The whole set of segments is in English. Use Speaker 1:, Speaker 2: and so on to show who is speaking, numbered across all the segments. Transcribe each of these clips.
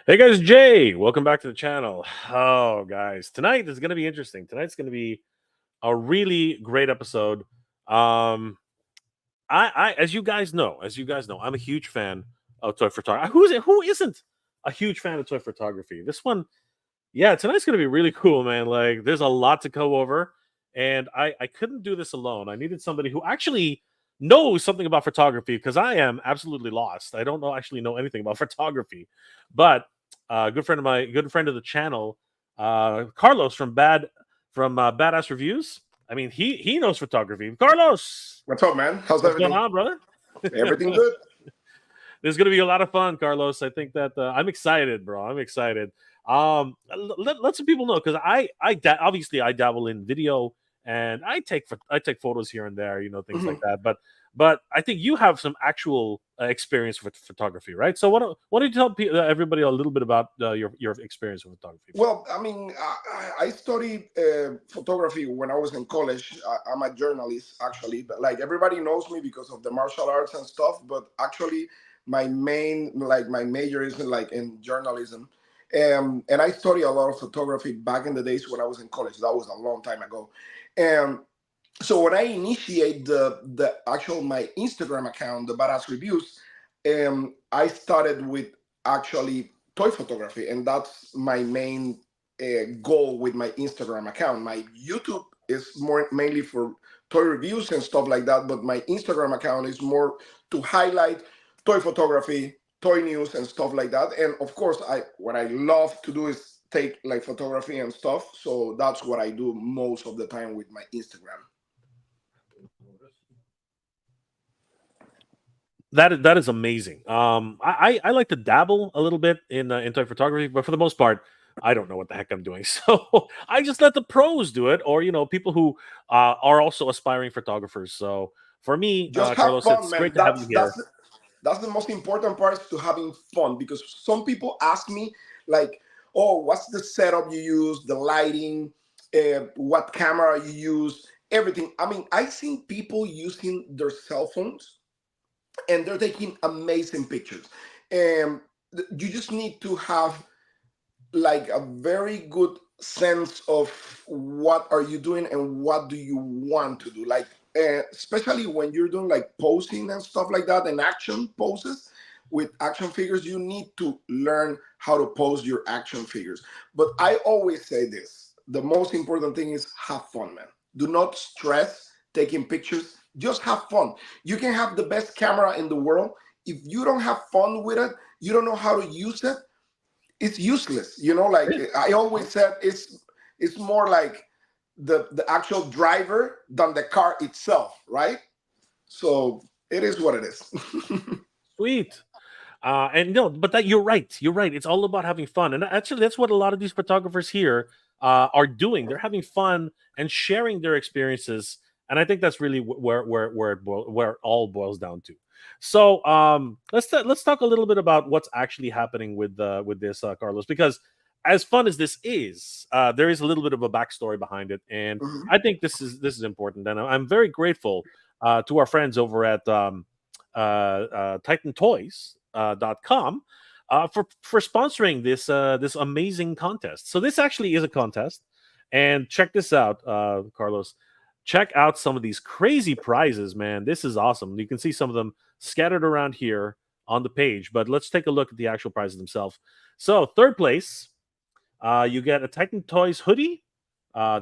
Speaker 1: Hey guys, Jay. Welcome back to the channel. Oh, guys, tonight is going to be interesting. Tonight's going to be a really great episode. Um, as you guys know, I'm a huge fan of toy photography. Who isn't a huge fan of toy photography? This one, yeah, tonight's going to be really cool, man. Like, there's a lot to go over, and I couldn't do this alone. I needed somebody who actually knows something about photography because I am absolutely lost. I don't know anything about photography, but good friend of the channel, Carlos from Badass Reviews. I mean, he knows photography. Carlos,
Speaker 2: What's up, man? How's
Speaker 1: what's going
Speaker 2: everything?
Speaker 1: on, brother?
Speaker 2: Everything good?
Speaker 1: There's gonna be a lot of fun, Carlos. I think that I'm excited, bro. I'm excited. Let some people know because obviously I dabble in video and I take photos here and there, things like
Speaker 2: Mhm.
Speaker 1: that. But I think you have some actual experience with photography, right? So why don't you tell everybody a little bit about your experience with photography, bro?
Speaker 2: Well, I mean, I studied photography when I was in college. I'm a journalist, actually, but like everybody knows me because of the martial arts and stuff. But actually, my major is in journalism, and I studied a lot of photography back in the days when I was in college. That was a long time ago, and so when I initiate the actual my Instagram account, the Badass Reviews, I started with actually toy photography, and that's my main goal with my Instagram account. My YouTube is more mainly for toy reviews and stuff like that, but my Instagram account is more to highlight toy photography, toy news, and stuff like that. And of course, I what I love to do is take like photography and stuff. So that's what I do most of the time with my Instagram.
Speaker 1: That is amazing. I like to dabble a little bit in toy photography, but for the most part, I don't know what the heck I'm doing. So I just let the pros do it, or people who are also aspiring photographers. So for me,
Speaker 2: Just have
Speaker 1: Carlos,
Speaker 2: fun,
Speaker 1: it's great
Speaker 2: man.
Speaker 1: to have you here.
Speaker 2: That's the most important part, is to having fun, because some people ask me like, oh, what's the setup you use, the lighting, what camera you use, everything. I mean, I seen people using their cell phones and they're taking amazing pictures, and you just need to have like a very good sense of what are you doing and what do you want to do, like especially when you're doing like posing and stuff like that, and action poses with action figures, you need to learn how to pose your action figures. But I always say this: the most important thing is have fun, man. Do not stress taking pictures, just have fun. You can have the best camera in the world, if you don't have fun with it, you don't know how to use it, it's useless. Like I always said, it's more like the actual driver than the car itself, right? So it is what it is.
Speaker 1: Sweet. And no, but that you're right. You're right. It's all about having fun, and actually, that's what a lot of these photographers here are doing. They're having fun and sharing their experiences, and I think that's really where it all boils down to. So let's talk a little bit about what's actually happening with this, Carlos, because as fun as this is, there is a little bit of a backstory behind it, and
Speaker 2: Mhm.
Speaker 1: I think this is important, and I'm very grateful to our friends over at Titan Toys .com for sponsoring this amazing contest. So this actually is a contest, and check this out, Carlos. Check out some of these crazy prizes, man. This is awesome. You can see some of them scattered around here on the page, but let's take a look at the actual prizes themselves. So third place, you get a Titan Toys hoodie.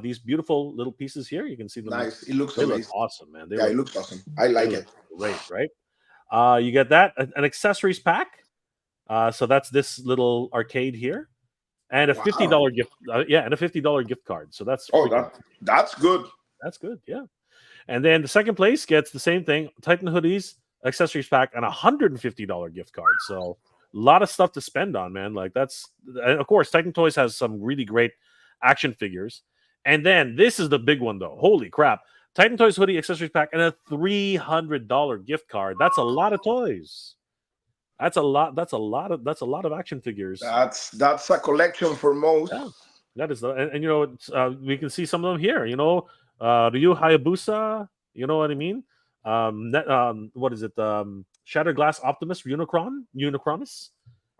Speaker 1: These beautiful little pieces here. You can see them.
Speaker 2: Nice. It looks
Speaker 1: They look
Speaker 2: amazing.
Speaker 1: awesome, man.
Speaker 2: Yeah, it looks awesome. I
Speaker 1: They
Speaker 2: like
Speaker 1: look
Speaker 2: it.
Speaker 1: great, right? You get that an accessories pack. So that's this little arcade here, and a
Speaker 2: Wow.
Speaker 1: $50 gift. Yeah, and a $50 gift card. So that's
Speaker 2: Oh,
Speaker 1: freaking.
Speaker 2: that's good.
Speaker 1: That's good. Yeah. And then the second place gets the same thing: Titan hoodies, accessories pack, and $150 gift card. So a lot of stuff to spend on, man. Like and of course, Titan Toys has some really great action figures. And then this is the big one, though. Holy crap! Titan Toys hoodie, accessories pack, and a $300 gift card. That's a lot of toys. That's a lot. That's a lot of action figures.
Speaker 2: That's a collection for most.
Speaker 1: Yeah, that is and we can see some of them here. Ryu Hayabusa. You know what I mean? What is it? Shattered Glass Optimus Unicronus,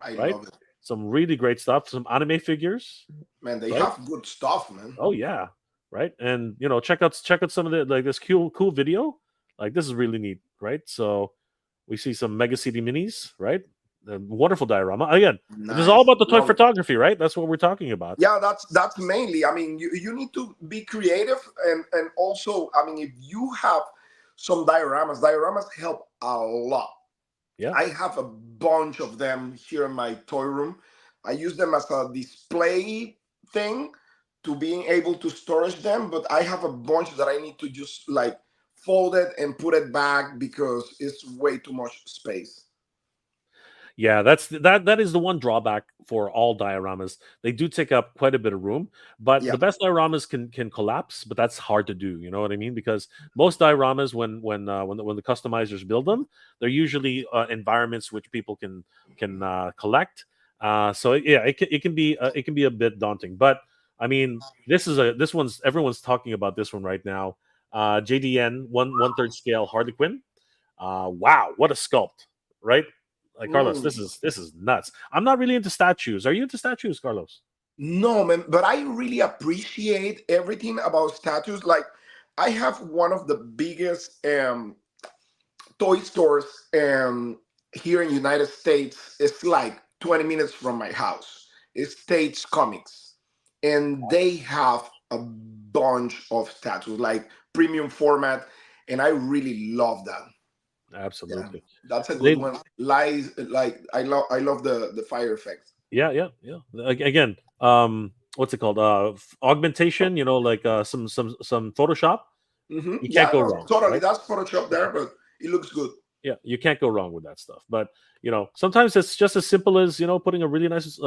Speaker 2: I
Speaker 1: right?
Speaker 2: love it.
Speaker 1: some really great stuff, some anime figures.
Speaker 2: Man, they
Speaker 1: Right?
Speaker 2: have good stuff, man.
Speaker 1: Oh yeah, right. And check out some of the like this cool video. Like this is really neat, right? So we see some Mega CD minis, right? A wonderful diorama. Again, this is all
Speaker 2: Nice.
Speaker 1: about the toy
Speaker 2: Love it.
Speaker 1: photography, right? That's what we're talking about.
Speaker 2: Yeah, that's mainly. I mean, you need to be creative, and also, I mean, if you have some dioramas help a lot.
Speaker 1: Yeah.
Speaker 2: I have a bunch of them here in my toy room. I use them as a display thing to being able to storage them, but I have a bunch that I need to just like fold it and put it back because it's way too much space.
Speaker 1: Yeah, that is the one drawback for all dioramas. They do take up quite a bit of room, but
Speaker 2: Yeah,
Speaker 1: the best dioramas can collapse, but that's hard to do. You know what I mean? Because most dioramas, when the customizers build them, they're usually environments which people can collect. So yeah, it can be a bit daunting. But I mean, this one's everyone's talking about this one right now. JDN 1/3 scale Harley Quinn. Wow, what a sculpt, right? Like Carlos,
Speaker 2: mm.
Speaker 1: this is nuts. I'm not really into statues. Are you into statues, Carlos?
Speaker 2: No, man, but I really appreciate everything about statues. Like, I have one of the biggest toy stores here in United States. It's like 20 minutes from my house. It's States Comics, and they have a bunch of statues, like premium format, and I really love that. Yeah,
Speaker 1: Absolutely.
Speaker 2: that's a good
Speaker 1: They
Speaker 2: one. Lies, like I love the fire effects.
Speaker 1: yeah. Again, what's it called? Augmentation, like some Photoshop. You can't
Speaker 2: Yeah,
Speaker 1: go
Speaker 2: no,
Speaker 1: wrong,
Speaker 2: totally.
Speaker 1: right?
Speaker 2: That's Photoshop there, but it looks good.
Speaker 1: Yeah, you can't go wrong with that stuff. But sometimes it's just as simple as putting a really nice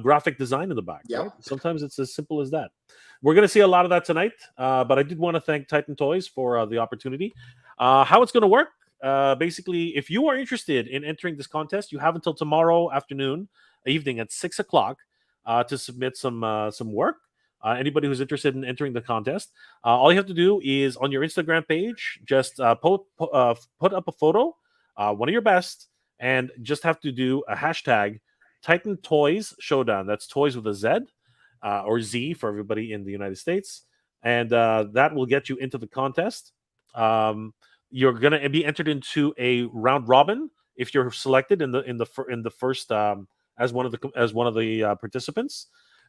Speaker 1: graphic design in the back,
Speaker 2: Yeah.
Speaker 1: right? Sometimes it's as simple as that. We're going to see a lot of that tonight. But I did want to thank Titan Toys for the opportunity. How it's going to work? Basically, if you are interested in entering this contest, you have until tomorrow evening at 6 o'clock to submit some work. Anybody who's interested in entering the contest, all you have to do is on your Instagram page, just put up a photo, one of your best, and just have to do a hashtag Titan Toys Showdown. That's toys with a Z or Z for everybody in the United States, and that will get you into the contest. You're gonna be entered into a round robin if you're selected in the first as one of the participants,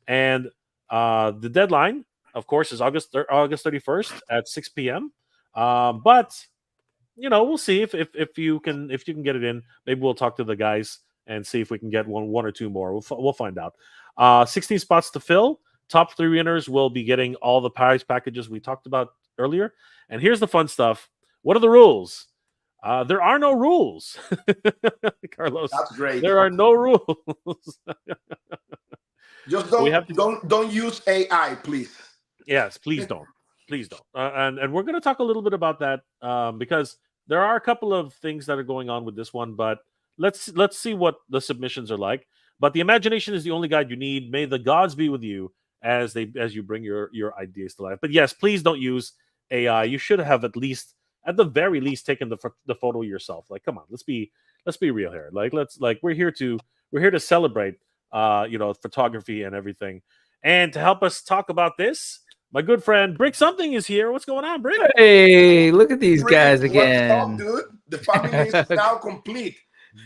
Speaker 1: and the deadline, of course, is August 31st at 6 p.m. But we'll see if you can get it in. Maybe we'll talk to the guys and see if we can get one or two more. We'll find out. 16 spots to fill. Top 3 winners will be getting all the prize packages we talked about earlier. And here's the fun stuff. What are the rules? There are no rules, Carlos.
Speaker 2: That's great.
Speaker 1: There are no rules.
Speaker 2: Just
Speaker 1: We have to.
Speaker 2: don't use AI, please.
Speaker 1: Yes, please don't. Please don't. And we're going to talk a little bit about that because there are a couple of things that are going on with this one, but let's see what the submissions are like. But the imagination is the only guide you need. May the gods be with you as you bring your ideas to life. But yes, please don't use AI. You should have at the very least taken the photo yourself. Like, come on, let's be real here. We're here to celebrate photography and everything. And to help us talk about this, my good friend Brick Something is here. What's going on, Brick?
Speaker 3: Hey, look at these
Speaker 2: Rick,
Speaker 3: guys
Speaker 2: what's
Speaker 3: again.
Speaker 2: up, dude? The family is now complete.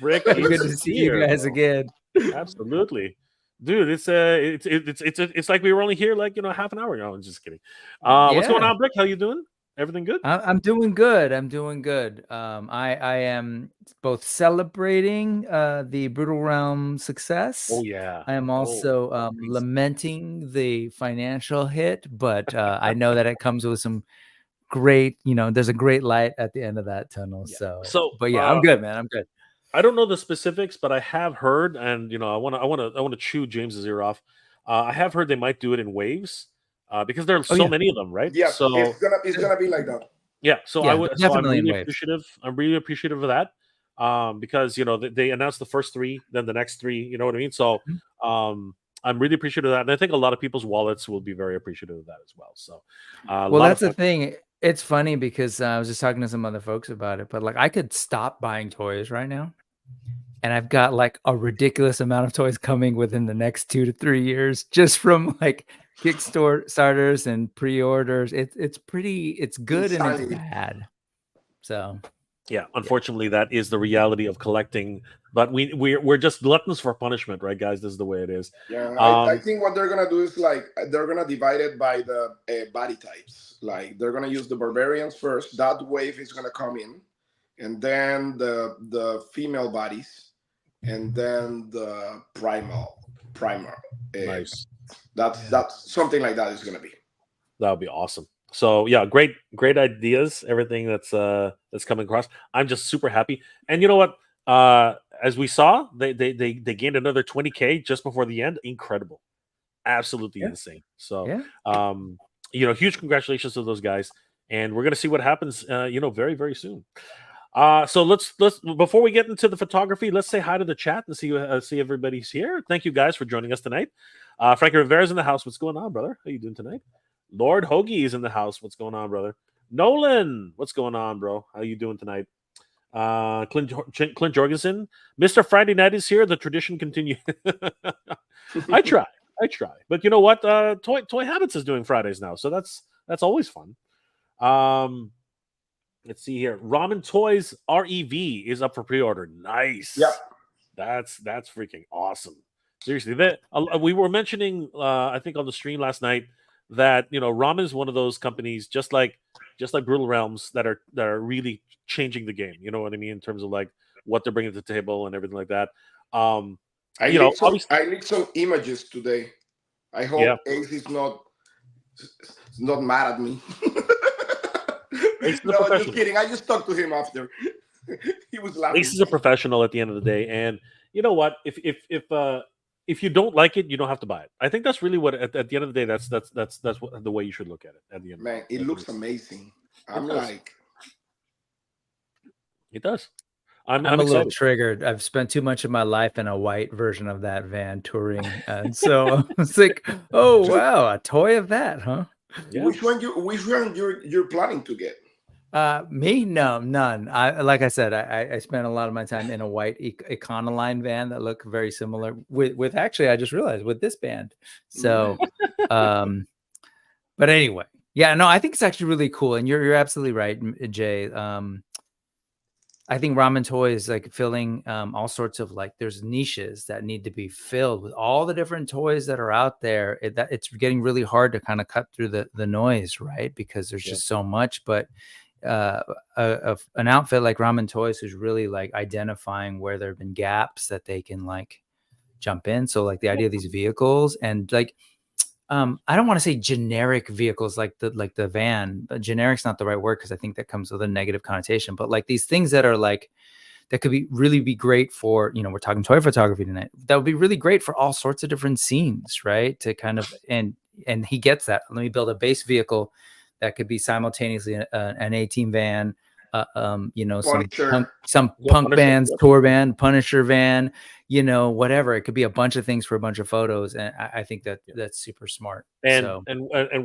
Speaker 1: Brick,
Speaker 3: Good to see you guys again.
Speaker 1: Absolutely, dude. It's like we were only here half an hour ago. I'm just kidding. What's going on, Brick? How you doing? Everything good?
Speaker 3: I'm doing good. I am both celebrating the Brutal Realm success.
Speaker 1: Oh yeah.
Speaker 3: I am also lamenting the financial hit, but I know that it comes with some great, there's a great light at the end of that tunnel.
Speaker 1: Yeah.
Speaker 3: But yeah, I'm good, man. I'm good.
Speaker 1: I don't know the specifics, but I have heard, and I want to chew James's ear off. I have heard they might do it in waves. Because there are so many of them, right?
Speaker 2: Yeah,
Speaker 1: so
Speaker 2: it's gonna be like that.
Speaker 1: Yeah, so
Speaker 3: yeah,
Speaker 1: I'm really appreciative. I'm really appreciative of that. Because they announced the first 3, then the next 3. You know what I mean? So I'm really appreciative of that, and I think a lot of people's wallets will be very appreciative of that as well. So,
Speaker 3: well, that's the thing. It's funny because I was just talking to some other folks about it, but like I could stop buying toys right now, and I've got like a ridiculous amount of toys coming within the next 2 to 3 years, just from like Kickstarters and pre-orders. It's good and it's
Speaker 2: Insanity.
Speaker 3: bad. So
Speaker 1: Yeah, unfortunately, that is the reality of collecting. But we're just gluttons for punishment, right, guys? This is the way it is.
Speaker 2: Yeah, I think what they're gonna do is like they're gonna divide it by the body types. Like they're gonna use the barbarians first. That wave is gonna come in, and then the female bodies, and then the primer.
Speaker 1: Nice.
Speaker 2: That's something like that is gonna be.
Speaker 1: That would be awesome. So yeah, great ideas. Everything that's coming across. I'm just super happy. And you know what? As we saw, they gained another 20K just before the end. Incredible, absolutely insane. So huge congratulations to those guys. And we're gonna see what happens. Very very soon. So let's before we get into the photography, let's say hi to the chat and see everybody's here. Thank you guys for joining us tonight. Frankie Rivera's in the house. What's going on, brother? How you doing tonight? Lord Hoagie is in the house. What's going on, brother? Nolan, what's going on, bro? How you doing tonight? Clint Jorgensen, Mr. Friday Night is here. The tradition continues. I try, but you know what? Toy Habits is doing Fridays now, so that's always fun. Let's see here. Ramen Toys REV is up for pre-order. Nice.
Speaker 2: Yeah,
Speaker 1: that's freaking awesome. Seriously, we were mentioning, I think on the stream last night, that ramen is one of those companies, just like Brutal Realms, that are really changing the game. You know what I mean, in terms of like what they're bringing to the table and everything like that.
Speaker 2: I need some images today. I hope Ace is not mad at me. No, just kidding. I just talked to him after. He was laughing.
Speaker 1: Ace is a professional at the end of the day, and you know what? If you don't like it, you don't have to buy it. I think that's really what at the end of the day, that's the way you should look at it. At the end,
Speaker 2: man, it looks amazing.
Speaker 1: It does.
Speaker 3: I'm a little triggered. I've spent too much of my life in a white version of that van touring, and so it's like, oh wow, a toy of that, huh?
Speaker 2: Yeah. Which one you're planning to get?
Speaker 3: Me? No, none. Like I said, I spent a lot of my time in a white Econoline van that looked very similar with actually, I just realized, with this band. So, but anyway, yeah, no, I think it's actually really cool. And you're absolutely right, Jay. I think Ramen Toys, like filling all sorts of, like, there's niches that need to be filled with all the different toys that are out there. It's getting really hard to kind of cut through the noise, right? Because there's just so much. But an outfit like Ramen Toys is really like identifying where there have been gaps that they can like jump in. So like the idea of these vehicles, and like I don't want to say generic vehicles like the van, but generic's not the right word, because I think that comes with a negative connotation. But like these things that are like, that could really be great for, we're talking toy photography tonight. That would be really great for all sorts of different scenes, right? To kind of, and he gets that. Let me build a base vehicle that could be simultaneously an A-team van, some punk bands, tour van, Punisher van, whatever. It could be a bunch of things for a bunch of photos, and I think that's super smart.
Speaker 1: And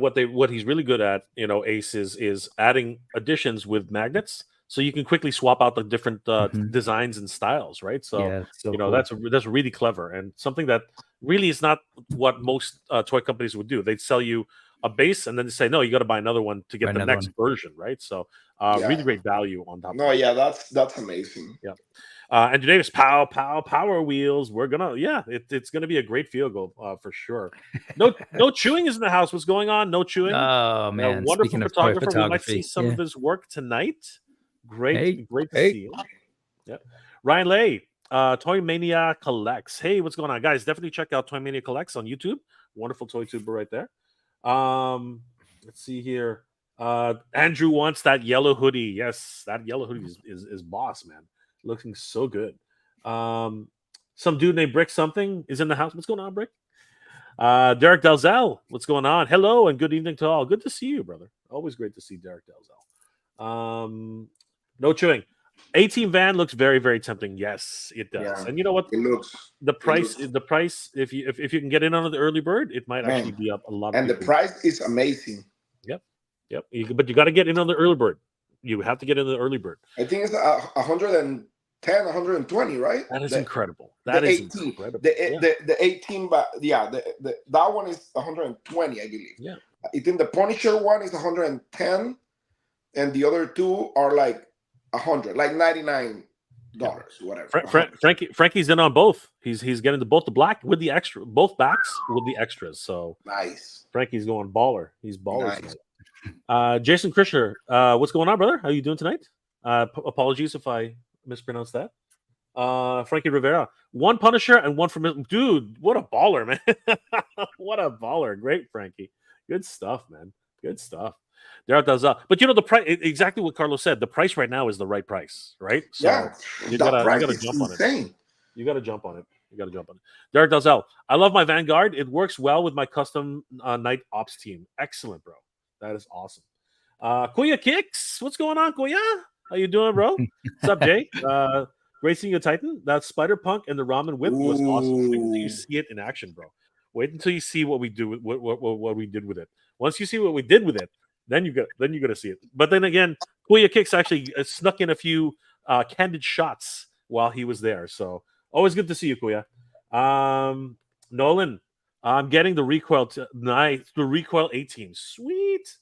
Speaker 1: what he's really good at, Ace, is adding additions with magnets, so you can quickly swap out the different designs and styles, right? So, cool. that's really clever, and something that really is not what most toy companies would do. They'd sell you a base and then they say, no, you got to buy another one to get the next version, right? So really great value on top.
Speaker 2: No, yeah, that's amazing.
Speaker 1: Yeah. And today's power wheels. We're gonna, it's gonna be a great field goal for sure. No chewing is in the house. What's going on? No chewing.
Speaker 3: Oh man,
Speaker 1: wonderful photographer. We might see some of his work tonight. Great to see him. Yeah. Ryan Lay, Toy Mania Collects. Hey, what's going on, guys? Definitely check out Toy Mania Collects on YouTube. Wonderful toy tuber right there. Let's see here. Andrew wants that yellow hoodie. Yes, that yellow hoodie is boss, man. Looking so good. Some dude named Brick something is in the house. What's going on, Brick? Derek Dalzell, what's going on? Hello and good evening to all. Good to see you, brother. Always great to see Derek Dalzell. No chewing. A-team van looks very, very tempting. Yes, it does. Yeah, and you know what?
Speaker 2: It looks.
Speaker 1: The price. If you can get in on the early bird, it might actually be up a lot.
Speaker 2: And the price is amazing.
Speaker 1: Yep. But you got to get in on the early bird. You have to get in the early bird.
Speaker 2: I think it's $120 120, right?
Speaker 1: That is incredible. That is
Speaker 2: 18,
Speaker 1: incredible.
Speaker 2: the 18, but yeah, that one is 120, I believe.
Speaker 1: Yeah.
Speaker 2: I think the Punisher one is 110, and the other two are like 100, like $99, whatever.
Speaker 1: Frankie's in on both. He's getting both the black with the extra, both backs with the extras. So
Speaker 2: nice.
Speaker 1: Frankie's going baller. He's baller
Speaker 2: Nice.
Speaker 1: tonight. Jason Krisher, what's going on, brother? How you doing tonight? Apologies if I mispronounced that. Frankie Rivera, one Punisher and one from dude. What a baller, man! What a baller! Great, Frankie. Good stuff, man. Good stuff. There does but you know the price. Exactly what Carlos said. The price right now is the right price, right? So
Speaker 2: yeah,
Speaker 1: you gotta jump on it. You gotta jump on it. You gotta jump on it. Derek Dalzell, I love my Vanguard. It works well with my custom night ops team. Excellent, bro. That is awesome. Kuya Kicks, what's going on, Kuya? How you doing, bro? What's up, Jay? Great seeing you, Titan. That Spider Punk and the Ramen Whip was awesome. Wait until you see it in action, bro. Wait until you see what we do with what we did with it. Once you see what we did with it, then you got to see it. But then again, Kuya Kicks actually snuck in a few candid shots while he was there. So always good to see you, Kuya. Nolan, I'm getting the recoil the recoil 18. Sweet.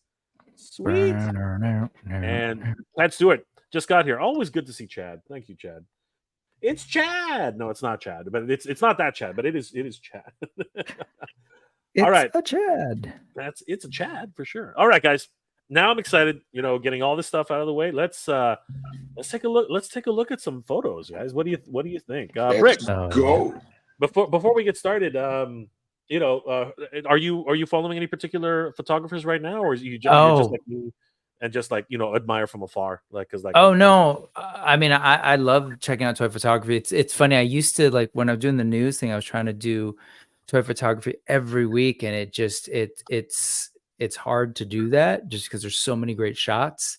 Speaker 1: And Chad Stewart just got here. Always good to see Chad. Thank you, Chad. It's Chad. No, it's not Chad, but it's not that Chad, but it is Chad. All right,
Speaker 3: a Chad.
Speaker 1: It's a Chad for sure. All right, guys. Now I'm excited. You know, getting all this stuff out of the way. Let's take a look. Let's take a look at some photos, guys. What do you think? Brick,
Speaker 2: go.
Speaker 1: Before we get started, you know, are you following any particular photographers right now, or is you're just like me and just like, you know, admire from afar, like because like
Speaker 3: no, I mean I love checking out toy photography. It's funny. I used to, like, when I was doing the news thing, I was trying to do toy photography every week, and it's hard to do that just because there's so many great shots.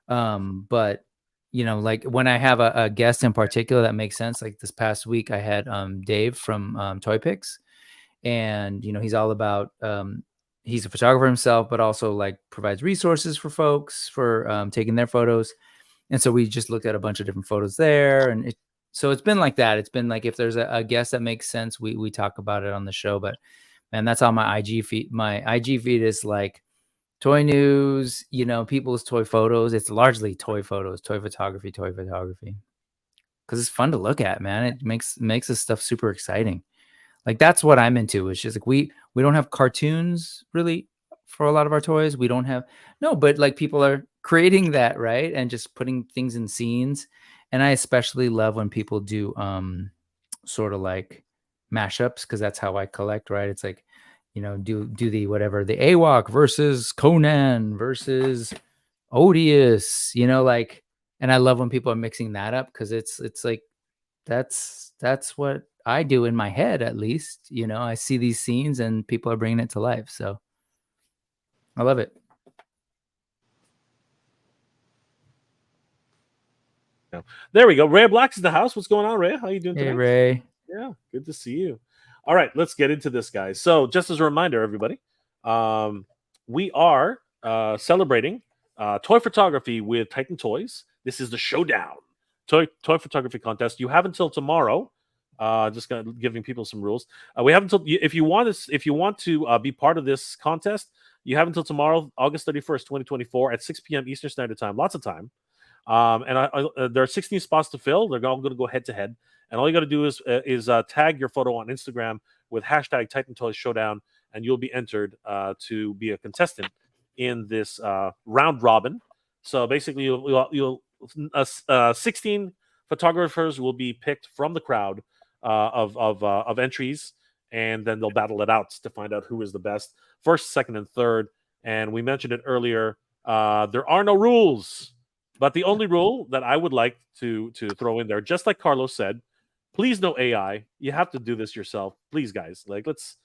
Speaker 3: But you know, like when I have a guest in particular that makes sense, like this past week I had Dave from Toy Picks, and you know, he's all about he's a photographer himself, but also like provides resources for folks for taking their photos. And so we just looked at a bunch of different photos there, and so it's been like that. It's been like, if there's a guest that makes sense, we talk about it on the show. But man, that's on my IG feed. My IG feed is like toy news, you know, people's toy photos. It's largely toy photos, toy photography, because it's fun to look at, man. It makes this stuff super exciting. Like that's what I'm into. It's just like we don't have cartoons really for a lot of our toys. We don't have but like people are creating that, right? And just putting things in scenes. And I especially love when people do sort of like mashups, because that's how I collect, right? It's like, you know, do the whatever, the AWOC versus Conan versus Odious, you know, like, and I love when people are mixing that up, because it's like that's what I do in my head, at least. You know, I see these scenes and people are bringing it to life. So I love it.
Speaker 1: There we go. Ray Black's in the house. What's going on, Ray? How you doing today?
Speaker 3: Hey, Ray.
Speaker 1: Yeah, good to see you. All right, let's get into this, guys. So just as a reminder, everybody, we are celebrating toy photography with Titan Toys. This is the Showdown toy photography contest. You have until tomorrow. Just giving people some rules. We have until, if you want to be part of this contest, you have until tomorrow, August 31st, 2024 at 6 p.m. Eastern Standard Time. Lots of time. And there are 16 spots to fill. They're all going to go head to head. And all you got to do is tag your photo on Instagram with hashtag Titan Toys Showdown, and you'll be entered to be a contestant in this round robin. So basically, you'll 16 photographers will be picked from the crowd of entries, and then they'll battle it out to find out who is the best, first, second, and third. And we mentioned it earlier. There are no rules, but the only rule that I would like to throw in there, just like Carlos said, please no AI. You have to do this yourself, please, guys. Like let's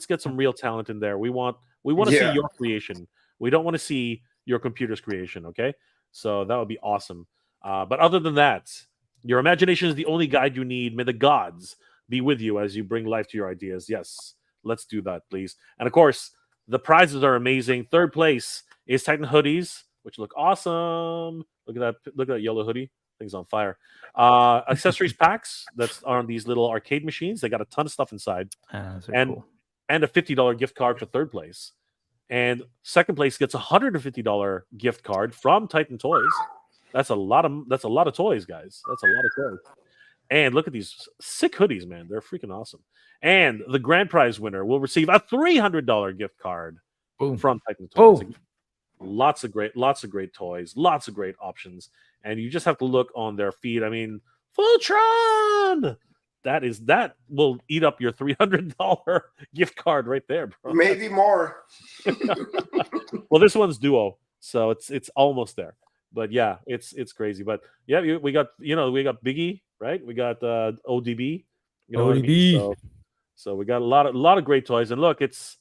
Speaker 1: get some real talent in there. We want to see your creation. We don't want to see your computer's creation. Okay, so that would be awesome. But other than that, your imagination is the only guide you need. May the gods be with you as you bring life to your ideas. Yes, let's do that, please. And of course, the prizes are amazing. Third place is Titan hoodies, which look awesome. Look at that yellow hoodie. Thing's on fire. Accessories packs that's on these little arcade machines. They got a ton of stuff inside,
Speaker 3: Those are
Speaker 1: and
Speaker 3: cool.
Speaker 1: and a $50 gift card for third place. And second place gets a $150 gift card from Titan Toys. That's a lot of toys, guys. That's a lot of toys. And look at these sick hoodies, man. They're freaking awesome. And the grand prize winner will receive a $300 gift card
Speaker 3: Boom.
Speaker 1: from Titan Toys.
Speaker 3: Boom.
Speaker 1: Lots of great toys, lots of great options. And you just have to look on their feed. I mean, Voltron! That will eat up your $300 gift card right there, bro.
Speaker 2: Maybe more.
Speaker 1: Well, this one's duo, so it's almost there. But yeah, it's crazy. But yeah, we got Biggie, right? We got ODB. You know what I mean?
Speaker 3: ODB.
Speaker 1: So we got a lot of great toys. And look, it's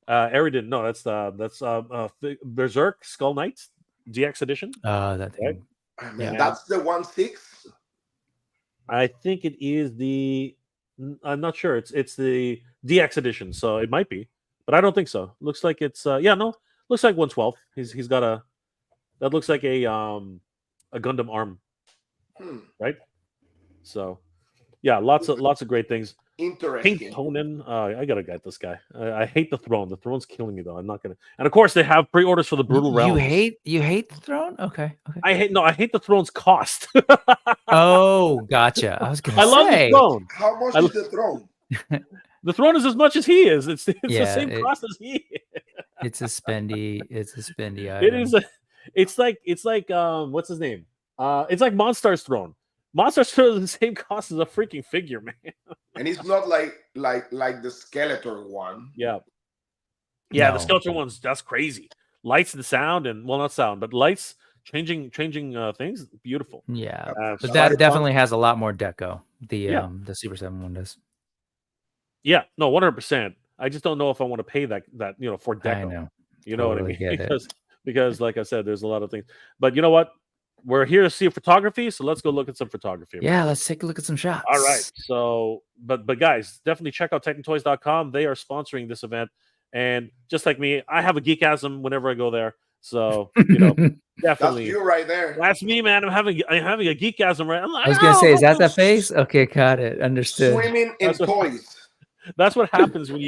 Speaker 1: Eridan. No, that's Berserk Skull Knights DX edition.
Speaker 3: That thing.
Speaker 1: Right?
Speaker 2: Man,
Speaker 1: Yeah.
Speaker 2: that's the 1/6.
Speaker 1: I think it is the. I'm not sure. It's the DX edition, so it might be, but I don't think so. Looks like it's looks like 112. He's got a. That looks like a Gundam arm, right? So, yeah, lots of great things.
Speaker 2: Interesting.
Speaker 1: Pink Tonin. I gotta get this guy. I hate the throne. The throne's killing me though. I'm not gonna. And of course, they have pre-orders for the Brutal Realms.
Speaker 3: You hate the throne? Okay.
Speaker 1: I hate the throne's cost.
Speaker 3: Oh, gotcha. I was gonna say.
Speaker 1: I love the throne.
Speaker 2: How much is the throne?
Speaker 1: The throne is as much as he is. It's the
Speaker 3: Yeah,
Speaker 1: same cost as he is.
Speaker 3: It's a spendy item.
Speaker 1: It is. It's like what's his name? It's like Monstar's throne. Monstar's throne is the same cost as a freaking figure, man.
Speaker 2: And it's not like the Skeletor one.
Speaker 1: Yeah, the
Speaker 3: No.
Speaker 1: Skeletor one's that's crazy. Lights and sound, and well, not sound, but lights changing things. Beautiful.
Speaker 3: Yeah, but
Speaker 1: Cyberpunk.
Speaker 3: that definitely has a lot more deco. The
Speaker 1: Yeah.
Speaker 3: the Super 7 one does.
Speaker 1: Yeah, no, 100%. I just don't know if I want to pay that for deco.
Speaker 3: I know.
Speaker 1: You know
Speaker 3: Totally
Speaker 1: what I mean?
Speaker 3: get it.
Speaker 1: Because like I said, there's a lot of things. But you know what? We're here to see photography, so let's go look at some photography.
Speaker 3: Yeah, let's take a look at some shots.
Speaker 1: All right. So, but guys, definitely check out TitanToys.com. They are sponsoring this event, and just like me, I have a geekasm whenever I go there. So
Speaker 2: That's
Speaker 1: definitely
Speaker 2: you right there.
Speaker 1: that's me, man. I'm having a geekasm right. I'm like,
Speaker 3: I was gonna say, is that the
Speaker 1: "Oh,
Speaker 3: face? Okay, got it. Understood.
Speaker 2: Swimming in
Speaker 1: That's what-
Speaker 2: toys.
Speaker 1: That's what happens when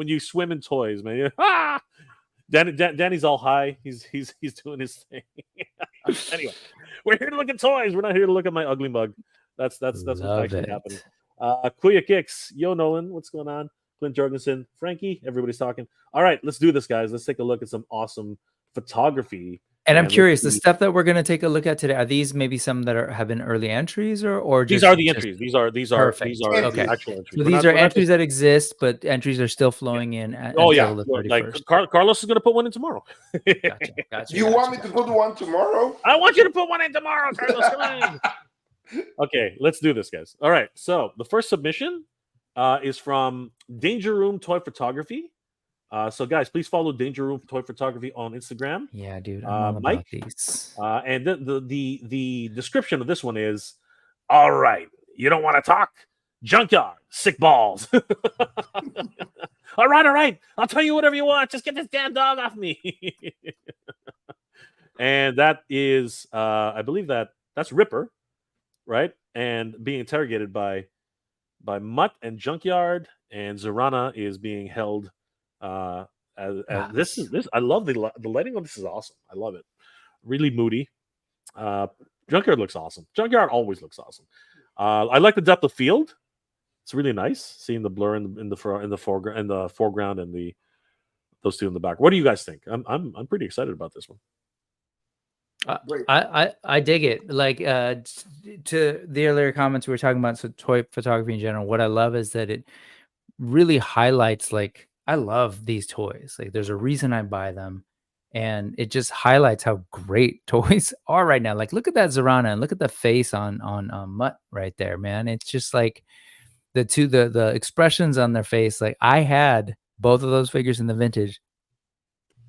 Speaker 1: you swim in toys, man. You're, Danny's all high. He's doing his thing. Anyway, we're here to look at toys. We're not here to look at my ugly mug. That's what's
Speaker 3: Love
Speaker 1: actually
Speaker 3: it.
Speaker 1: happening. Kuya Kicks, Yo Nolan, what's going on? Clint Jorgensen, Frankie, everybody's talking. All right, let's do this, guys. Let's take a look at some awesome photography.
Speaker 3: And I'm
Speaker 1: let's
Speaker 3: curious, the
Speaker 1: see-
Speaker 3: stuff that we're going to take a look at today, are these maybe some that have been early entries or
Speaker 1: These
Speaker 3: just,
Speaker 1: are the
Speaker 3: just-
Speaker 1: entries. These are
Speaker 3: Perfect.
Speaker 1: these are
Speaker 2: Okay.
Speaker 1: actual entries.
Speaker 3: So
Speaker 1: We're
Speaker 3: these
Speaker 1: not-
Speaker 3: are
Speaker 1: we're not
Speaker 3: entries that exist, but entries are still flowing in
Speaker 1: Oh
Speaker 3: until
Speaker 1: yeah,
Speaker 3: the
Speaker 1: like
Speaker 3: 31st.
Speaker 1: Carlos is going to put one in tomorrow.
Speaker 3: Gotcha.
Speaker 2: You want me to put one tomorrow?
Speaker 1: I want you to put one in tomorrow, Carlos. Come on. Okay, let's do this, guys. All right. So the first submission is from Danger Room Toy Photography. So guys, please follow Danger Room Toy Photography on Instagram.
Speaker 3: Yeah, dude, I'm all about
Speaker 1: Mike?
Speaker 3: these.
Speaker 1: And the description of this one is, all right, you don't want to talk? Junkyard, sick balls. All right. I'll tell you whatever you want. Just get this damn dog off me. And that is, I believe that's Ripper, right? And being interrogated by Mutt and Junkyard, and Zorana is being held. This I love the lighting on this is awesome. I love it. Really moody. Junkyard looks awesome. Junkyard always looks awesome. I like the depth of field. It's really nice seeing the blur in the foreground and those two in the back. What do you guys think? I'm pretty excited about this one.
Speaker 2: Great.
Speaker 3: I dig it. Like to the earlier comments we were talking about, so toy photography in general, what I love is that it really highlights, like, I love these toys. Like, there's a reason I buy them, and it just highlights how great toys are right now. Like, look at that Zorana and look at the face on Mutt right there, man. It's just like the expressions on their face. Like, I had both of those figures in the vintage.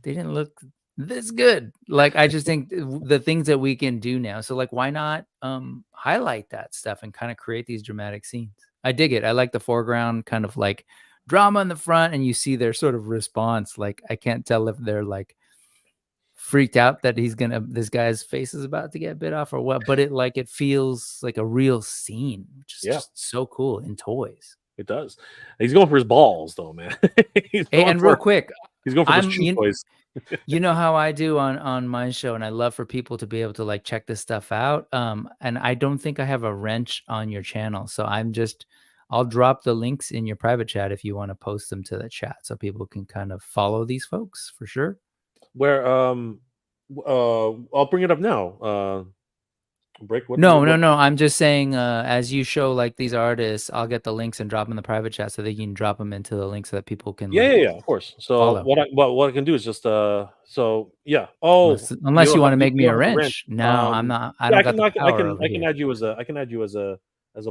Speaker 3: They didn't look this good. Like, I just think the things that we can do now. So, like, why not highlight that stuff and kind of create these dramatic scenes? I dig it. I like the foreground kind of like drama in the front, and you see their sort of response. Like, I can't tell if they're like freaked out that this guy's face is about to get bit off or what, but it feels like a real scene, which is just so cool in toys.
Speaker 1: It does. He's going for his balls though, man.
Speaker 3: Real quick,
Speaker 1: he's going for those chew toys.
Speaker 3: You know how I do on my show, and I love for people to be able to like check this stuff out. And I don't think I have a wrench on your channel, so I'll drop the links in your private chat if you want to post them to the chat so people can kind of follow these folks for sure.
Speaker 1: Where I'll bring it up now. Break what?
Speaker 3: No. I'm just saying, as you show like these artists, I'll get the links and drop them in the private chat so they can drop them into the link so that people can.
Speaker 1: Yeah, of course. So
Speaker 3: follow.
Speaker 1: what I can do is just Oh,
Speaker 3: unless you want to make me a wrench. No, I'm not. I don't got the power.
Speaker 1: I can add you as a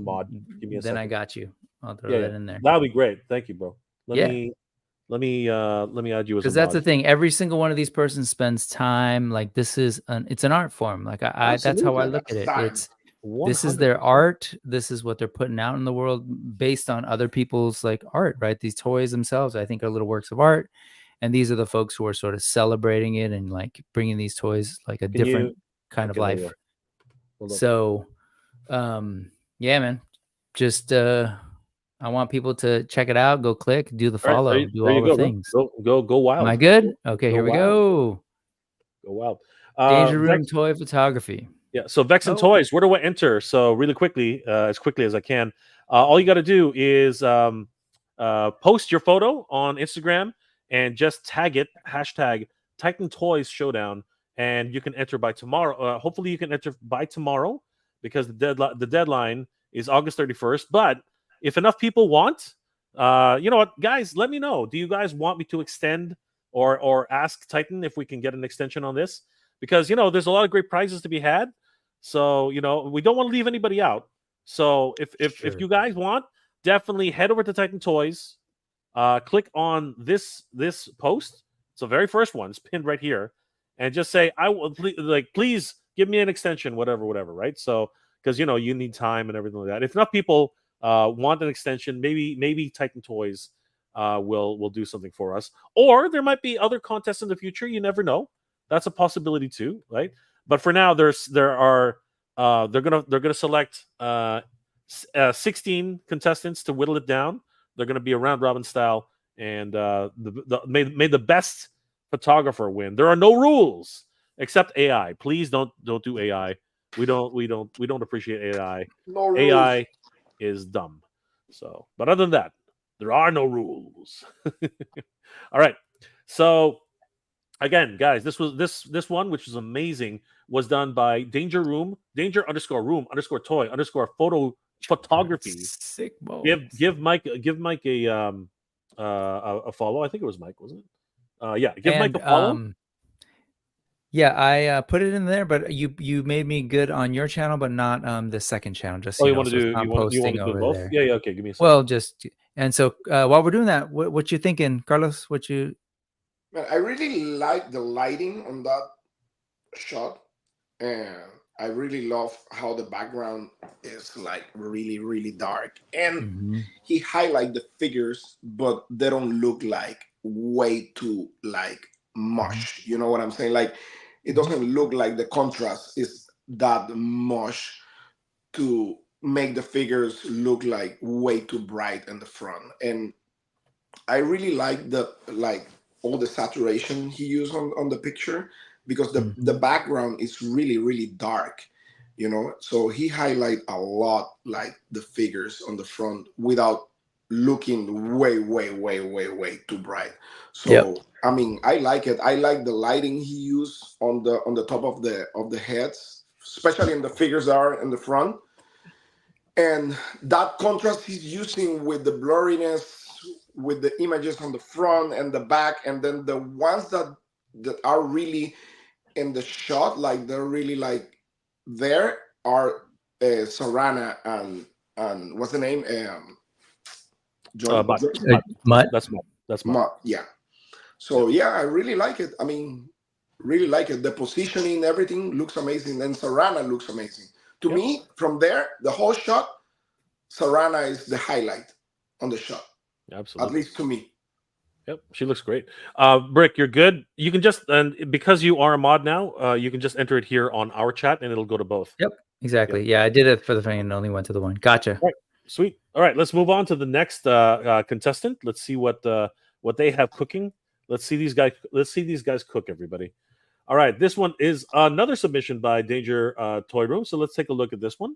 Speaker 1: mod. Give me a second.
Speaker 3: I got you. I'll throw that in there.
Speaker 1: That'll be great. Thank you, bro. Let me add you as a mod.
Speaker 3: Because that's the thing. Every single one of these persons spends time. Like it's an art form. Like that's how I look at it. This is their art. This is what they're putting out in the world based on other people's like art, right? These toys themselves, I think, are little works of art. And these are the folks who are sort of celebrating it and like bringing these toys like a different kind of life. So, yeah, man, just, I want people to check it out. Go click, do the follow, do all the things.
Speaker 1: Go wild.
Speaker 3: Am I good? Okay, here we go.
Speaker 1: Go wild.
Speaker 3: Danger Room Toy Photography.
Speaker 1: Yeah. So Vex and Toys, where do I enter? So really quickly, as quickly as I can, all you got to do is post your photo on Instagram and just tag it, hashtag Titan Toys Showdown, and you can enter by tomorrow. Hopefully you can enter by tomorrow because the deadline is August 31st. But if enough people want, you know what, guys, let me know. Do you guys want me to extend or ask Titan if we can get an extension on this? Because, you know, there's a lot of great prizes to be had. So, you know, we don't want to leave anybody out. So if you guys want, definitely head over to Titan Toys. Click on this post. It's the very first one. It's pinned right here. And just say, I will please give me an extension, whatever, right? So, because, you know, you need time and everything like that. If enough people want an extension, maybe Titan Toys will do something for us. Or there might be other contests in the future. You never know. That's a possibility too, right? But for now, they're gonna select 16 contestants to whittle it down. They're gonna be a round robin style, and may the best photographer win. There are no rules except AI. Please don't do AI. We don't appreciate AI.
Speaker 2: No rules.
Speaker 1: AI is dumb. So, but other than that, there are no rules. All right. So again, guys, this one, which is amazing, was done by Danger_Room _Toy _Photography.
Speaker 3: Sick balls.
Speaker 1: Give Mike a follow. I think it was Mike, wasn't it? Yeah, give Mike a follow.
Speaker 3: Yeah, I put it in there, but you made me good on your channel, but not the second channel. Just so
Speaker 1: you want to do both?
Speaker 3: There.
Speaker 1: Yeah. Okay, give me a second.
Speaker 3: Well, and so while we're doing that, what you thinking, Carlos?
Speaker 2: Man, I really like the lighting on that shot, and I really love how the background is like really, really dark, and he highlight the figures, but they don't look like way too like mush. You know what I'm saying? Like it doesn't look like the contrast is that much to make the figures look like way too bright in the front. And I really like all the saturation he used on the picture, because the background is really, really dark, you know? So he highlight a lot like the figures on the front without looking way too bright. So I mean, I like it. I like the lighting he used on the top of the heads, especially in the figures that are in the front. And that contrast he's using with the blurriness, with the images on the front and the back, and then the ones that are really in the shot, like they're really like there, are Sarana and what's the name?
Speaker 3: Mutt.
Speaker 1: That's Mutt.
Speaker 2: Yeah. So yeah, I really like it. I mean, really like it. The positioning, everything looks amazing, and Sarana looks amazing. To me, from there, the whole shot, Sarana is the highlight on the shot.
Speaker 1: Absolutely.
Speaker 2: At least to me.
Speaker 1: Yep, she looks great. Brick, you're good. You can just, and because you are a mod now, you can just enter it here on our chat, and it'll go to both.
Speaker 3: Yep, exactly.
Speaker 1: Yep.
Speaker 3: Yeah, I did it for the thing and only went to the one. Gotcha.
Speaker 1: All right, sweet. All right, let's move on to the next contestant. Let's see what they have cooking. Let's see these guys. Let's see these guys cook, everybody. All right, this one is another submission by Danger Toy Room. So let's take a look at this one.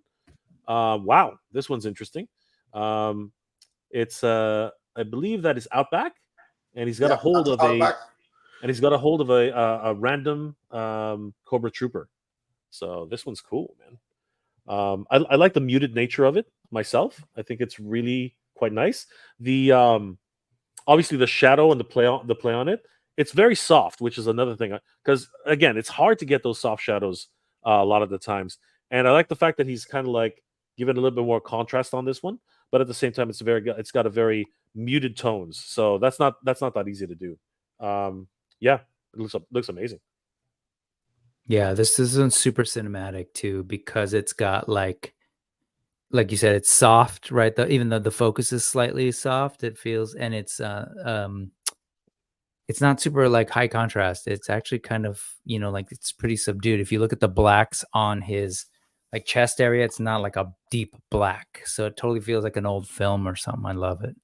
Speaker 1: Wow, this one's interesting. It's I believe that is Outback, and he's got a hold of
Speaker 2: Outback.
Speaker 1: a random Cobra Trooper. So this one's cool, man. I like the muted nature of it myself. I think it's really quite nice. The obviously the shadow and the play on it. It's very soft, which is another thing. Because again, it's hard to get those soft shadows a lot of the times. And I like the fact that he's kind of like giving a little bit more contrast on this one, but at the same time, it's got a very muted tones. So that's not that easy to do. Yeah, it looks amazing.
Speaker 3: Yeah, this isn't super cinematic too, because it's got like you said, it's soft, right? Even though the focus is slightly soft, it feels, and it's not super like high contrast. It's actually kind of, like it's pretty subdued. If you look at the blacks on his like chest area, it's not like a deep black. So it totally feels like an old film or something. I love it.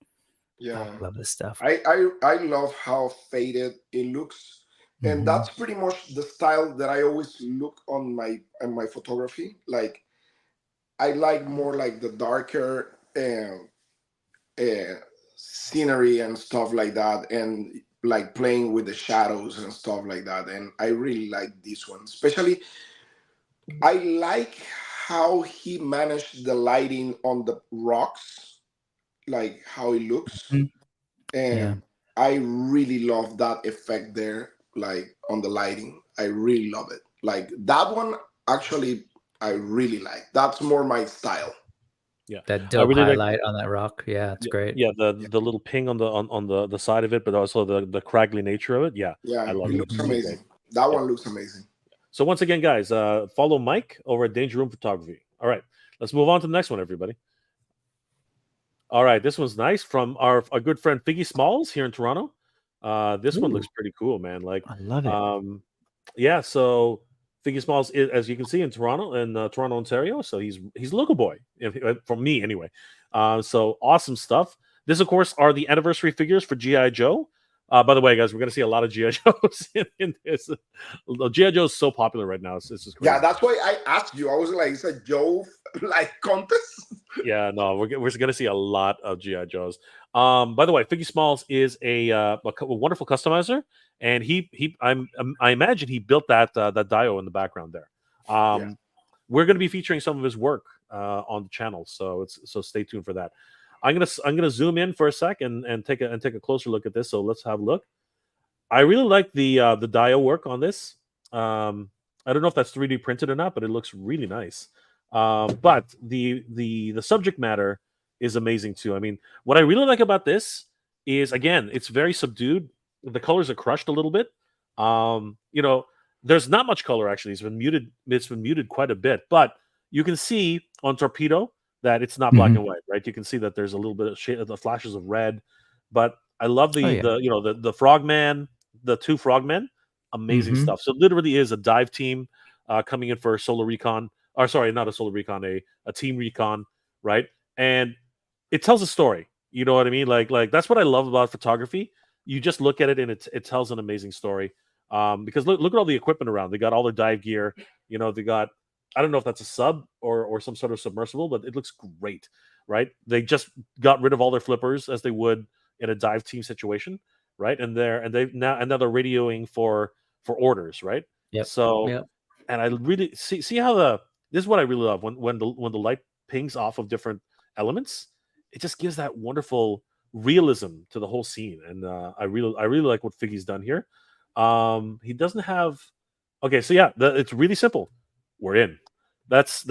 Speaker 2: Yeah,
Speaker 3: I love this stuff.
Speaker 2: I love how faded it looks, and that's pretty much the style that I always look on my photography. Like I like more like the darker scenery and stuff like that, and like playing with the shadows and stuff like that. And I really like this one, especially I like how he managed the lighting on the rocks, like how it looks. And I really love that effect there, like on the lighting. I really love it. Like that one, actually, I really like. That's more my style.
Speaker 1: Yeah,
Speaker 3: that dope really highlight on that rock. Yeah, it's great.
Speaker 1: Yeah, the little ping on the side of it, but also the craggly nature of it. Yeah,
Speaker 2: I love it. Looks amazing. That one looks amazing.
Speaker 1: So once again, guys, follow Mike over at Danger Room Photography. All right, let's move on to the next one, everybody. All right, this one's nice from our good friend Figgy Smalls here in Toronto. This one looks pretty cool, man. Like
Speaker 3: I love it.
Speaker 1: Yeah, so Figgy Smalls is, as you can see, in Toronto, Ontario. So he's a local boy, for me anyway. So awesome stuff. This, of course, are the anniversary figures for G.I. Joe. By the way, guys, we're going to see a lot of G.I. Joes in this. G.I. Joe is so popular right now. It's just crazy.
Speaker 2: Yeah, that's why I asked you. I was like, it's a Joe like contest?
Speaker 1: Yeah, no, we're going to see a lot of G.I. Joes. By the way, Figgy Smalls is a wonderful customizer, and I imagine he built that dio in the background there. We're going to be featuring some of his work on the channel, so stay tuned for that. I'm gonna zoom in for a sec and take a closer look at this. So let's have a look. I really like the dio work on this. I don't know if that's 3D printed or not, but it looks really nice. But the subject matter is amazing too. I mean, what I really like about this is, again, it's very subdued. The colors are crushed a little bit. There's not much color actually. It's been muted quite a bit, but you can see on Torpedo that it's not black and white, right? You can see that there's a little bit of shade, the flashes of red. But I love the Frogman, the two Frogmen, amazing stuff. So it literally is a dive team coming in for a Solar Recon, or sorry, not a Solar Recon, a Team Recon, right? And it tells a story. You know what I mean? Like that's what I love about photography. You just look at it and it tells an amazing story. Because look at all the equipment around. They got all their dive gear. They got, I don't know if that's a sub or some sort of submersible, but it looks great, right? They just got rid of all their flippers as they would in a dive team situation, right? And now they're radioing for orders, right?
Speaker 3: Yeah.
Speaker 1: So, and I really see how this is what I really love when the light pings off of different elements. It just gives that wonderful realism to the whole scene, and I really like what Figgy's done here. He doesn't have. Okay, so yeah, it's really simple. We're in. That's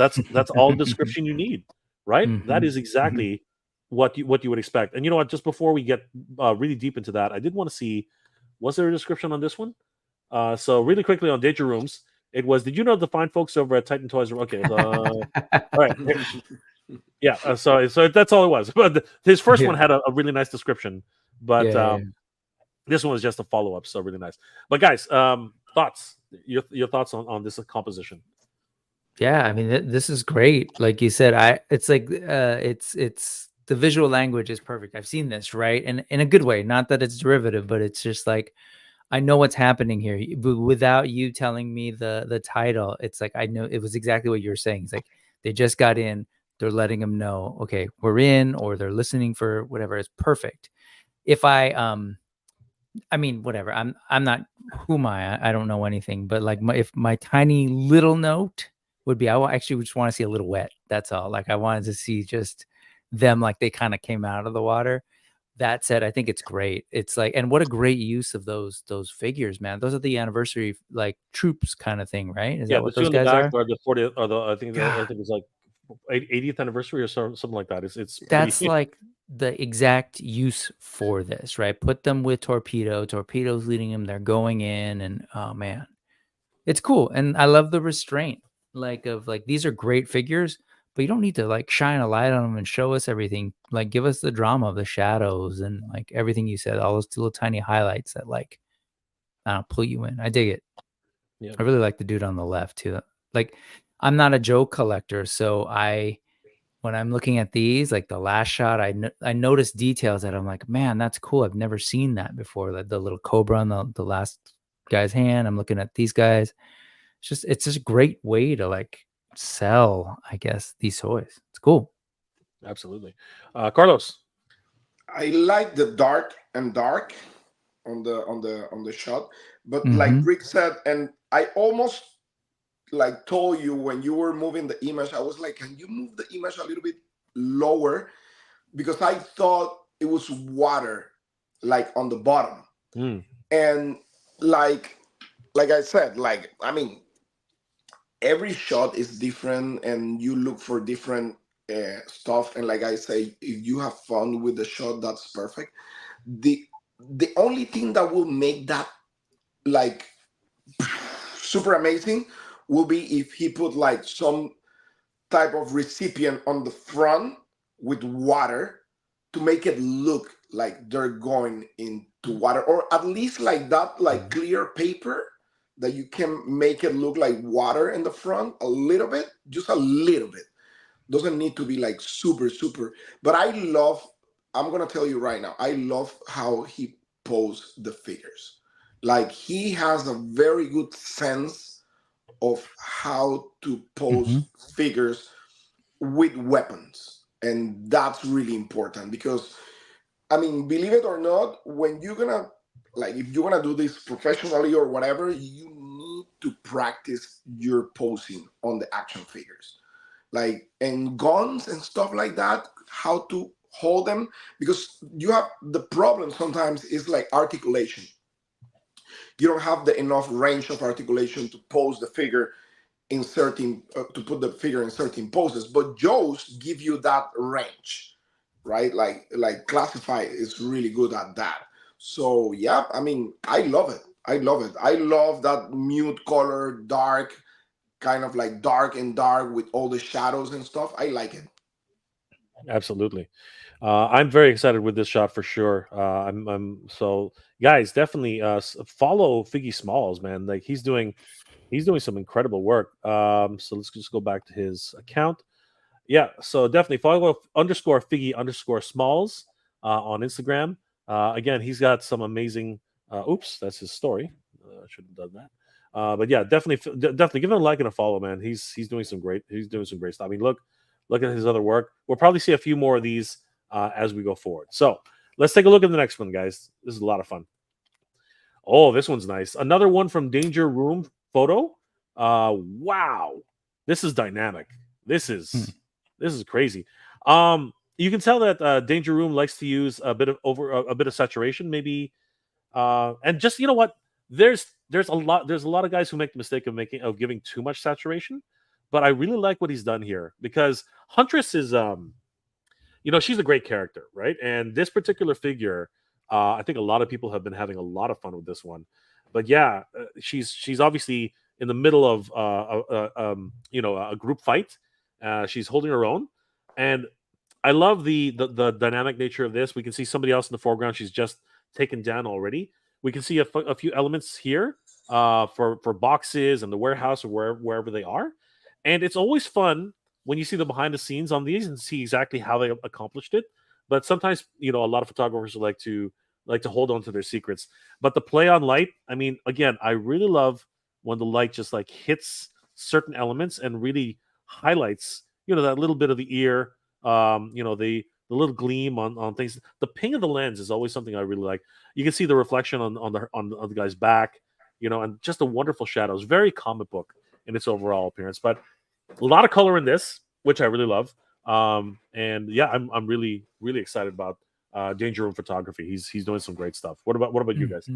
Speaker 1: all the description you need, right? That is exactly what you would expect. And you know what? Just before we get really deep into that, I did want to see, was there a description on this one? So really quickly on Danger Rooms, it was. Did you know the fine folks over at Titan Toys? Okay, all right. So that's all it was. But his first one had a really nice description. But This one was just a follow-up, so really nice. But guys, thoughts, your thoughts on this composition?
Speaker 3: Yeah, I mean, this is great. Like you said, it's like it's the visual language is perfect. I've seen this, right? And in a good way, not that it's derivative, but it's just like I know what's happening here. But without you telling me the title, it's like I know it was exactly what you were saying. It's like they just got in, they're letting them know, okay, we're in, or they're listening for whatever. It's perfect. If I mean, whatever. I'm not who am I? I don't know anything, but like if my tiny little note would be, actually just want to see a little wet. That's all. Like I wanted to see just them like they kind of came out of the water. That said, I think it's great. It's like, and what a great use of those figures, man. Those are the anniversary like troops kind of thing, right? Is
Speaker 1: Yeah,
Speaker 3: that
Speaker 1: the
Speaker 3: what
Speaker 1: two
Speaker 3: those
Speaker 1: in the
Speaker 3: guys
Speaker 1: back
Speaker 3: are?
Speaker 1: are the 40th, or the I
Speaker 3: God,
Speaker 1: think it's like 80th anniversary or something like that. It's
Speaker 3: that's
Speaker 1: pretty.
Speaker 3: like the exact use for this, right? Put them with Torpedo's leading them. They're going in, and oh man, it's cool. And I love the restraint, like of like these are great figures, but you don't need to like shine a light on them and show us everything. Like give us the drama of the shadows and like everything you said, all those little tiny highlights that like I don't pull you in. I dig it.
Speaker 1: Yeah,
Speaker 3: I really like the dude on the left too. Like I'm not a Joe collector, so when I'm looking at these, like the last shot, I notice details that I'm like, man, that's cool. I've never seen that before. Like the little cobra on the last guy's hand. I'm looking at these guys. It's just a great way to like sell, I guess, these toys. It's cool.
Speaker 1: absolutely. Carlos.
Speaker 2: I like the dark and dark on the shot, but like
Speaker 3: Mm-hmm.
Speaker 2: Rick said, and I almost like told you when you were moving the image, I was like, can you move the image a little bit lower? Because I thought it was water like on the bottom.
Speaker 1: Mm.
Speaker 2: And like I said, like I mean, every shot is different and you look for different stuff. And like I say, if you have fun with the shot, that's perfect. The only thing that will make that like super amazing will be if he put like some type of recipient on the front with water to make it look like they're going into water, or at least like that, like clear paper that you can make it look like water in the front a little bit, just a little bit. Doesn't need to be like super, but I'm gonna tell you right now, I love how he posed the figures. Like he has a very good sense of how to
Speaker 3: Mm-hmm.
Speaker 2: pose figures with weapons. And that's really important because, I mean, believe it or not, when you're gonna, like, if you're gonna do this professionally or whatever, you need to practice your posing on the action figures. Like, and guns and stuff like that, how to hold them, because you have the problem sometimes is like articulation. You don't have the enough range of articulation to pose the figure in certain to put the figure in certain poses, but Joe's give you that range, right? Like Classify is really good at that. So yeah, I mean, I love it. I love it. I love that mute color, dark, kind of like dark and dark with all the shadows and stuff. I like it.
Speaker 1: Absolutely. I'm very excited with this shot for sure. I'm so guys, definitely follow Figgy Smalls, man. Like he's doing some incredible work. So let's just go back to his account. Yeah, so definitely follow _Figgy_Smalls on Instagram. Again, he's got some amazing. Oops, that's his story. I should have done that. But yeah, definitely give him a like and a follow, man. He's doing some great. He's doing some great stuff. I mean, look at his other work. We'll probably see a few more of these as we go forward. So let's take a look at the next one, guys. This is a lot of fun. Oh, this one's nice. Another one from Danger Room Photo. Wow, this is dynamic. This is crazy. You can tell that Danger Room likes to use a bit of saturation, maybe. And just what, there's a lot of guys who make the mistake of giving too much saturation, but I really like what he's done here because Huntress is she's a great character, right? And this particular figure, I think a lot of people have been having a lot of fun with this one. But yeah, she's obviously in the middle of a group fight. She's holding her own, and I love the dynamic nature of this. We can see somebody else in the foreground. She's just taken down already. We can see a few elements here for boxes and the warehouse or wherever they are. And it's always fun when you see the behind the scenes on these and see exactly how they accomplished it. But sometimes, a lot of photographers like to hold on to their secrets. But the play on light, I mean, again, I really love when the light just like hits certain elements and really highlights, that little bit of the ear, the little gleam on things. The ping of the lens is always something I really like. You can see the reflection on the guy's back, and just a wonderful shadows. Very comic book in its overall appearance, but a lot of color in this, which I really love. And yeah, I'm really excited about Danger Room photography. He's doing some great stuff. What about you guys?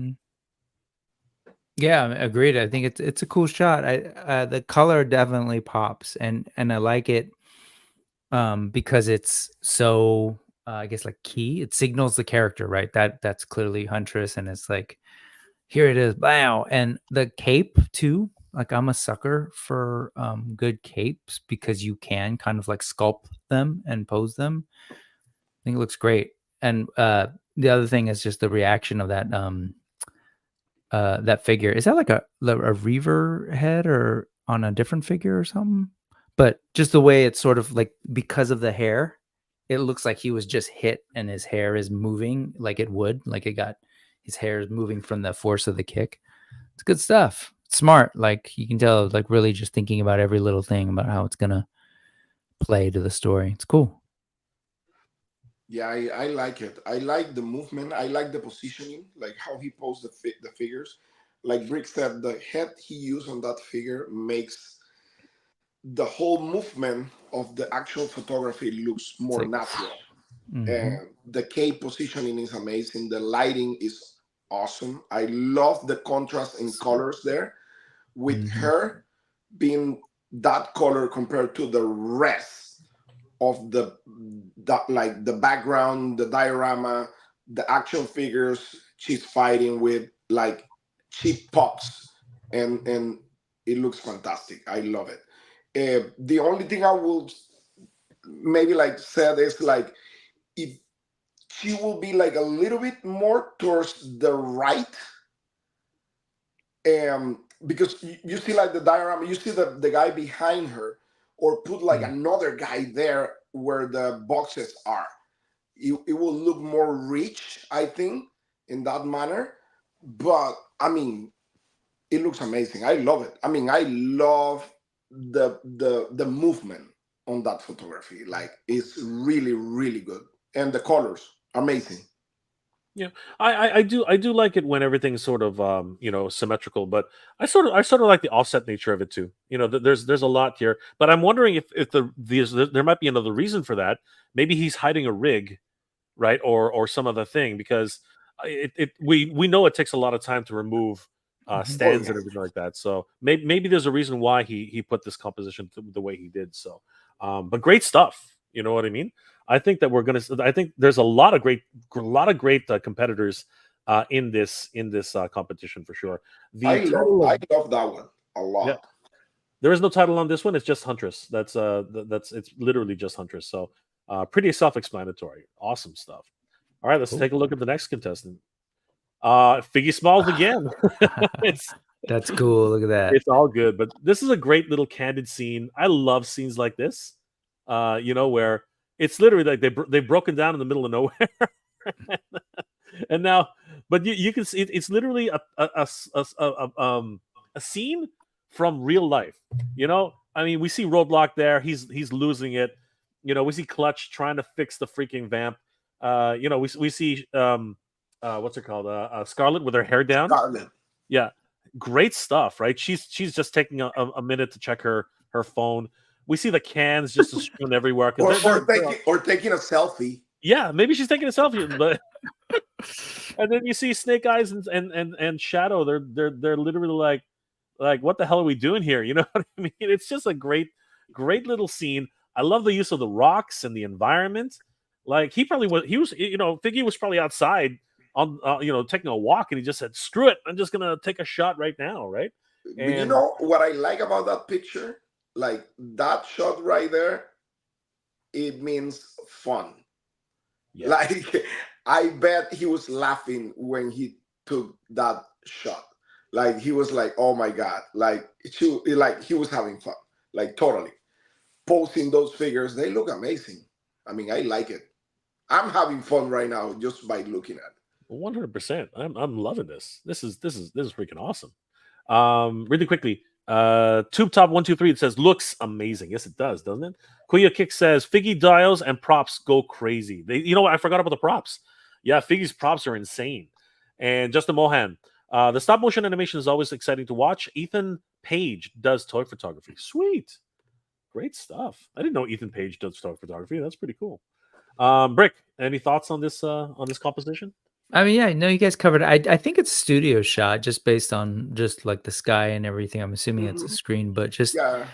Speaker 3: Yeah, agreed. I think it's a cool shot. The color definitely pops, and I like it because it's so I guess like key. It signals the character, right? That's clearly Huntress, and it's like, here it is, wow. And the cape too. Like, I'm a sucker for good capes because you can kind of like sculpt them and pose them. I think it looks great. And the other thing is just the reaction of that that figure. Is that like a reaver head or on a different figure or something? But just the way it's sort of like, because of the hair, it looks like he was just hit and his hair is moving like it would, like his hair is moving from the force of the kick. It's good stuff. It's smart. Like, you can tell, like, really just thinking about every little thing about how it's gonna play to the story. It's cool.
Speaker 2: Yeah, I like it. I like the movement. I like the positioning, like how he posed the figures. Like Brick said, the head he used on that figure makes the whole movement of the actual photography looks more
Speaker 3: like,
Speaker 2: natural. And the cape positioning is amazing. The lighting is awesome. I love the contrast in colors there, with her being that color compared to the rest of the background, the diorama, the action figures she's fighting with, like cheap pops, and it looks fantastic. I love it. The only thing I will maybe like said is like, if she will be like a little bit more towards the right, because you see like the diorama, you see the guy behind her, or put like another guy there where the boxes are. It will look more rich, I think, in that manner. But I mean, it looks amazing. I love it. I mean, I love the movement on that photography. Like, it's really good, and the colors, amazing.
Speaker 1: Yeah, I do like it when everything's sort of symmetrical, but I sort of like the offset nature of it too. There's a lot here, but I'm wondering if there might be another reason for that. Maybe he's hiding a rig, right, or some other thing, because we know it takes a lot of time to remove stands and everything like that. So maybe there's a reason why he put this composition the way he did. So, but great stuff. You know what I mean? I think that I think there's a lot of great competitors in this competition for sure.
Speaker 2: I love that one a lot.
Speaker 1: Yeah. There is no title on this one. It's just Huntress. It's literally just Huntress. So pretty self-explanatory. Awesome stuff. All right, let's take a look at the next contestant. Figgy Smalls again.
Speaker 3: That's cool. Look at that.
Speaker 1: It's all good, but this is a great little candid scene. I love scenes like this. Where it's literally like they've broken down in the middle of nowhere, and now, but you can see it's literally a scene from real life. I mean, we see Roadblock there. He's losing it. We see Clutch trying to fix the freaking vamp. We see what's it called? Scarlet with her hair down.
Speaker 2: Scarlet.
Speaker 1: Yeah, great stuff, right? She's just taking a minute to check her phone. We see the cans just strewn everywhere.
Speaker 2: Or taking a selfie.
Speaker 1: Yeah, maybe she's taking a selfie, but and then you see Snake Eyes and Shadow. They're literally like, what the hell are we doing here? You know what I mean? It's just a great little scene. I love the use of the rocks and the environment. Like, Figgy was probably outside on taking a walk, and he just said, "Screw it, I'm just gonna take a shot right now," right?
Speaker 2: But you know what I like about that picture? Like, that shot right there, it means fun. Yeah. Like, I bet he was laughing when he took that shot. Like he was like, oh my God, like he was having fun, like totally. Posting those figures, they look amazing. I mean, I like it. I'm having fun right now just by looking at it.
Speaker 1: 100%. I'm loving this. This is freaking awesome. Really quickly, Tube Top 123, it says looks amazing. Yes, it does, doesn't it? Kuya Kick says Figgy dials and props go crazy. You know what? I forgot about the props. Yeah, Figgy's props are insane. And Justin Mohan, the stop motion animation is always exciting to watch. Ethan Page does toy photography. Sweet, great stuff. I didn't know Ethan Page does toy photography. That's pretty cool. Brick, any thoughts on this composition?
Speaker 3: I mean, yeah, no, you guys covered it. I think it's a studio shot just based on just like the sky and everything. I'm assuming it's a screen, but just
Speaker 2: Yeah,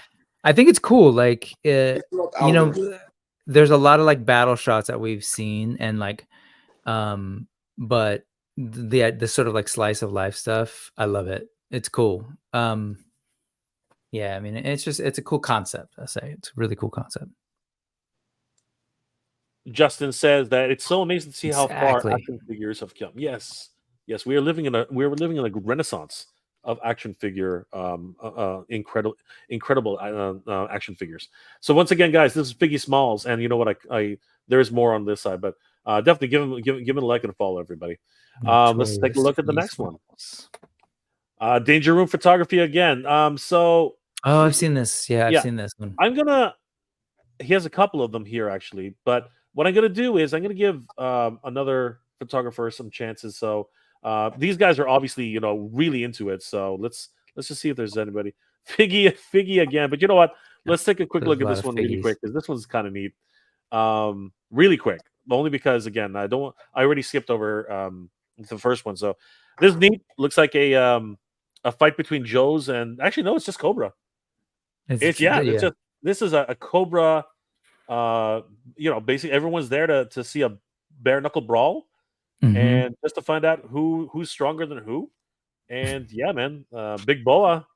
Speaker 3: I think it's cool. Like,
Speaker 2: it's not
Speaker 3: you
Speaker 2: out
Speaker 3: know,
Speaker 2: there.
Speaker 3: there's a lot of like battle shots that we've seen, and like, but the sort of like slice of life stuff, I love it. It's cool. Yeah, I mean, it's a cool concept. I say it's a really cool concept.
Speaker 1: Justin says that it's so amazing to see how far
Speaker 3: Exactly.
Speaker 1: action figures have come. Yes, we are living in a renaissance of action figure, incredible action figures. So once again, guys, this is Figgy Smalls, and you know what? I there's more on this side, but definitely give him a like and a follow, everybody. Let's take a look at the next one. Danger Room Photography again. So
Speaker 3: oh, I've seen this. Yeah, I've seen this one.
Speaker 1: He has a couple of them here actually, but what I'm gonna do is I'm gonna give another photographer some chances. So these guys are obviously really into it. So let's just see if there's anybody. Figgy again, but you know what? Let's take a quick look at this one really quick because this one's kind of neat. Really quick, only because again I already skipped over the first one. So this is neat. Looks like a fight between Joe's and actually no, it's just Cobra. It's just this is a Cobra. Basically everyone's there to see a bare knuckle brawl and just to find out who's stronger than who. And yeah, man, Big Boa.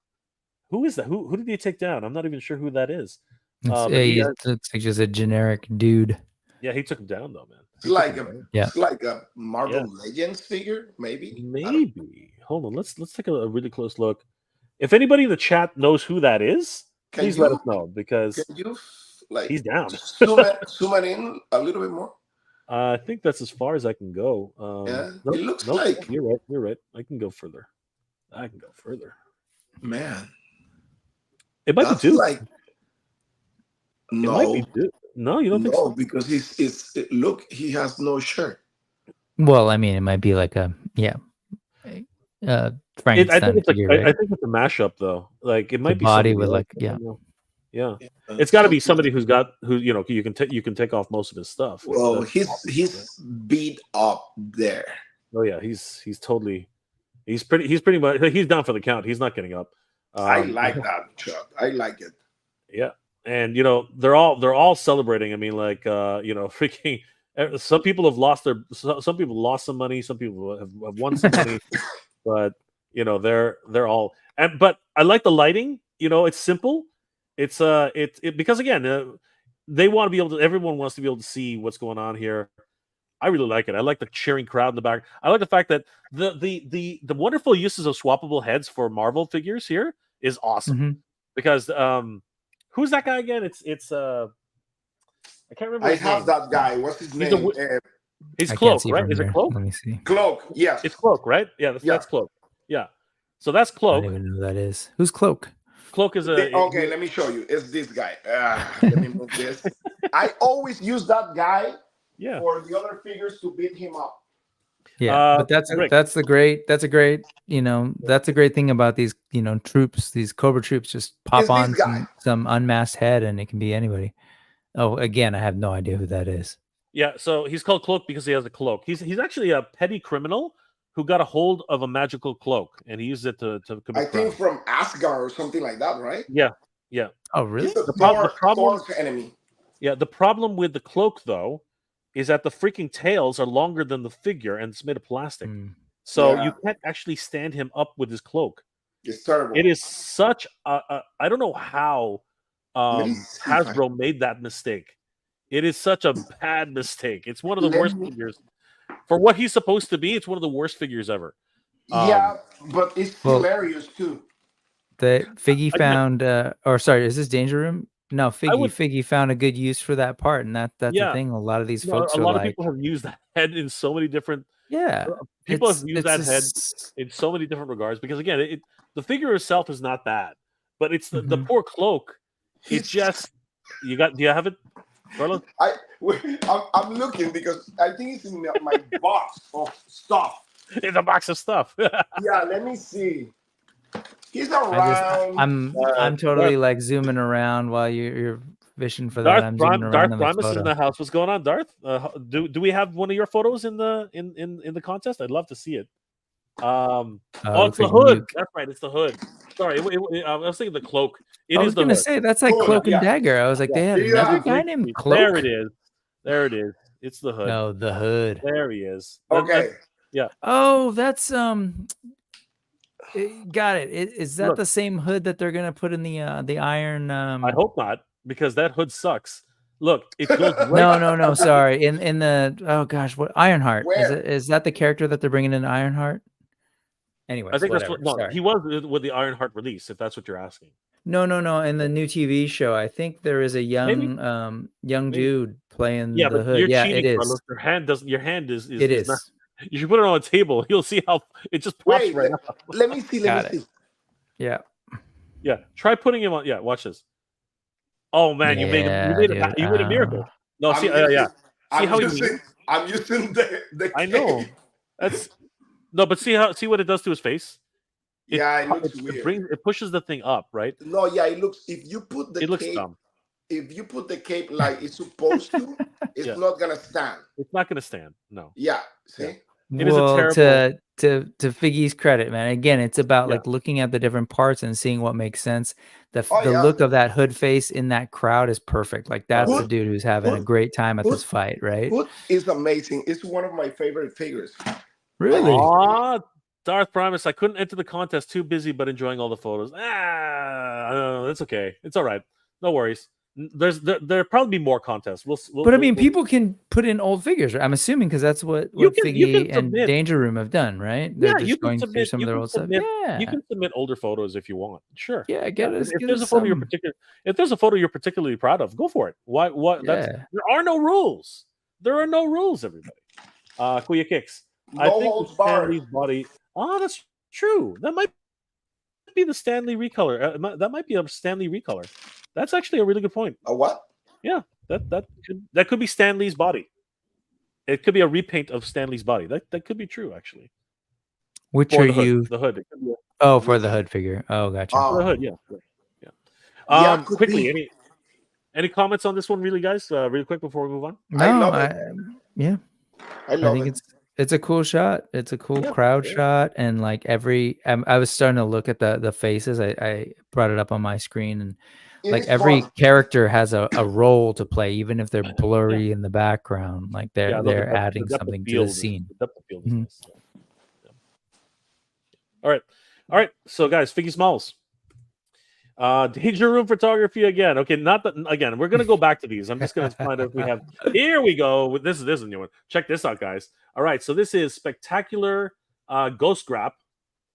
Speaker 1: Who is that? Who did he take down? I'm not even sure who that is.
Speaker 3: It's like just a generic dude.
Speaker 1: Yeah, he took him down though, man.
Speaker 2: It's like a Marvel Legends figure, maybe.
Speaker 1: Hold on, let's take a really close look. If anybody in the chat knows who that is, please let us know because he's down.
Speaker 2: zoom it in a little bit more.
Speaker 1: I think that's as far as I can go.
Speaker 2: It looks like
Speaker 1: you're right. I can go further.
Speaker 2: Man,
Speaker 1: it might be Duke.
Speaker 2: Like no,
Speaker 1: it might be Duke. No, you don't think so?
Speaker 2: Because look, he has no shirt.
Speaker 3: Well, I mean, it might be like Frankenstein figure, right?
Speaker 1: I think it's a mashup though. Like it might be
Speaker 3: body with like
Speaker 1: it's got to be somebody who you can take off most of his stuff.
Speaker 2: Well, he's beat up there.
Speaker 1: Oh yeah, he's pretty much he's down for the count. He's not getting up.
Speaker 2: I like that, Chuck. I like it.
Speaker 1: Yeah, and they're all celebrating. I mean, like freaking. Some people have lost some people lost some money. Some people have won some money, but they're all. But I like the lighting. It's simple. It's because again, they want to be able to. Everyone wants to be able to see what's going on here. I really like it. I like the cheering crowd in the back. I like the fact that the wonderful uses of swappable heads for Marvel figures here is awesome. Because who's that guy again? It's I can't remember.
Speaker 2: I have that guy. What's his name?
Speaker 1: He's Cloak, right? Is it Cloak?
Speaker 3: Let me see.
Speaker 2: Cloak. Yes,
Speaker 1: it's Cloak, right? Yeah, that's Cloak. Yeah, so that's Cloak.
Speaker 3: I don't even know who that is. Who's Cloak?
Speaker 1: Cloak is
Speaker 2: okay. Let me show you. It's this guy. Let me move this. I always use that guy.
Speaker 1: Yeah.
Speaker 2: For the other figures to beat him up.
Speaker 3: Yeah, but that's a great thing about these troops, these Cobra troops. Just pop on some unmasked head and it can be anybody. Oh, again, I have no idea who that is.
Speaker 1: Yeah, so he's called Cloak because he has a cloak. He's actually a petty criminal who got a hold of a magical cloak and he used it to commit
Speaker 2: I think from Asgard or something like that, right?
Speaker 1: Yeah.
Speaker 3: Oh, really?
Speaker 2: The problem enemy.
Speaker 1: Yeah, the problem with the cloak though is that the freaking tails are longer than the figure and it's made of plastic. So you can't actually stand him up with his cloak.
Speaker 2: It's terrible.
Speaker 1: It is such I don't know how Hasbro made that mistake. It is such a bad mistake. It's one of the worst figures. For what he's supposed to be, it's one of the worst figures ever.
Speaker 2: Yeah, but it's
Speaker 3: Well,
Speaker 2: hilarious too.
Speaker 3: The Figgy
Speaker 1: I-
Speaker 3: found, or sorry, is this Danger Room? No,
Speaker 1: would-
Speaker 3: Figgy found a good use for that part, and that's the
Speaker 1: Yeah.
Speaker 3: thing. A lot of these
Speaker 1: No,
Speaker 3: folks
Speaker 1: a
Speaker 3: are
Speaker 1: lot of
Speaker 3: like,
Speaker 1: people have used that head in so many different.
Speaker 3: yeah,
Speaker 1: People have used that
Speaker 3: a
Speaker 1: head
Speaker 3: s-
Speaker 1: in so many different regards because again, the figure itself is not bad, but it's the
Speaker 3: Mhm.
Speaker 1: poor cloak. It's
Speaker 2: He's-
Speaker 1: just you got. Do you have it, Carlos?
Speaker 2: I'm looking because I think it's in my box of stuff.
Speaker 1: It's a box of stuff.
Speaker 2: Yeah, let me see. He's
Speaker 3: I
Speaker 2: around.
Speaker 3: I'm totally like zooming around while you're fishing for that.
Speaker 1: Darth
Speaker 3: I'm zooming around in the
Speaker 1: Primus is in
Speaker 3: photo.
Speaker 1: the house. What's going on, Darth? Do we have one of your photos in the in the contest? I'd love to see it. Oh, it's the
Speaker 3: freaking
Speaker 1: hood.
Speaker 3: nuke.
Speaker 1: That's right. It's the hood. Sorry, I was thinking the cloak. It
Speaker 3: I
Speaker 1: is
Speaker 3: was
Speaker 1: the
Speaker 3: gonna
Speaker 1: hood.
Speaker 3: say that's like
Speaker 2: Hood,
Speaker 3: Cloak and
Speaker 2: yeah.
Speaker 3: Dagger. I was like, they had
Speaker 2: Yeah.
Speaker 3: another guy named Cloak.
Speaker 1: There it is. There it is. It's the hood.
Speaker 3: No, the hood.
Speaker 1: There he is.
Speaker 2: Okay.
Speaker 3: Oh, that's got it. Is that
Speaker 1: Look.
Speaker 3: the same hood that they're gonna put in the iron?
Speaker 1: I hope not, because that hood sucks. Look, it goes right.
Speaker 3: No. Sorry. In the oh gosh, what Ironheart
Speaker 2: Where?
Speaker 3: is that the character that they're bringing in Ironheart? Anyway,
Speaker 1: I think
Speaker 3: whatever.
Speaker 1: that's what. No, he was with the Ironheart release. If that's what you're asking.
Speaker 3: No. In the new TV show, I think there is a young young
Speaker 1: Maybe.
Speaker 3: dude playing
Speaker 1: Yeah,
Speaker 3: the
Speaker 1: but
Speaker 3: hood.
Speaker 1: you're
Speaker 3: Yeah,
Speaker 1: cheating,
Speaker 3: it is.
Speaker 1: Carlos. Your hand doesn't. Your hand is.
Speaker 3: It is.
Speaker 1: Not, you should put it on a table. You'll see how it just pops
Speaker 2: Wait,
Speaker 1: right up.
Speaker 2: let me see.
Speaker 3: Got
Speaker 2: Let me see.
Speaker 3: Yeah.
Speaker 1: Yeah, try putting him on. Yeah, watch this. Oh man, you made a miracle. No, see, yeah. See how
Speaker 2: I'm using the
Speaker 1: I know.
Speaker 2: cake.
Speaker 1: That's no, but see what it does to his face.
Speaker 2: Yeah, it looks weird.
Speaker 1: It pushes the thing up, right?
Speaker 2: No, yeah, it looks. If you put the
Speaker 1: It looks
Speaker 2: cape,
Speaker 1: dumb.
Speaker 2: if you put the cape like it's supposed to, it's
Speaker 1: Yeah.
Speaker 2: not gonna stand.
Speaker 1: It's not going to stand. No.
Speaker 2: Yeah, see.
Speaker 1: Yeah. It is a
Speaker 3: Well,
Speaker 1: terrible.
Speaker 3: to Figgy's credit, man. Again, it's about
Speaker 1: Yeah.
Speaker 3: like looking at the different parts and seeing what makes sense. The
Speaker 2: Yeah.
Speaker 3: look of that hood face in that crowd is perfect. Like that's the
Speaker 2: Hood-
Speaker 3: dude who's having a
Speaker 2: Hood-
Speaker 3: great time at this
Speaker 2: Hood-
Speaker 3: fight, right?
Speaker 2: Hood is amazing. It's one of my favorite figures.
Speaker 3: Really?
Speaker 1: Aw, Darth Primus. I couldn't enter the contest. Too busy, but enjoying all the photos. It's okay. It's all right. No worries. There'll probably be more contests.
Speaker 3: But I mean, people can put in old figures, right? I'm assuming because that's what
Speaker 1: You can
Speaker 3: Figgy and
Speaker 1: submit.
Speaker 3: Danger Room have done, right? They're
Speaker 1: Yeah,
Speaker 3: just
Speaker 1: you can
Speaker 3: going through
Speaker 1: submit.
Speaker 3: some
Speaker 1: You
Speaker 3: of their
Speaker 1: can
Speaker 3: old stuff.
Speaker 1: submit.
Speaker 3: Yeah,
Speaker 1: You can submit older photos if you want. Sure.
Speaker 3: yeah.
Speaker 1: If there's a
Speaker 3: some.
Speaker 1: photo you're particularly proud of, go for it. Why? What?
Speaker 3: Yeah.
Speaker 1: There are no rules. There are no rules, everybody. Kuya Kicks. I
Speaker 2: No
Speaker 1: think
Speaker 2: holds
Speaker 1: the
Speaker 2: barred.
Speaker 1: Stanley's body. Oh, that's true. That might be the Stanley recolor. That might be a Stanley recolor. That's actually a really good point.
Speaker 2: A what?
Speaker 1: Yeah, that could be Stanley's body. It could be a repaint of Stanley's body. That could be true, actually.
Speaker 3: Which
Speaker 1: For
Speaker 3: are
Speaker 1: the hood,
Speaker 3: you?
Speaker 1: The hood. It could be a-
Speaker 3: Oh, for the hood figure. Oh, gotcha.
Speaker 1: for the hood, yeah.
Speaker 2: Yeah, could
Speaker 1: Quickly,
Speaker 2: be.
Speaker 1: any comments on this one, really, guys? Really quick before we move on.
Speaker 3: No,
Speaker 2: I love it.
Speaker 3: yeah.
Speaker 2: I
Speaker 3: I
Speaker 2: love
Speaker 3: think
Speaker 2: it.
Speaker 3: it's a cool shot. It's a cool
Speaker 1: Yeah,
Speaker 3: crowd
Speaker 1: yeah.
Speaker 3: shot, and like I was starting to look at the faces. I brought it up on my screen, and
Speaker 2: It
Speaker 3: like
Speaker 2: is
Speaker 3: every
Speaker 2: fun.
Speaker 3: character has a role to play, even if they're blurry in the background. Like
Speaker 1: Yeah, I love
Speaker 3: they're
Speaker 1: the depth-
Speaker 3: adding
Speaker 1: the depth of
Speaker 3: something to
Speaker 1: field
Speaker 3: the
Speaker 1: is-
Speaker 3: scene.
Speaker 1: the depth of field is
Speaker 3: Mhm.
Speaker 1: nice, yeah. All right. So, guys, Figgy Smalls. Danger Room photography again. Okay, not that again. We're gonna go back to these. I'm just gonna find out if we have. Here we go. This is a new one. Check this out, guys. All right, so this is spectacular Ghost Grap.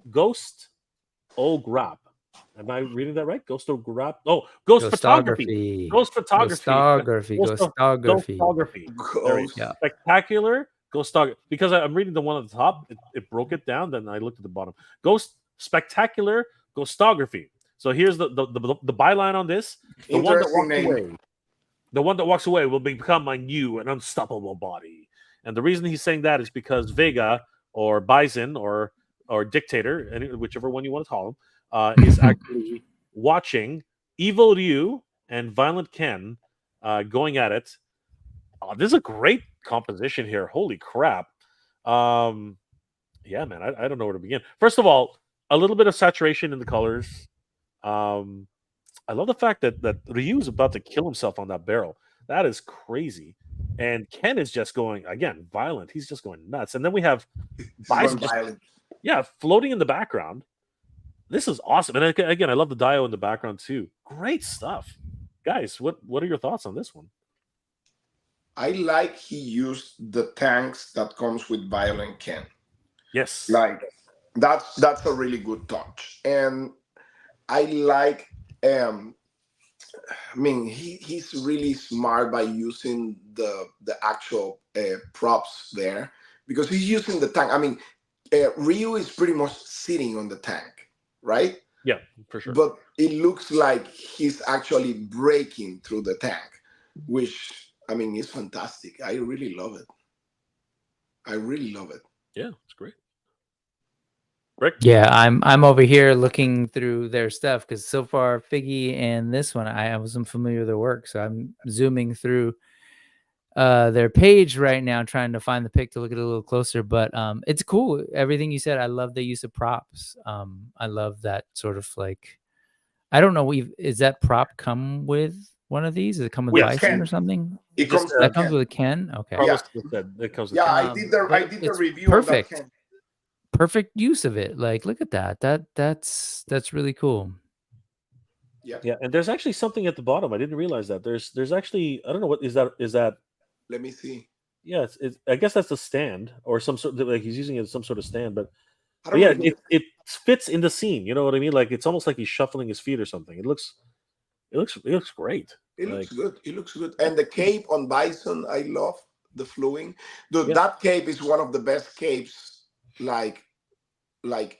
Speaker 1: Ghost Grap. Am I reading that right? Ghost Grap. Oh, Ghost Photography. Ghost Photography. Ghostography. There you
Speaker 2: Ghost.
Speaker 1: go.
Speaker 3: Yeah.
Speaker 1: Spectacular Ghostography. Because I'm reading the one at the top, it broke it down. Then I looked at the bottom. Spectacular Ghostography. So here's the byline on this. The one that
Speaker 2: Interesting
Speaker 1: walks
Speaker 2: name.
Speaker 1: away. The one that walks away will become my new and unstoppable body. And the reason he's saying that is because Vega or Bison or Dictator, whichever one you want to call him, is actually watching Evil Ryu and Violent Ken going at it. This is a great composition here. Holy crap. Yeah, man, I don't know where to begin. First of all, a little bit of saturation in the colors. I love the fact that Ryu is about to kill himself on that barrel. That is crazy. And Ken is just going, again, violent. He's just going nuts. And then we have Bison just, floating in the background. This is awesome. And again, I love the Dio in the background too. Great stuff. Guys, what are your thoughts on this one?
Speaker 2: I like he used the tanks that comes with Violent Ken.
Speaker 1: Yes.
Speaker 2: Like That's a really good touch, and I like. I mean, he's really smart by using the actual props there because he's using the tank. I mean, Ryu is pretty much sitting on the tank, right?
Speaker 1: Yeah, for sure.
Speaker 2: But it looks like he's actually breaking through the tank, which I mean is fantastic. I really love it. I really love it.
Speaker 1: Yeah, it's great. Rick?
Speaker 3: Yeah, I'm over here looking through their stuff because so far Figgy and this one I wasn't familiar with their work, so I'm zooming through their page right now trying to find the pic to look at it a little closer. But it's cool. Everything you said, I love the use of props. I love that sort of like, I don't know, is that prop come with one of these? Does it come with
Speaker 2: Yes,
Speaker 3: Bison
Speaker 2: Ken.
Speaker 3: or something?
Speaker 2: It comes
Speaker 3: That comes with a Ken. Okay.
Speaker 1: Carlos
Speaker 2: Yeah.
Speaker 1: said it comes with
Speaker 2: Yeah,
Speaker 1: Ken.
Speaker 2: I did the
Speaker 3: it's
Speaker 2: review.
Speaker 3: perfect.
Speaker 2: On that Ken.
Speaker 3: Perfect use of it. Like, look at that. That's really cool.
Speaker 1: Yeah, and there's actually something at the bottom. I didn't realize that. There's actually, I don't know what is that.
Speaker 2: Let me see.
Speaker 1: Yeah, it's I guess that's a stand or some sort of, like he's using it as some sort of stand, but
Speaker 2: I don't
Speaker 1: yeah,
Speaker 2: really-
Speaker 1: it fits in the scene. You know what I mean? Like it's almost like he's shuffling his feet or something. It looks great.
Speaker 2: It
Speaker 1: Like,
Speaker 2: looks good. It looks good. And the cape on Bison, I love the flowing. Dude,
Speaker 1: Yeah.
Speaker 2: that cape is one of the best capes like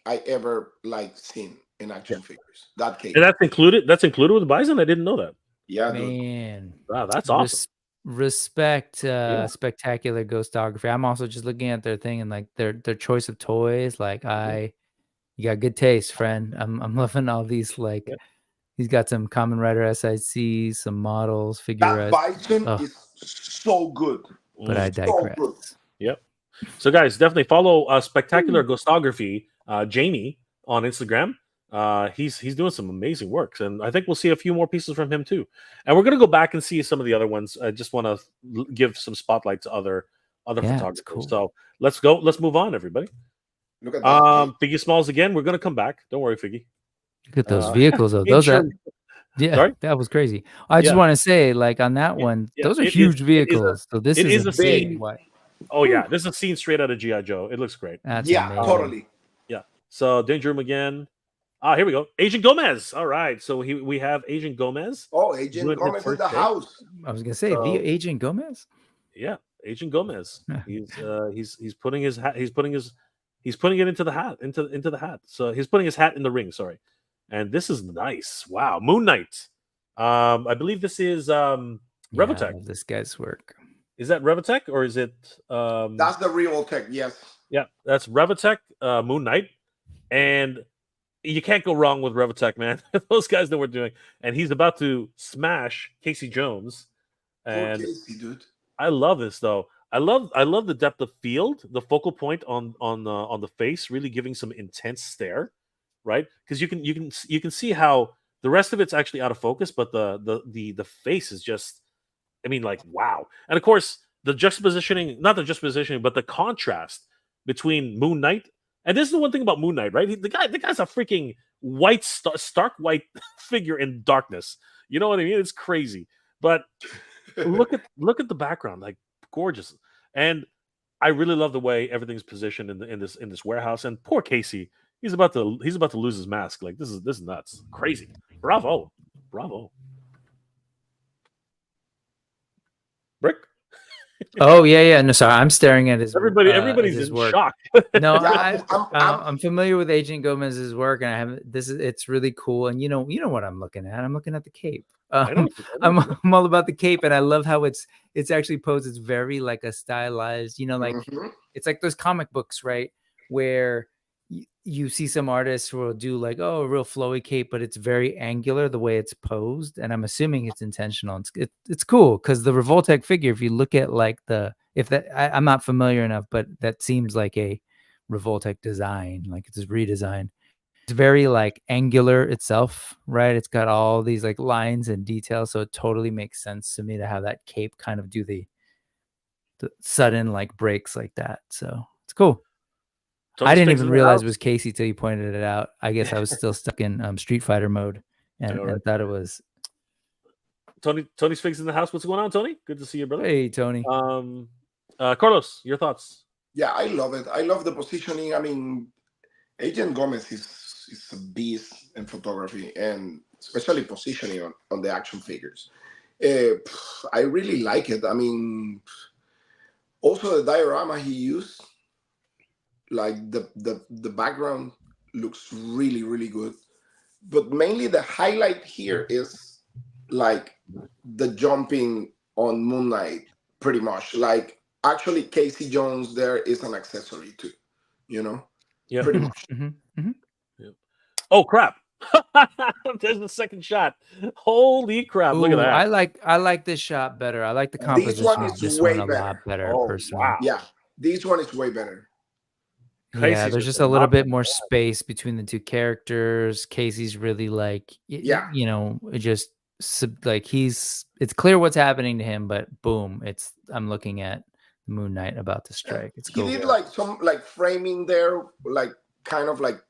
Speaker 2: I ever seen in action figures. That cape.
Speaker 1: and that's included. That's included with Bison. I didn't know that.
Speaker 2: Yeah, dude.
Speaker 3: Man.
Speaker 1: Wow, that's awesome.
Speaker 3: Respect
Speaker 1: Yeah.
Speaker 3: spectacular ghostography. I'm also just looking at their thing and like their choice of toys. Like you got good taste, friend. I'm loving all these. Like
Speaker 1: Yeah.
Speaker 3: he's got some Kamen Rider SIC, some models,
Speaker 2: That
Speaker 3: figurettes.
Speaker 2: Bison
Speaker 3: Oh.
Speaker 2: is so good.
Speaker 3: But I
Speaker 2: So
Speaker 3: digress.
Speaker 2: good.
Speaker 1: Yep. So guys, definitely follow Spectacular Ghostography, Jamie on Instagram. He's doing some amazing works, and I think we'll see a few more pieces from him too. And we're gonna go back and see some of the other ones. I just want to give some spotlight to other
Speaker 3: Yeah, it's
Speaker 1: photographers.
Speaker 3: cool.
Speaker 1: So let's go. Let's move on, everybody.
Speaker 2: Look at that.
Speaker 1: Figgy Smalls again. We're gonna come back. Don't worry, Figgy.
Speaker 3: Look at those vehicles though. Those are
Speaker 1: Sorry?
Speaker 3: that was crazy. I just
Speaker 1: Yeah.
Speaker 3: want to say, like on that one,
Speaker 1: yeah,
Speaker 3: those are
Speaker 1: it is-
Speaker 3: huge
Speaker 1: it is a-
Speaker 3: vehicles. So this
Speaker 1: it
Speaker 3: is
Speaker 1: is
Speaker 3: a
Speaker 1: a scene.
Speaker 3: big.
Speaker 1: Oh yeah, this is a scene straight out of G.I. Joe. It looks great.
Speaker 3: That's
Speaker 2: Yeah,
Speaker 3: amazing.
Speaker 2: totally.
Speaker 1: Yeah. So Danger Room again. Here we go. Agent Gomez. All right. So we have Agent Gomez.
Speaker 2: Oh, Agent
Speaker 1: Doing his
Speaker 2: Gomez in
Speaker 1: first
Speaker 2: the
Speaker 1: take.
Speaker 2: house.
Speaker 3: I was gonna say
Speaker 1: So-
Speaker 3: the Agent Gomez.
Speaker 1: Yeah, Agent Gomez.
Speaker 3: Yeah.
Speaker 1: He's putting his hat. He's putting it into the hat. Into the hat. So he's putting his hat in the ring. Sorry. And this is nice. Wow. Moon Knight. I believe this is Revotech.
Speaker 3: Yeah, I love this guy's work.
Speaker 1: Is that Revotech or is it?
Speaker 2: That's the real tech, yes.
Speaker 1: Yeah, that's Revotech, Moon Knight, and you can't go wrong with Revotech, man. Those guys know what they're doing, and he's about to smash Casey Jones.
Speaker 2: Poor
Speaker 1: And
Speaker 2: Casey, dude.
Speaker 1: I love this though. I love the depth of field, the focal point on the face, really giving some intense stare, right? Because you can see how the rest of it's actually out of focus, but the face is just, I mean, like wow. And of course, the juxtapositioning, not the juxtapositioning, but the contrast between Moon Knight. And this is the one thing about Moon Knight, right? The guy's a freaking white, stark white figure in darkness. You know what I mean? It's crazy. But look at the background, like gorgeous. And I really love the way everything's positioned in this warehouse. And poor Casey, he's about to lose his mask. Like this is nuts, crazy. Bravo. Brick.
Speaker 3: Oh yeah. No, sorry, I'm staring at his.
Speaker 1: Everybody's
Speaker 3: his
Speaker 1: in
Speaker 3: work.
Speaker 1: shock.
Speaker 3: No,
Speaker 2: Yeah,
Speaker 3: I'm familiar with Agent Gomez's work, and I have it's really cool. And you know what I'm looking at. I'm looking at the cape.
Speaker 1: I know.
Speaker 3: I'm all about the cape, and I love how it's actually posed. It's very like a stylized, like
Speaker 2: Mhm.
Speaker 3: it's like those comic books, right? Where you see some artists who will do like, a real flowy cape, but it's very angular the way it's posed. And I'm assuming it's intentional. It's cool because the Revoltech figure, if you look at like I'm not familiar enough, but that seems like a Revoltech design, like it's a redesign. It's very like angular itself, right? It's got all these like lines and details. So it totally makes sense to me to have that cape kind of do the sudden like breaks like that. So it's cool. I didn't even realize it was Casey till you pointed it out. I guess I was still stuck in Street Fighter mode and thought it was.
Speaker 1: Tony's Figs in the house. What's going on, Tony? Good to see you, brother.
Speaker 3: Hey, Tony.
Speaker 1: Carlos, your thoughts?
Speaker 2: Yeah, I love it. I love the positioning. I mean, Agent Gomez is a beast in photography and especially positioning on the action figures. I really like it. I mean, also the diorama he used, like the background looks really, really good. But mainly the highlight here is like the jumping on Moon Knight, pretty much. Like actually Casey Jones there is an accessory too, you know?
Speaker 1: Yeah.
Speaker 2: Pretty much.
Speaker 1: Yeah. Oh crap. There's the second shot. Holy crap. Look at
Speaker 3: Ooh,
Speaker 1: that.
Speaker 3: I like this shot better. I like the
Speaker 2: This
Speaker 3: composition
Speaker 2: one
Speaker 3: of
Speaker 2: is
Speaker 3: this
Speaker 2: way
Speaker 3: one a lot
Speaker 2: better.
Speaker 3: better,
Speaker 1: Oh,
Speaker 3: personally.
Speaker 1: wow.
Speaker 2: Yeah, this one is way better.
Speaker 3: Yeah,
Speaker 1: Casey's
Speaker 3: there's just a little bit more space between the two characters. Casey's really like,
Speaker 2: Yeah.
Speaker 3: you know, it just like it's clear what's happening to him, but boom, I'm looking at Moon Knight about to strike. It's
Speaker 2: He
Speaker 3: cool.
Speaker 2: did like some like framing there, like kind of like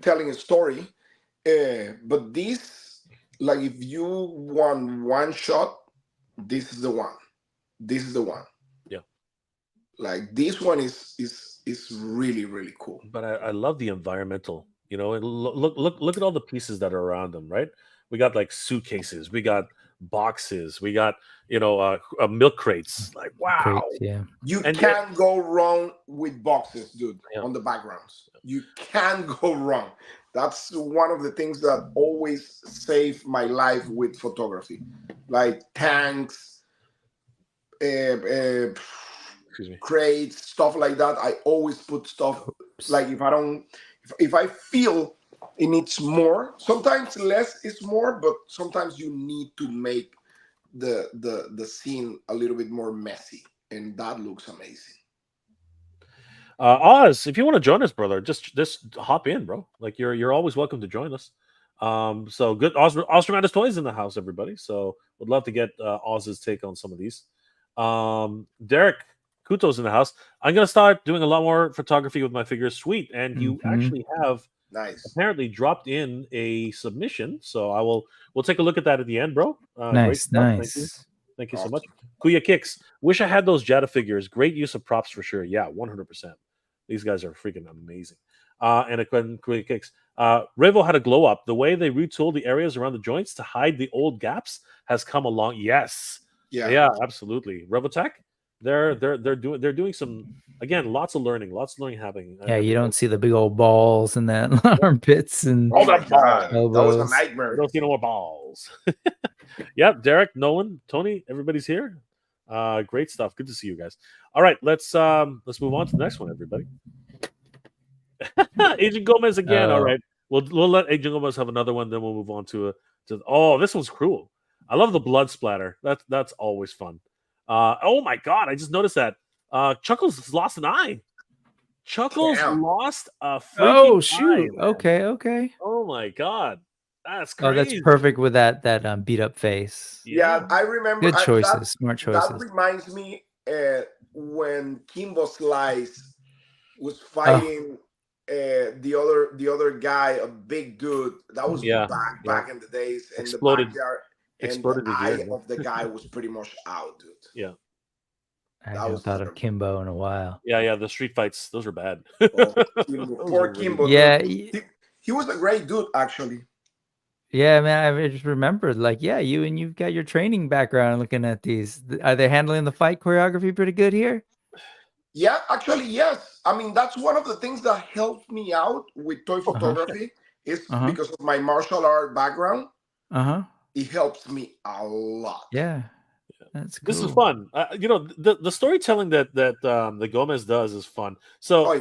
Speaker 2: telling a story. But this, like if you want one shot, this is the one. This is the one.
Speaker 1: Yeah.
Speaker 2: Like this one is really, really cool.
Speaker 1: But I love the environmental, you know, and look at all the pieces that are around them, right? We got like suitcases, we got boxes, we got, you know, milk crates. Like, wow.
Speaker 3: Crates, yeah.
Speaker 2: You
Speaker 1: And
Speaker 2: can't go wrong with boxes, dude, on the backgrounds. You can't go wrong. That's one of the things that always saved my life with photography. Like tanks, crates, stuff like that. I always put stuff like if I feel it needs more, sometimes less is more, but sometimes you need to make the scene a little bit more messy, and that looks amazing.
Speaker 1: Oz, if you want to join us, brother, just hop in, bro. Like you're always welcome to join us. So good. Oz Tremendous Toys in the house, everybody. So would love to get Oz's take on some of these. Derek Kuto's in the house. I'm gonna start doing a lot more photography with my figures. Sweet, and you actually have apparently dropped in a submission. So we'll take a look at that at the end, bro.
Speaker 3: Nice.
Speaker 1: Thank you so much. Kuya Kicks. Wish I had those Jada figures. Great use of props for sure. Yeah, 100%. These guys are freaking amazing. And Kuya Kicks. Revo had a glow up. The way they retooled the areas around the joints to hide the old gaps has come along. Yes. Yeah, absolutely. Revotech, they're doing some, again, lots of learning happening.
Speaker 3: Yeah, you don't see the big old balls and that armpits and
Speaker 2: that was a nightmare.
Speaker 1: You don't see no more balls. Yep, Derek, Nolan, Tony, everybody's here. Great stuff. Good to see you guys. All right, let's move on to the next one, everybody. Agent Gomez again. All right, we'll let Agent Gomez have another one, then we'll move on to this one's cruel. I love the blood splatter. That's always fun. Oh my god, I just noticed that. Chuckles has lost an eye. Chuckles lost a freaking eye.
Speaker 3: Okay.
Speaker 1: Oh my god. That's crazy.
Speaker 3: Oh, that's perfect with that beat up face.
Speaker 2: Yeah, I remember.
Speaker 3: Good choices, smart choices.
Speaker 2: That reminds me when Kimbo Slice was fighting the other guy, a big dude. That was back in the days, and
Speaker 1: exploded.
Speaker 2: The backyard, and
Speaker 1: exploded
Speaker 2: the eye of the guy was pretty much out, dude.
Speaker 1: Yeah.
Speaker 3: I haven't thought of Kimbo in a while.
Speaker 1: Yeah, the street fights, those are bad.
Speaker 2: Poor Kimbo.
Speaker 3: Yeah,
Speaker 2: he was a great dude, actually.
Speaker 3: Yeah, man, I just remembered, like, you've got your training background looking at these. Are they handling the fight choreography pretty good here?
Speaker 2: Yeah, actually, yes. I mean, that's one of the things that helped me out with toy photography is because of my martial art background. It helps me a lot.
Speaker 3: Yeah. That's cool.
Speaker 1: This is fun. You know, the storytelling that the Gomez does is fun. So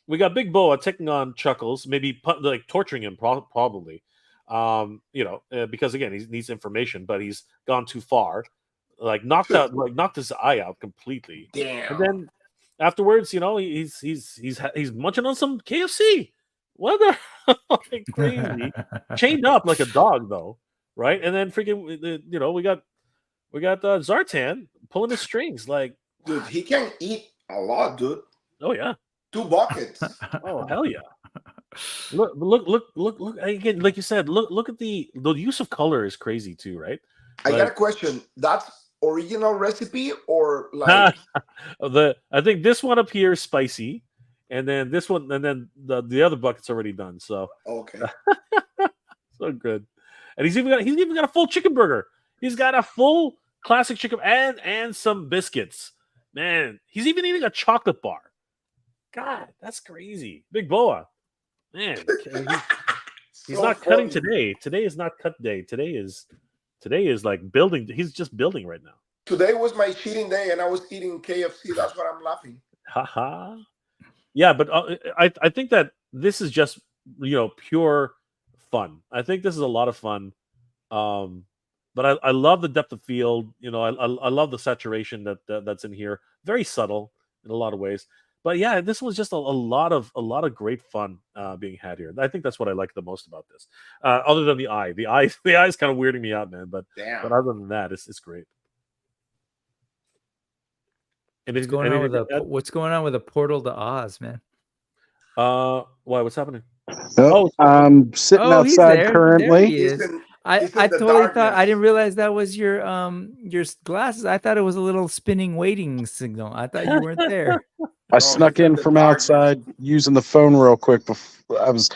Speaker 1: we got Big Boa taking on Chuckles, maybe like torturing him, probably. You know, because again, he needs information, but he's gone too far. Like knocked his eye out completely.
Speaker 2: Damn.
Speaker 1: And then afterwards, you know, he's munching on some KFC. What the like crazy? Chained up like a dog, though, right? And then freaking, you know, we got Zartan pulling his strings. Like,
Speaker 2: dude, he can eat a lot, dude.
Speaker 1: Oh yeah,
Speaker 2: 2 buckets.
Speaker 1: Oh hell yeah. Look again, like you said, look at the use of color is crazy too, right?
Speaker 2: I got a question. That's original recipe or like
Speaker 1: I think this one up here is spicy, and then this one, and then the other bucket's already done. So
Speaker 2: Okay.
Speaker 1: so good. And he's even got a full chicken burger. He's got a full classic chicken and some biscuits. Man, he's even eating a chocolate bar. God, that's crazy. Big Boa. Man, he's
Speaker 2: So
Speaker 1: not cutting
Speaker 2: funny.
Speaker 1: today. Today is not cut day. Today is like building. He's just building right now.
Speaker 2: Today was my cheating day, and I was eating KFC. That's what I'm laughing.
Speaker 1: Haha. Yeah, but I think that this is just pure fun. I think this is a lot of fun. But I love the depth of field. I love the saturation that's in here. Very subtle in a lot of ways. But yeah, this was just a lot of great fun being had here. I think that's what I like the most about this. Other than the eye, the eye is kind of weirding me out, man. But
Speaker 2: Damn.
Speaker 1: other than that, it's great.
Speaker 3: What's going on with a portal to Oz, man?
Speaker 1: Why? What's happening?
Speaker 4: Oh, I'm sitting outside
Speaker 3: There
Speaker 4: currently.
Speaker 3: he is. I
Speaker 2: He's in the
Speaker 3: totally thought, I
Speaker 2: darkness.
Speaker 3: didn't realize that was your glasses. I thought it was a little spinning waiting signal. I thought you weren't there.
Speaker 4: I snuck in from outside using the phone real quick. Before I was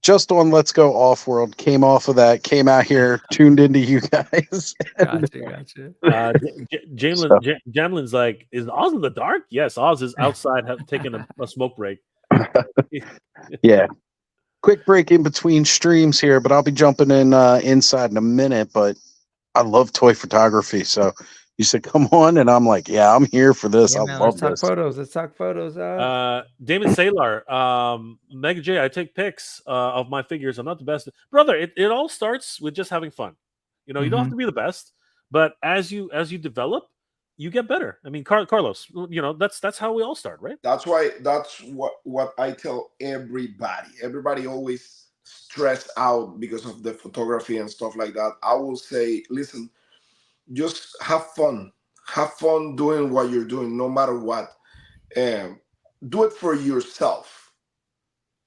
Speaker 4: just on Let's Go Off-World, came off of that, came out here, tuned into you guys.
Speaker 3: Gotcha.
Speaker 1: Jamlin's like, is Oz in the dark? Yes, Oz is outside taking a smoke break.
Speaker 4: Yeah. Quick break in between streams here, but I'll be jumping in inside in a minute. But I love toy photography, so you said come on, and I'm like, yeah, I'm here for this.
Speaker 3: Yeah,
Speaker 4: I
Speaker 3: man,
Speaker 4: love
Speaker 3: let's talk
Speaker 4: this.
Speaker 3: photos. Let's talk photos.
Speaker 1: Damon Saylor, Mega J, I take pics of my figures. I'm not the best, brother. It all starts with just having fun. You don't have to be the best, but as you develop, you get better. I mean, Carlos, that's how we all start, right?
Speaker 2: That's what I tell everybody. Everybody always stressed out because of the photography and stuff like that. I will say, listen, just have fun. Have fun doing what you're doing, no matter what. Do it for yourself.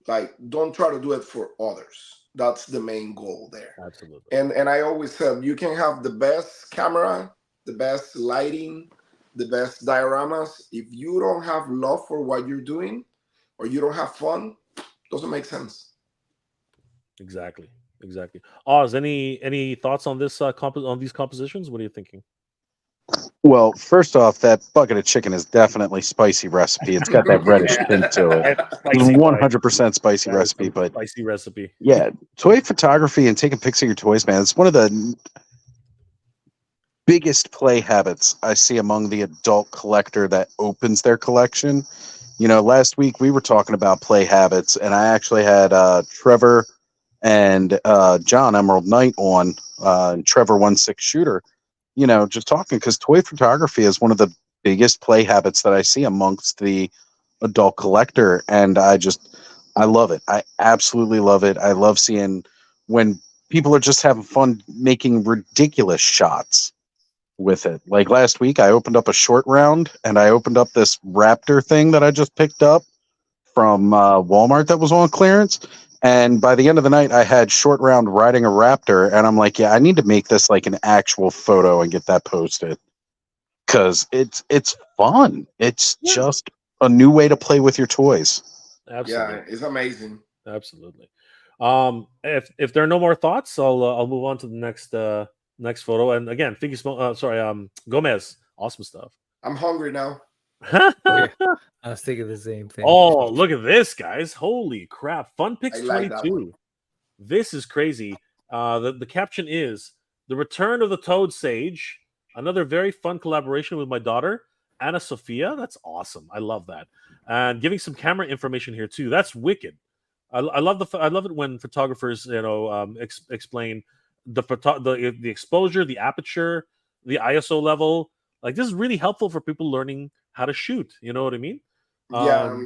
Speaker 2: Like, don't try to do it for others. That's the main goal there.
Speaker 1: Absolutely.
Speaker 2: And I always said, you can have the best camera, the best lighting, the best dioramas. If you don't have love for what you're doing, or you don't have fun, doesn't make sense.
Speaker 1: Exactly. Oz, any thoughts on this on these compositions? What are you thinking?
Speaker 4: Well, first off, that bucket of chicken is definitely spicy recipe. It's got that reddish tint to it. 100% spicy recipe, but
Speaker 1: spicy recipe.
Speaker 4: Yeah, toy photography and taking pics of your toys, man. It's one of the biggest play habits I see among the adult collector that opens their collection. Last week we were talking about play habits, and I actually had Trevor and John Emerald Knight on, Trevor 1.6 shooter, just talking, because toy photography is one of the biggest play habits that I see amongst the adult collector. And I love it. I absolutely love it. I love seeing when people are just having fun making ridiculous shots with it. Like last week, I opened up a short round, and I opened up this Raptor thing that I just picked up from Walmart that was on clearance. And by the end of the night, I had short round riding a Raptor, and I'm like, yeah, I need to make this like an actual photo and get that posted, because it's fun. It's just a new way to play with your toys.
Speaker 1: Absolutely.
Speaker 2: Yeah, it's amazing.
Speaker 1: Absolutely. If there are no more thoughts, I'll move on to the next photo. And again, Gomez, awesome stuff.
Speaker 2: I'm hungry now.
Speaker 3: I was thinking the same thing.
Speaker 1: Oh, look at this, guys. Holy crap. Fun Picks
Speaker 2: like
Speaker 1: 22. This is crazy. The caption is The Return of the Toad Sage. Another very fun collaboration with my daughter, Anna Sophia. That's awesome. I love that. And giving some camera information here too. That's wicked. I love it when photographers, explain the exposure, the aperture, the ISO level. Like, this is really helpful for people learning how to shoot. You know what I mean?
Speaker 2: Yeah,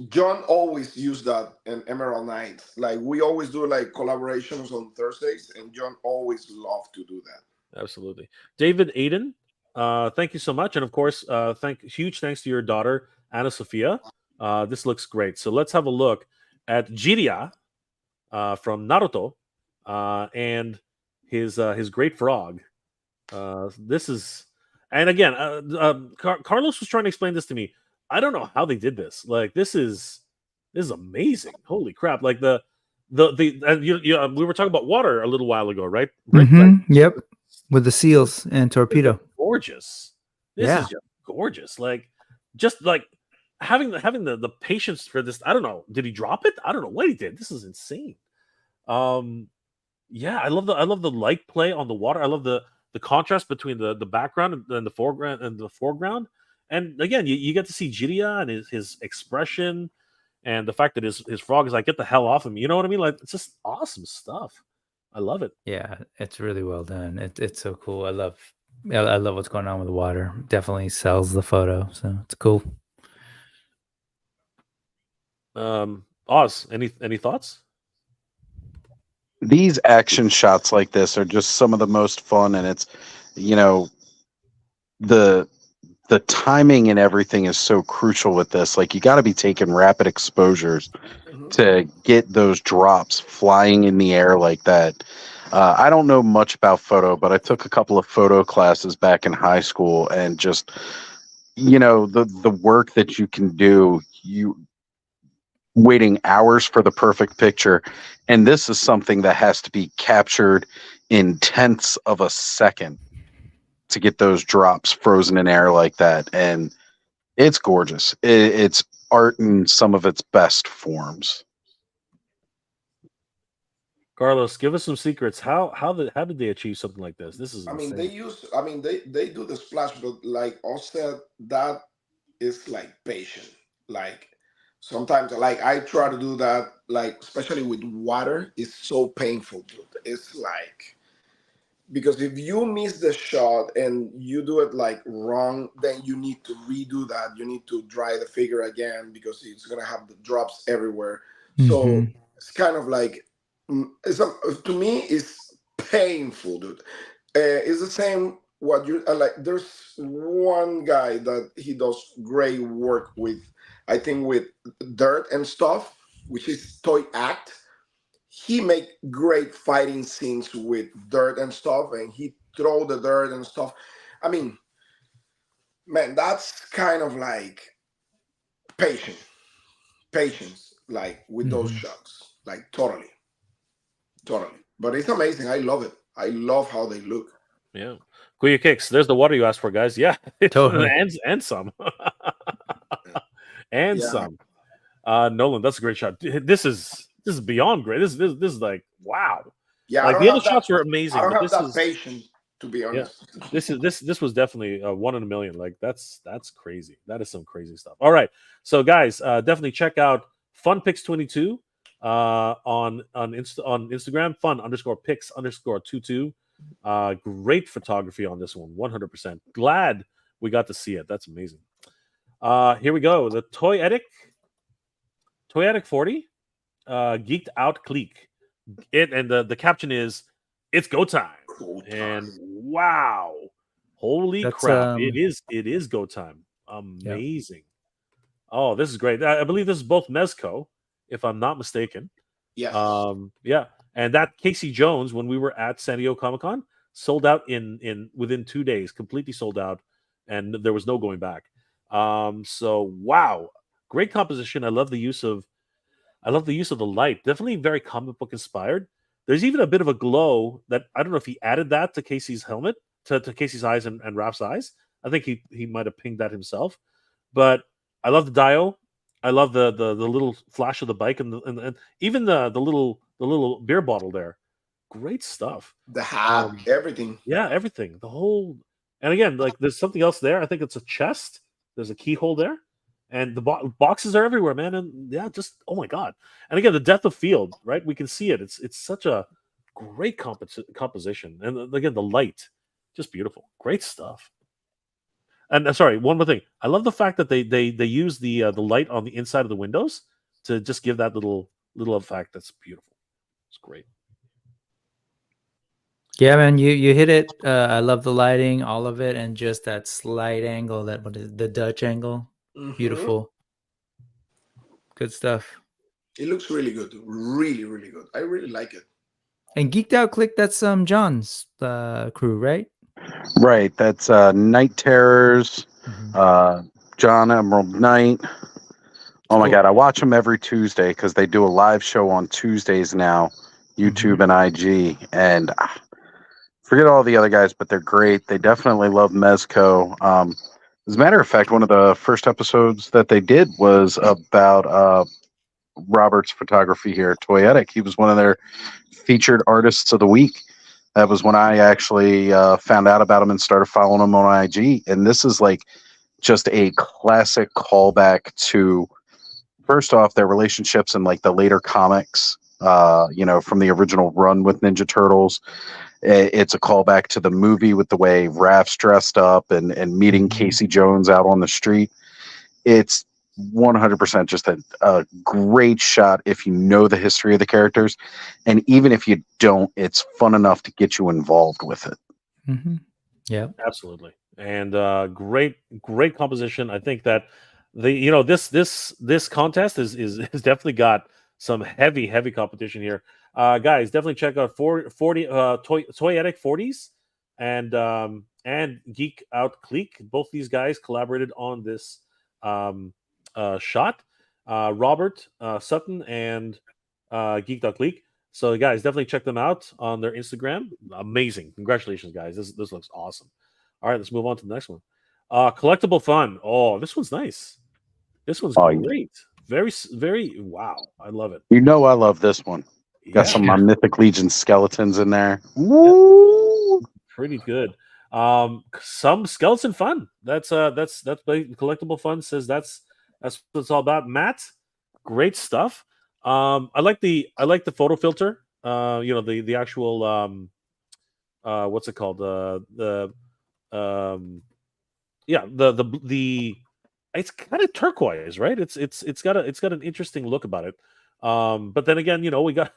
Speaker 2: John always used that in Emerald Night. Like, we always do like collaborations on Thursdays, and John always loved to do that.
Speaker 1: Absolutely. David Aiden, thank you so much. And of course, huge thanks to your daughter, Anna Sophia. This looks great. So let's have a look at Jiraiya from Naruto and his great frog. This is, and again, Carlos was trying to explain this to me. I don't know how they did this. Like, this is This is amazing. Holy crap! Like we were talking about water a little while ago, right?
Speaker 3: Yep. With the seals and torpedo.
Speaker 1: Gorgeous. This is just gorgeous. Like, just like having the patience for this. I don't know. Did he drop it? I don't know what he did. This is insane. Yeah, I love the light play on the water. I love the contrast between the background and the foreground. And again, you get to see Jiria and his expression, and the fact that his frog is like, get the hell off him. You know what I mean? Like, it's just awesome stuff. I love it.
Speaker 3: Yeah, it's really well done. It's so cool. I love what's going on with the water. Definitely sells the photo, so it's cool.
Speaker 1: Oz, any thoughts?
Speaker 4: These action shots like this are just some of the most fun, and it's, you know, the timing and everything is so crucial with this. Like, you got to be taking rapid exposures to get those drops flying in the air like that. I don't know much about photo, but I took a couple of photo classes back in high school, and just, you know, the work that you can do, you waiting hours for the perfect picture. And this is something that has to be captured in tenths of a second to get those drops frozen in air like that. And it's gorgeous. It's art in some of its best forms.
Speaker 1: Carlos, give us some secrets. How did they achieve something like this? This is
Speaker 2: I mean,
Speaker 1: insane.
Speaker 2: they do the splash, but like said, that is like patient. Like, sometimes, like, I try to do that, like, especially with water, it's so painful, dude. It's like, because if you miss the shot and you do it like wrong, then you need to redo that. You need to dry the figure again because it's gonna have the drops everywhere. So it's kind of like, to me, it's painful, dude. It's the same. What you like? There's one guy that he does great work with, I think, with dirt and stuff, which is Toy Act. He make great fighting scenes with dirt and stuff, and he throw the dirt and stuff. I mean, man, that's kind of like patience, like with those shots, like totally. But it's amazing. I love it. I love how they look.
Speaker 1: Yeah. Kuya Kicks, there's the water you asked for, guys. Yeah.
Speaker 3: Totally.
Speaker 1: and some. And some. Nolan, that's a great shot. This is beyond great. This is like, wow.
Speaker 2: Yeah,
Speaker 1: like the other shots were amazing.
Speaker 2: I don't have that
Speaker 1: is
Speaker 2: patience, to be honest.
Speaker 1: Yeah. This was definitely 1 in a million. Like, that's crazy. That is some crazy stuff. All right. So guys, definitely check out FunPix22 on Instagram, fun_pix_22. Great photography on this one, 100%. Glad we got to see it. That's amazing. Here we go. The Toyetic 40, geeked out clique. And the caption is, "It's go time." And wow, holy crap! It is go time. Amazing. Yep. Oh, this is great. I believe this is both Mezco, if I'm not mistaken.
Speaker 2: Yes.
Speaker 1: Yeah. And that Casey Jones, when we were at San Diego Comic-Con, sold out in within 2 days, completely sold out, and there was no going back. So wow, great composition. I love the use of the light. Definitely very comic book inspired. There's even a bit of a glow that I don't know if he added that to Casey's helmet, to Casey's eyes and Raph's eyes. I think he might have pinged that himself. But I love the dial. I love the little flash of the bike and even the little beer bottle there. Great stuff.
Speaker 2: The hat, everything.
Speaker 1: Yeah, everything. The whole. And again, like, there's something else there. I think it's a chest. There's a keyhole there. And the boxes are everywhere, man. And yeah, just, oh my God. And again, the depth of field, right? We can see it. It's such a great composition. And again, the light, just beautiful. Great stuff. And sorry, one more thing. I love the fact that they use the light on the inside of the windows to just give that little effect. That's beautiful. It's great.
Speaker 3: Yeah, man, you hit it. I love the lighting, all of it, and just that slight angle, the Dutch angle. Beautiful. Good stuff.
Speaker 2: It looks really good. Really, really good. I really like it.
Speaker 3: And Geeked Out Click, that's John's crew, right?
Speaker 4: Right. That's Night Terrors, John Emerald Knight, Oh my
Speaker 3: Cool.
Speaker 4: God, I watch them every Tuesday because they do a live show on Tuesdays now, YouTube and IG. And forget all the other guys, but they're great. They definitely love Mezco. As a matter of fact, one of the first episodes that they did was about Robert's photography here at Toyetic. He was one of their featured artists of the week. That was when I actually found out about him and started following him on IG. And this is like just a classic callback to, first off, their relationships in like the later comics, from the original run with Ninja Turtles. It's a callback to the movie with the way Raph's dressed up and meeting Casey Jones out on the street. It's 100% just a great shot if you know the history of the characters. And even if you don't, it's fun enough to get you involved with it.
Speaker 3: Yeah,
Speaker 1: absolutely. And great composition. I think that this contest is definitely got some heavy competition here. Guys, definitely check out 40 Toyetic 40s and Geek Out Clique. Both these guys collaborated on this shot. Robert Sutton and Geek Out Clique. So guys, definitely check them out on their Instagram. Amazing. Congratulations, guys. This looks awesome. All right, let's move on to the next one. Collectible fun. Oh, this one's nice. This one's great. Very wow. I love it.
Speaker 4: You know I love this one. Got some of my Mythic Legion skeletons in there. Woo!
Speaker 1: Pretty good. Some skeleton fun. That's collectible fun says that's what it's all about. Matt, great stuff. I like the photo filter. The actual what's it called? It's kind of turquoise, right? It's got an interesting look about it. But then again, we got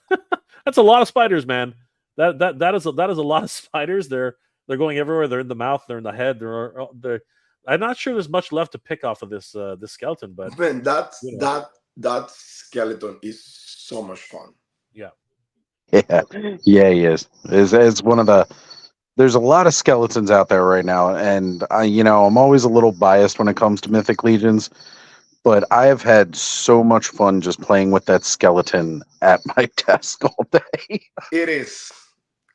Speaker 1: that's a lot of spiders, man. That is a lot of spiders. They're going everywhere. They're in the mouth. They're in the head. They're I'm not sure there's much left to pick off of this skeleton, but
Speaker 2: man, that skeleton is so much fun.
Speaker 1: Yeah,
Speaker 4: he is. It's one of the. There's a lot of skeletons out there right now, and I'm always a little biased when it comes to Mythic Legions, but I have had so much fun just playing with that skeleton at my desk all day.
Speaker 2: It is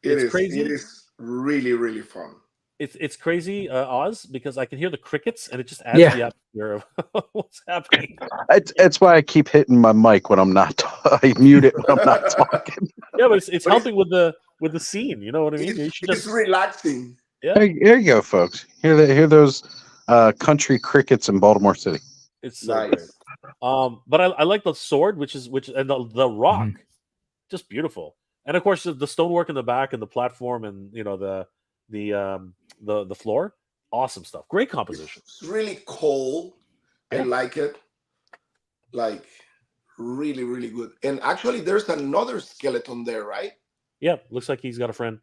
Speaker 2: crazy. It is really, really fun.
Speaker 1: It's crazy, Oz, because I can hear the crickets, and it just adds the atmosphere of what's happening.
Speaker 4: It's why I keep hitting my mic when I'm not. I mute it when I'm not talking.
Speaker 1: Yeah, but it's helping with the scene. You know what I mean?
Speaker 2: It's relaxing.
Speaker 1: Yeah.
Speaker 4: Here you go, folks. Hear those country crickets in Baltimore City.
Speaker 1: It's so
Speaker 2: nice.
Speaker 1: Great. But I like the sword, which and the rock, just beautiful. And of course the stonework in the back and the platform and the floor, awesome stuff. Great composition.
Speaker 2: It's really cool. I like it. Like really, really good. And actually, there's another skeleton there, right?
Speaker 1: Yeah, looks like he's got a friend.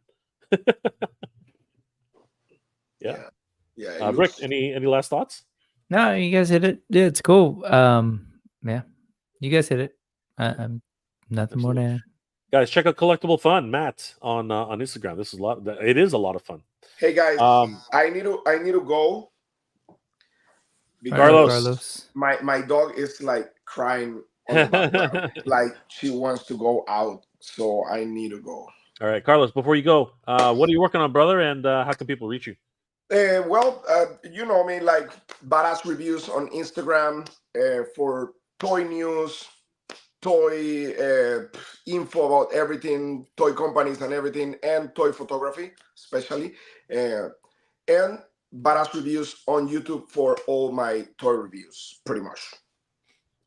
Speaker 1: Yeah. Rick, any last thoughts?
Speaker 3: No, you guys hit it. Yeah, it's cool. Yeah, you guys hit it. I'm nothing more to add.
Speaker 1: Guys, check out Collectible Fun, Matt, on Instagram. This is it is a lot of fun.
Speaker 2: Hey guys, I need to go.
Speaker 1: Carlos.
Speaker 2: My dog is like crying on the background. Like she wants to go out, so I need to go.
Speaker 1: All right, Carlos, before you go, what are you working on, brother, and how can people reach you?
Speaker 2: You know me, like badass reviews on Instagram for toy news, toy info about everything, toy companies and everything, and toy photography especially, and badass reviews on YouTube for all my toy reviews, pretty much.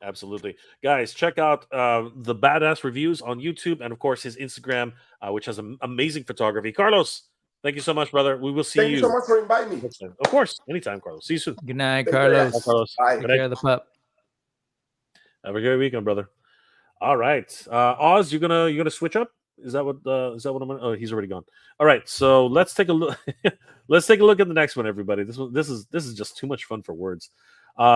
Speaker 1: Absolutely. Guys, check out the badass reviews on YouTube and, of course, his Instagram, which has amazing photography. Carlos, thank you so much, brother. We will see you.
Speaker 2: Thank you so much for inviting me.
Speaker 1: Of course. Anytime, Carlos. See you soon.
Speaker 3: Good night, Carlos.
Speaker 1: Bye, Carlos.
Speaker 2: Bye.
Speaker 3: Take care of the pup.
Speaker 1: Have a great weekend, brother. All right. Oz, you're gonna switch up? Is that what I'm gonna? Oh, he's already gone. All right, so let's take a look. Let's take a look at the next one, everybody. This is just too much fun for words.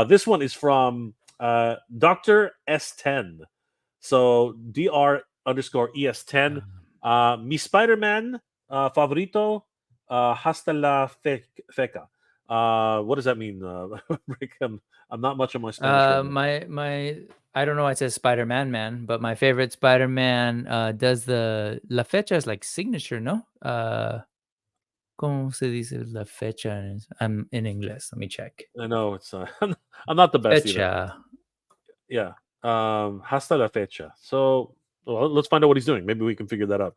Speaker 1: This one is from Dr. S10. So Dr_ES10. Mi Spider-Man favorito hasta la feca. What does that mean, Rick? I'm not much on my Spanish right now.
Speaker 3: My I don't know why it says Spider-Man man, but my favorite Spider-Man does the la fecha is like signature, no? ¿Cómo se dice la fecha? I'm in English. Let me check.
Speaker 1: I know it's I'm not the best either.
Speaker 3: Fecha.
Speaker 1: Yeah. Hasta la fecha. So well, let's find out what he's doing. Maybe we can figure that out.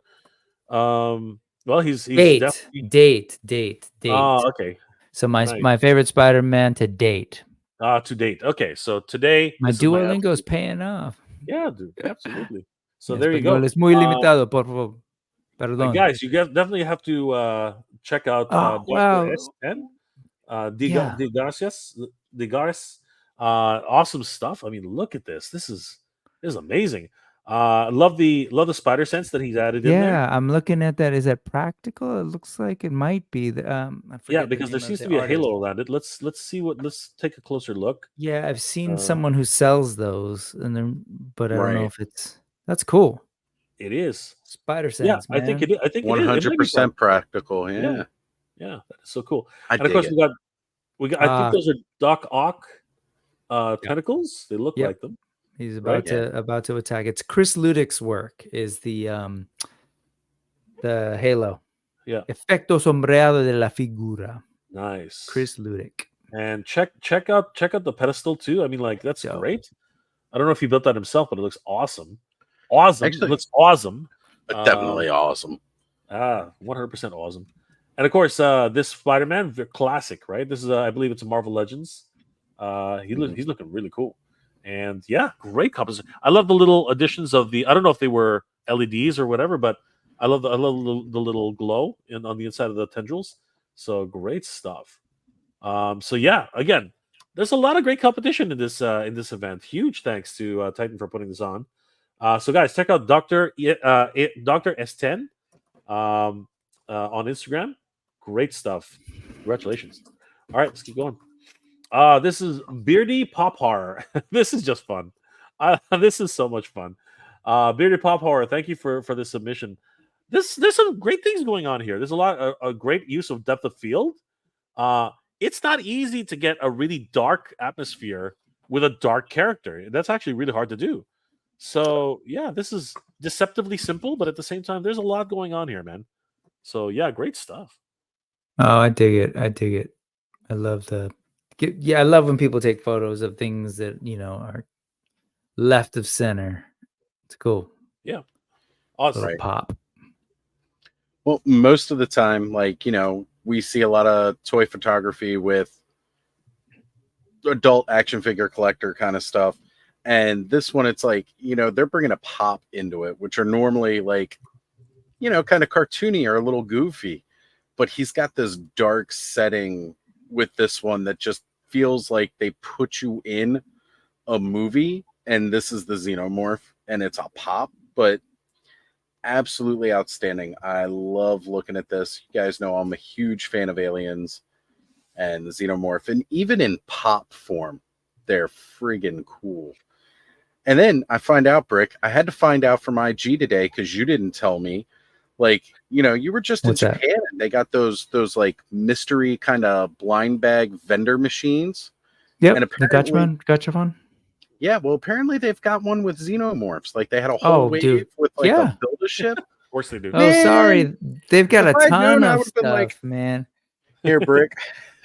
Speaker 1: Well, he's definitely.
Speaker 3: Date.
Speaker 1: Oh, okay.
Speaker 3: So my
Speaker 1: Nice.
Speaker 3: my favorite Spider-Man to date.
Speaker 1: To date. Okay, so today
Speaker 3: My
Speaker 1: this is my
Speaker 3: Duolingo is paying off.
Speaker 1: yeah, dude, absolutely. So
Speaker 3: Mi
Speaker 1: there you go.
Speaker 3: español es muy limitado, por favor. Perdón.
Speaker 1: Guys, you guys definitely have to check out
Speaker 3: Oh,
Speaker 1: Dr.
Speaker 3: wow.
Speaker 1: S10.
Speaker 3: Yeah.
Speaker 1: De Garcias. Awesome stuff. I mean, look at this. This is amazing. Love the spider sense that he's added in there.
Speaker 3: Yeah, I'm looking at that. Is that practical? It looks like it might be. I
Speaker 1: Yeah,
Speaker 3: forget the
Speaker 1: because there
Speaker 3: name of
Speaker 1: seems
Speaker 3: the
Speaker 1: to be a
Speaker 3: artist.
Speaker 1: halo around it. Let's take a closer look.
Speaker 3: Yeah, I've seen someone who sells those, but I don't know
Speaker 4: Right.
Speaker 3: if that's cool.
Speaker 1: It is.
Speaker 3: Spider sense,
Speaker 1: Yeah, I think it is. I think it is. It might be
Speaker 4: 100% practical.
Speaker 1: Yeah,
Speaker 4: Yeah.
Speaker 1: that is so cool.
Speaker 4: I
Speaker 1: And of
Speaker 4: dig
Speaker 1: course,
Speaker 4: it.
Speaker 1: we got. I think those are Doc Ock tentacles. They look
Speaker 3: Yep.
Speaker 1: like them.
Speaker 3: He's
Speaker 1: Right?
Speaker 3: about to attack. It's Chris Ludwig's work. Is the halo?
Speaker 1: Yeah.
Speaker 3: Efecto sombreado de la figura.
Speaker 1: Nice.
Speaker 3: Chris Ludwig.
Speaker 1: And check out the pedestal too. I mean, like that's
Speaker 3: Dope.
Speaker 1: great. I don't know if he built that himself, but it looks awesome. Awesome.
Speaker 4: Actually,
Speaker 1: it looks awesome.
Speaker 4: Definitely awesome.
Speaker 1: 100% awesome. And of course, this Spider-Man classic, right? This is I believe it's a Marvel Legends. He's looking really cool. And yeah, great composition. I love the little additions of I don't know if they were LEDs or whatever, but I love the little glow on the inside of the tendrils. So great stuff. So yeah, again, there's a lot of great competition in this event. Huge thanks to Titan for putting this on. So guys, check out Dr. S10 on Instagram. Great stuff. Congratulations. All right, let's keep going. This is Beardy Pop Horror. This is just fun. This is so much fun. Beardy Pop Horror, thank you for this submission. There's some great things going on here. There's a lot a great use of depth of field. It's not easy to get a really dark atmosphere with a dark character. That's actually really hard to do. So yeah, this is deceptively simple, but at the same time, there's a lot going on here, man. So yeah, great stuff.
Speaker 3: Oh, I dig it. I love I love when people take photos of things that are left of center. It's cool.
Speaker 1: Yeah, awesome.
Speaker 3: Little pop.
Speaker 4: Well, most of the time, like we see a lot of toy photography with adult action figure collector kind of stuff. And this one, it's like, they're bringing a pop into it, which are normally like, kind of cartoony or a little goofy. But he's got this dark setting with this one that just feels like they put you in a movie. And this is the Xenomorph, and it's a pop, but absolutely outstanding. I love looking at this. You guys know I'm a huge fan of Aliens and the Xenomorph, and even in pop form, they're friggin' cool. And then I find out, Brick, I had to find out from IG today because you didn't tell me. Like, you were just
Speaker 3: What's
Speaker 4: in
Speaker 3: that?
Speaker 4: Japan, and they got those like mystery kind of blind bag vendor machines.
Speaker 3: Yep,
Speaker 4: And
Speaker 3: the gotcha one.
Speaker 4: Yeah, well, apparently they've got one with Xenomorphs. Like they had a whole wave
Speaker 3: dude.
Speaker 4: with like
Speaker 3: Yeah.
Speaker 4: a Build-A-Ship.
Speaker 1: Of course they do.
Speaker 3: Oh,
Speaker 4: Man,
Speaker 3: sorry. They've got
Speaker 4: if
Speaker 3: a
Speaker 4: I'd
Speaker 3: ton
Speaker 4: known, I
Speaker 3: of
Speaker 4: would've been
Speaker 3: stuff,
Speaker 4: like,
Speaker 3: man.
Speaker 4: Here, Brick.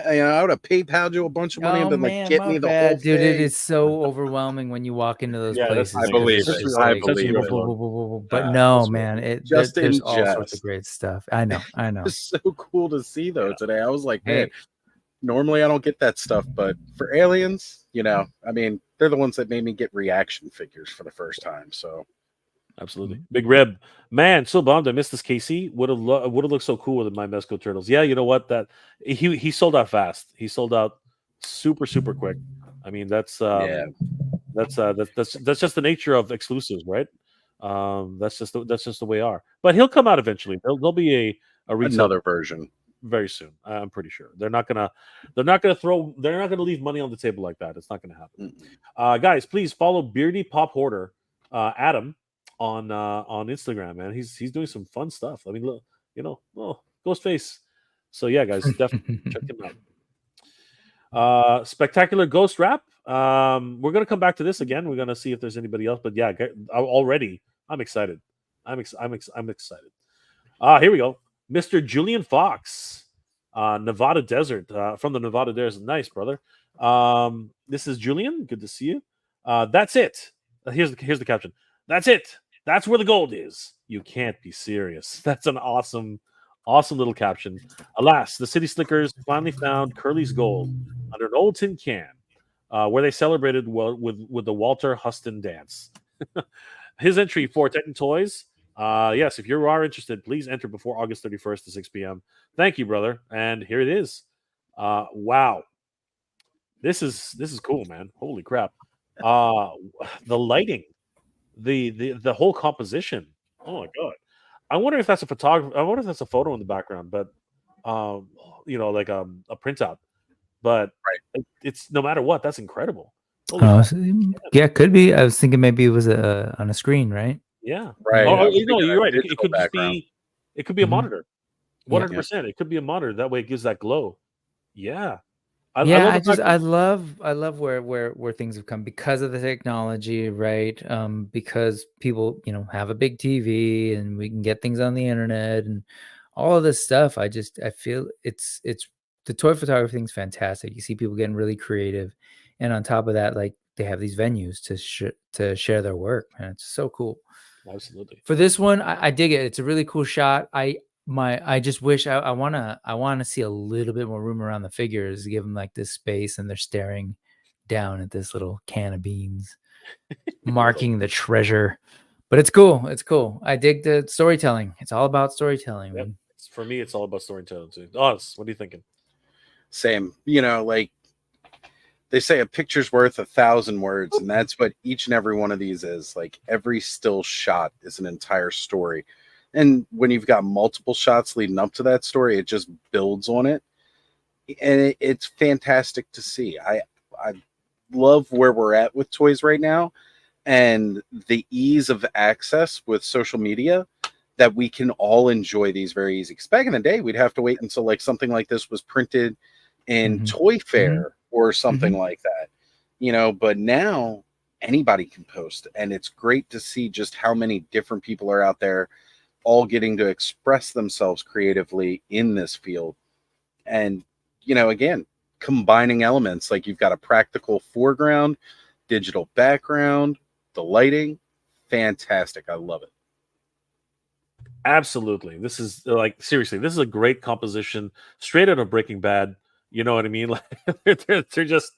Speaker 4: I would have PayPal'd you a bunch of money and been like,
Speaker 3: man,
Speaker 4: get
Speaker 3: my
Speaker 4: me the
Speaker 3: bad,
Speaker 4: whole
Speaker 3: dude.
Speaker 4: thing.
Speaker 3: It is so overwhelming when you walk into those
Speaker 1: Yeah, that's
Speaker 3: places.
Speaker 1: the
Speaker 4: I
Speaker 1: thing.
Speaker 4: believe
Speaker 3: It's
Speaker 4: it.
Speaker 3: just
Speaker 4: I
Speaker 3: like,
Speaker 4: believe it.
Speaker 3: But
Speaker 1: Yeah,
Speaker 3: no,
Speaker 1: that's
Speaker 3: man.
Speaker 4: Just
Speaker 3: there's
Speaker 4: in
Speaker 3: all sorts
Speaker 4: jest.
Speaker 3: of great stuff. I know.
Speaker 4: It's so cool to see though today. I was like,
Speaker 3: Hey.
Speaker 4: man, normally I don't get that stuff, but for Aliens, I mean, they're the ones that made me get reaction figures for the first time. So
Speaker 1: Absolutely. Big Rib. Man, so bummed I missed this KC. Would have looked so cool with my Mezco Turtles. Yeah, you know what? That he sold out fast. He sold out super quick. I mean, that's just the nature of exclusives, right? That's just the way they are. But he'll come out eventually. There'll be a retail
Speaker 4: another version
Speaker 1: very soon. I'm pretty sure. They're not gonna leave money on the table like that. It's not gonna happen. Guys, please follow Beardy Pop Hoarder, Adam, on Instagram, man. He's doing some fun stuff. I mean, look, Ghostface. So yeah, guys, definitely check him out. Spectacular Ghost Rap. We're gonna come back to this again. We're gonna see if there's anybody else. But yeah, already I'm excited. I'm excited. Here we go. Mr. Julian Fox, Nevada Desert, from the Nevada Desert. Nice, brother. This is Julian. Good to see you. That's it. Here's the caption. That's it. That's where the gold is. You can't be serious. That's an awesome little caption. Alas, the City Slickers finally found Curly's gold under an old tin can, where they celebrated with the Walter Huston dance. His entry for Titan Toys. Yes, if you are interested, please enter before August 31st at 6 p.m. Thank you, brother. And here it is. Wow. This is cool, man. Holy crap. The lighting, the whole composition. Oh my god. I wonder if that's a photographer. I wonder if that's a photo in the background, but like a printout. But it's no matter what, that's incredible.
Speaker 3: Yeah, could be. I was thinking maybe it was on a screen, right?
Speaker 1: Yeah.
Speaker 4: Right.
Speaker 1: Oh, you're right. It could just
Speaker 4: background.
Speaker 1: be. It could be a monitor. 100%.
Speaker 3: Yeah.
Speaker 1: It could be a monitor. That way, it gives that glow. Yeah.
Speaker 3: I love where things have come because of the technology, right? Because people, have a big TV and we can get things on the internet and all of this stuff. I feel it's the toy photography thing's fantastic. You see people getting really creative, and on top of that, like they have these venues to share their work, man. It's so cool.
Speaker 1: Absolutely.
Speaker 3: For this one, I dig it. It's a really cool shot. I just wish I want to see a little bit more room around the figures, give them like this space, and they're staring down at this little can of beans, marking the treasure. But it's cool. It's cool. I dig the storytelling. It's all about storytelling.
Speaker 1: Yep. For me, it's all about storytelling too. Oz, what are you thinking?
Speaker 4: Same. Like they say, a picture's worth 1,000 words, and that's what each and every one of these is. Like every still shot is an entire story. And when you've got multiple shots leading up to that story, it just builds on it. And it's fantastic to see. I love where we're at with toys right now and the ease of access with social media that we can all enjoy these very easy. Because back in the day, we'd have to wait until like something like this was printed in Toy Fair or something like that. But now anybody can post. And it's great to see just how many different people are out there all getting to express themselves creatively in this field. And, again, combining elements, like you've got a practical foreground, digital background, the lighting, fantastic. I love it.
Speaker 1: Absolutely. This is seriously, this is a great composition straight out of Breaking Bad. You know what I mean? Like they're just,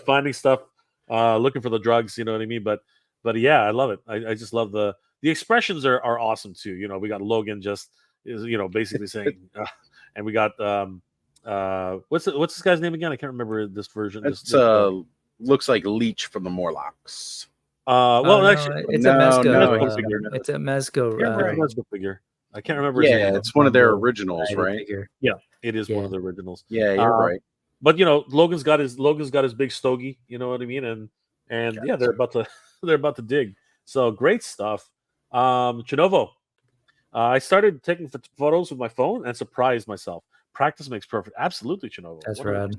Speaker 1: finding stuff, looking for the drugs, you know what I mean? But yeah, I love it. I just love the expressions are awesome too. We got Logan just basically saying, and we got what's this guy's name again? I can't remember this version.
Speaker 4: It's looks like Leech from the Morlocks.
Speaker 1: Actually,
Speaker 3: it's a Mezco.
Speaker 1: Figure.
Speaker 3: It's a Mezco.
Speaker 1: Mezco figure. I can't remember.
Speaker 4: Yeah, it's one of their originals, right?
Speaker 3: Figure.
Speaker 1: Yeah, it is one of the originals.
Speaker 4: Yeah, you're right.
Speaker 1: But Logan's got his big stogie. You know what I mean? And yeah, they're about to dig. So great stuff. Chinovo, I started taking photos with my phone and surprised myself. Practice makes perfect. Absolutely, Chinovo.
Speaker 3: That's rad.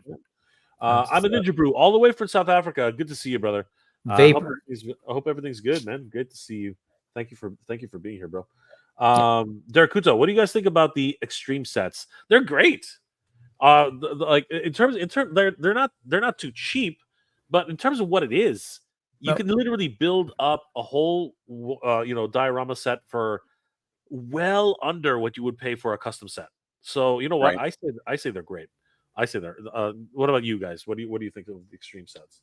Speaker 1: I'm a Ninja Brew, all the way from South Africa. Good to see you, brother.
Speaker 3: Vapor.
Speaker 1: I hope everything's good, man. Great to see you. Thank you for being here, bro. Derek Kuto, what do you guys think about the extreme sets? They're great. In terms, they're not too cheap, but in terms of what it is, you can literally build up a whole diorama set for well under what you would pay for a custom set. So you know what? Right. I say they're great. I say they're. What about you guys? What do you think of the extreme sets?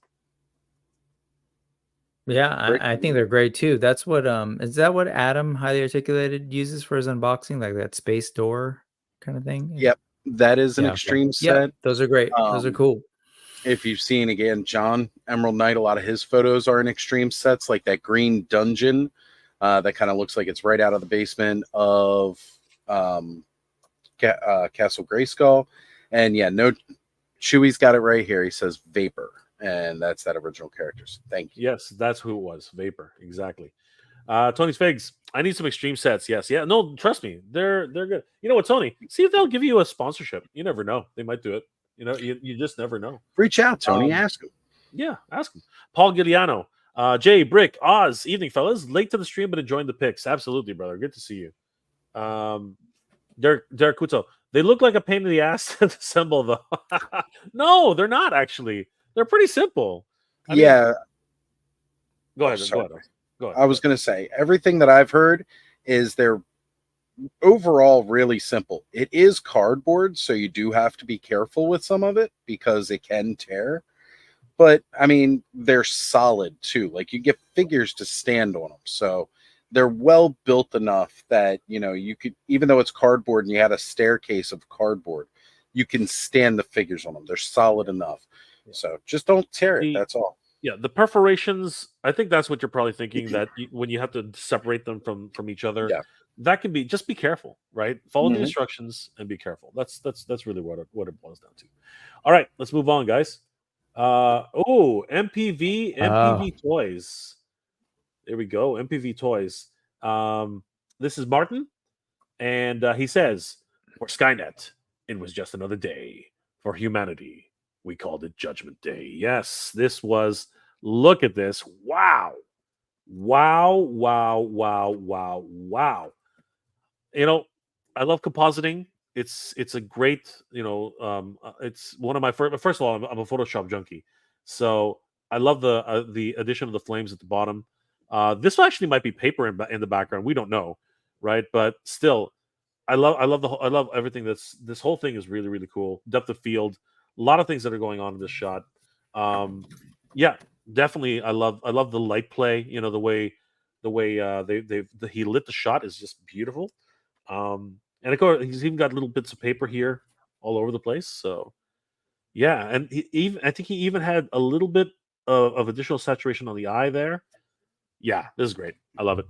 Speaker 3: Yeah, I think they're great too. That's what is that what Adam Highly Articulated uses for his unboxing, like that space door kind of thing?
Speaker 4: Yep, that is an extreme set.
Speaker 3: Yep, those are great. Those are cool.
Speaker 4: If you've seen, again, John Emerald Knight, a lot of his photos are in extreme sets, like that green dungeon that kind of looks like it's right out of the basement of Castle Grayskull. And yeah, Chewy's got it right here. He says Vapor, and that's that original character. So thank you.
Speaker 1: Yes, that's who it was. Vapor, exactly. Tony's Figs, I need some extreme sets. Yes, yeah. No, trust me, they're good. You know what, Tony? See if they'll give you a sponsorship. You never know. They might do it. You know, you just never know.
Speaker 5: Reach out, Tony.
Speaker 1: Um,
Speaker 5: Ask him.
Speaker 1: Yeah, ask him. Paul Giuliano, Jay, Brick, Oz, evening, fellas. Late to the stream, but enjoying the picks. Absolutely, brother. Good to see you. Derek Kuto, they look like a pain in the ass to assemble, though. No, they're not actually. They're pretty simple. I mean,
Speaker 5: Yeah.
Speaker 1: go ahead.
Speaker 5: sorry.
Speaker 1: Go ahead.
Speaker 5: I was going to say, everything that I've heard is they're overall really simple. It is cardboard, so you do have to be careful with some of it because it can tear. But I mean, they're solid too. Like, you get figures to stand on them. So they're well built enough that, you know, you could, even though it's cardboard and you had a staircase of cardboard, you can stand the figures on them. They're solid enough. So just don't tear it. That's all.
Speaker 1: Yeah, the perforations, I think that's what you're probably thinking, that when you have to separate them from each other, that can be, just be careful, right? Follow the instructions and be careful. That's really what it boils down to. All right, let's move on, guys. MPV Toys. There we go, MPV Toys. This is Martin, and he says, for Skynet, it was just another day. For humanity, we called it Judgment Day. Yes, this was, look at this. Wow. You know, I love compositing. It's a great, you know, it's one of my first of all, I'm a Photoshop junkie. So I love the addition of the flames at the bottom. This actually might be paper in the background. We don't know, right? But still, I love everything. This whole thing is really, really cool. Depth of field, a lot of things that are going on in this shot. Yeah, definitely. I love the light play. You know, the way he lit the shot is just beautiful. And of course, he's even got little bits of paper here all over the place. So yeah, and I think he even had a little bit of additional saturation on the eye there. Yeah, this is great. I love it.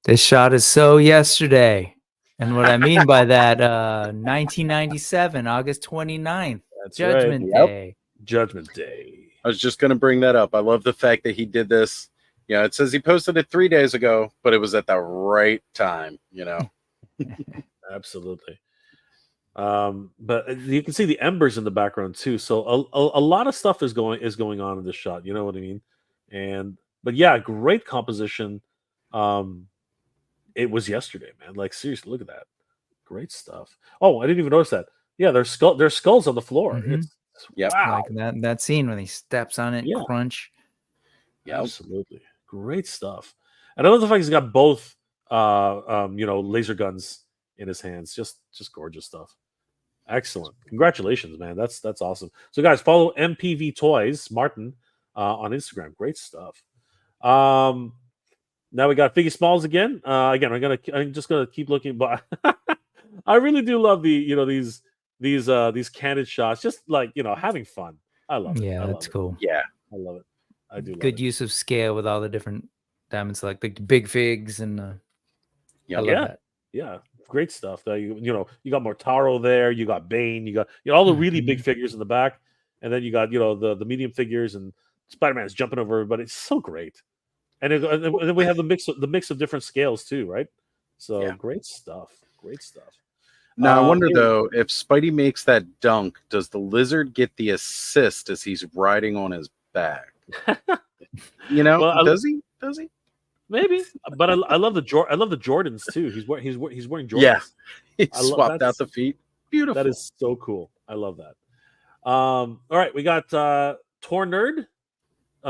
Speaker 3: This shot is so yesterday. And what I mean by that, 1997, August 29th,
Speaker 1: That's
Speaker 3: Judgment
Speaker 1: right.
Speaker 3: Day.
Speaker 1: Judgment Day.
Speaker 5: I was just going to bring that up. I love the fact that he did this. You know, it says he posted it 3 days ago, but it was at the right time, you know.
Speaker 1: Absolutely. But you can see the embers in the background too. So a lot of stuff is going on in this shot. You know what I mean? But yeah, great composition. It was yesterday, man. Like, seriously, look at that. Great stuff. Oh, I didn't even notice that. Yeah, there's skulls on the floor.
Speaker 3: Mhm.
Speaker 1: Wow.
Speaker 3: Like that scene when he steps on it,
Speaker 1: Yeah.
Speaker 3: crunch.
Speaker 1: Yeah, absolutely. Great stuff. And I love the fact he's got both you know, laser guns in his hands. Just gorgeous stuff. Excellent. Congratulations, man. That's awesome. So guys, follow MPV Toys Martin on Instagram. Great stuff. Now we got Figgy Smalls again. Again, I'm just gonna keep looking, but I really do love these candid shots, just like, you know, having fun. I love it.
Speaker 3: Yeah, that's cool.
Speaker 5: Yeah,
Speaker 1: I love it. I do love
Speaker 3: Good
Speaker 1: it.
Speaker 3: use of scale with all the different diamonds, like the big figs, and I love that.
Speaker 1: Yeah, great stuff. You got Mortaro there, you got Bane, you got all the really big figures in the back, and then you got the medium figures, and Spider-Man's jumping over everybody. It's so great. And then we have the mix of different scales too, right? So
Speaker 5: Yeah.
Speaker 1: Great stuff. Great stuff.
Speaker 5: Now I wonder though, if Spidey makes that dunk, does the lizard get the assist as he's riding on his back? You know,
Speaker 1: Well,
Speaker 5: does he? Does he?
Speaker 1: Maybe, but I love the Jordans too. He's wearing Jordans.
Speaker 5: Yeah, he
Speaker 1: I love-
Speaker 5: swapped out
Speaker 1: that's-
Speaker 5: the feet. Beautiful.
Speaker 1: That is so cool. I love that. All right, we got Tor Nerd.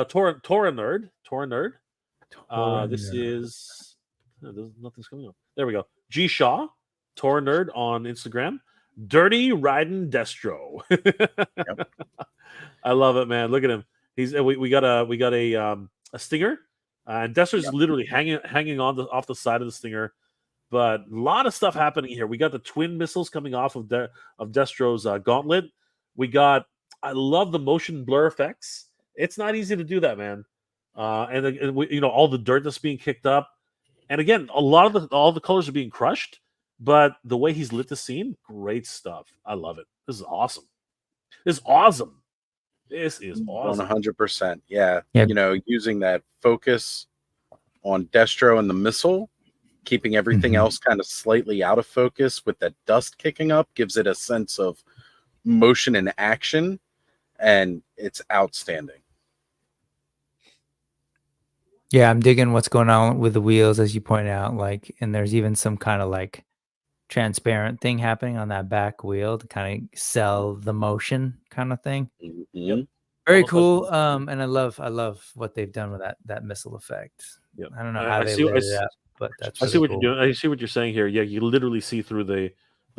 Speaker 1: Tora Nerd. This is nothing's coming up. There we go. G Shaw, Tor Nerd on Instagram. Dirty Riding Destro. I love it, man. Look at him. We got a stinger, and Destro's literally hanging off the side of the stinger. But a lot of stuff happening here. We got the twin missiles coming off of Destro's gauntlet. I love the motion blur effects. It's not easy to do that, man. And all the dirt that's being kicked up, and again, all the colors are being crushed. But the way he's lit the scene, great stuff. I love it. This is awesome. This is awesome.
Speaker 5: 100%. Yeah.
Speaker 3: Yeah.
Speaker 5: You know, using that focus on Destro and the missile, keeping everything else kind of slightly out of focus with that dust kicking up, gives it a sense of motion and action, and it's outstanding.
Speaker 3: Yeah, I'm digging what's going on with the wheels, as you pointed out. Like, and there's even some kind of like transparent thing happening on that back wheel to kind of sell the motion kind of thing.
Speaker 5: Yep.
Speaker 3: Very
Speaker 1: Almost like-
Speaker 3: cool. And I love what they've done with that missile effect.
Speaker 1: Yep.
Speaker 3: I don't know
Speaker 1: I
Speaker 3: how they
Speaker 1: see-
Speaker 3: lit
Speaker 1: I
Speaker 3: it
Speaker 1: see-
Speaker 3: up, but that's
Speaker 1: I see
Speaker 3: really
Speaker 1: what
Speaker 3: cool.
Speaker 1: you're doing. I see what you're saying here. Yeah, you literally see through the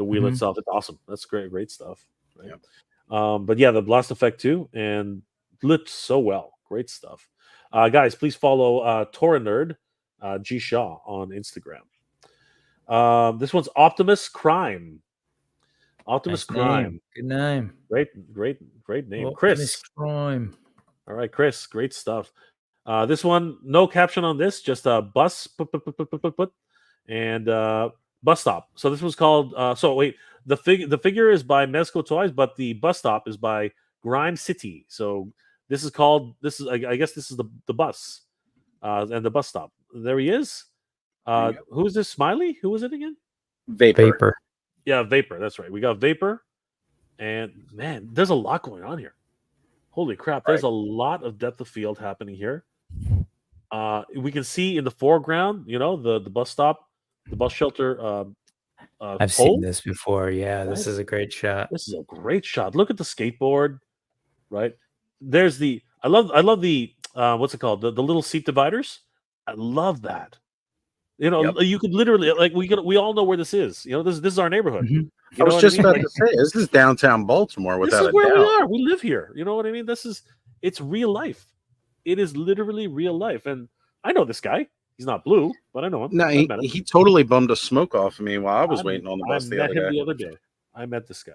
Speaker 1: wheel
Speaker 3: Mhm.
Speaker 1: itself. It's awesome. That's great stuff. Right?
Speaker 5: Yep.
Speaker 1: But yeah, the blast effect too, and lit so well. Great stuff. Guys, please follow Torinerd G Shaw on Instagram. This one's Optimus Crime. Optimus
Speaker 3: Nice
Speaker 1: Crime.
Speaker 3: name. Good name.
Speaker 1: Great name.
Speaker 3: Optimus
Speaker 1: Chris.
Speaker 3: Crime.
Speaker 1: All right, Chris. Great stuff. This one, no caption on this, just a bus and bus stop. So this was called. So wait, the figure is by Mezco Toys, but the bus stop is by Grime City. So this is called. This is I guess this is the bus, and the bus stop. There he is.
Speaker 5: There you go.
Speaker 1: Who is this? Smiley? Who was it again?
Speaker 5: Vapor.
Speaker 1: Yeah, Vapor. That's right. We got Vapor, and man, there's a lot going on here. Holy crap! There's a lot of depth of field happening here. We can see in the foreground, the bus stop, the bus shelter.
Speaker 3: I've
Speaker 1: pole.
Speaker 3: seen this before. Yeah, this is a great shot.
Speaker 1: This is a great shot. Look at the skateboard, right? There's the. I love the. What's it called? The little seat dividers. I love that. You could literally we all know where this is. This is our neighborhood.
Speaker 3: Mhm.
Speaker 5: I was just about to say, this is downtown Baltimore
Speaker 1: This
Speaker 5: without
Speaker 1: is
Speaker 5: a
Speaker 1: where we
Speaker 5: doubt.
Speaker 1: are. We live here. You know what I mean? It's real life. It is literally real life. And I know this guy. He's not blue, but I know him.
Speaker 5: No,
Speaker 1: I met him.
Speaker 5: he totally bummed a smoke off of me while I was waiting on the bus
Speaker 1: I
Speaker 5: the
Speaker 1: met
Speaker 5: other
Speaker 1: him
Speaker 5: day.
Speaker 1: the other day. I met this guy.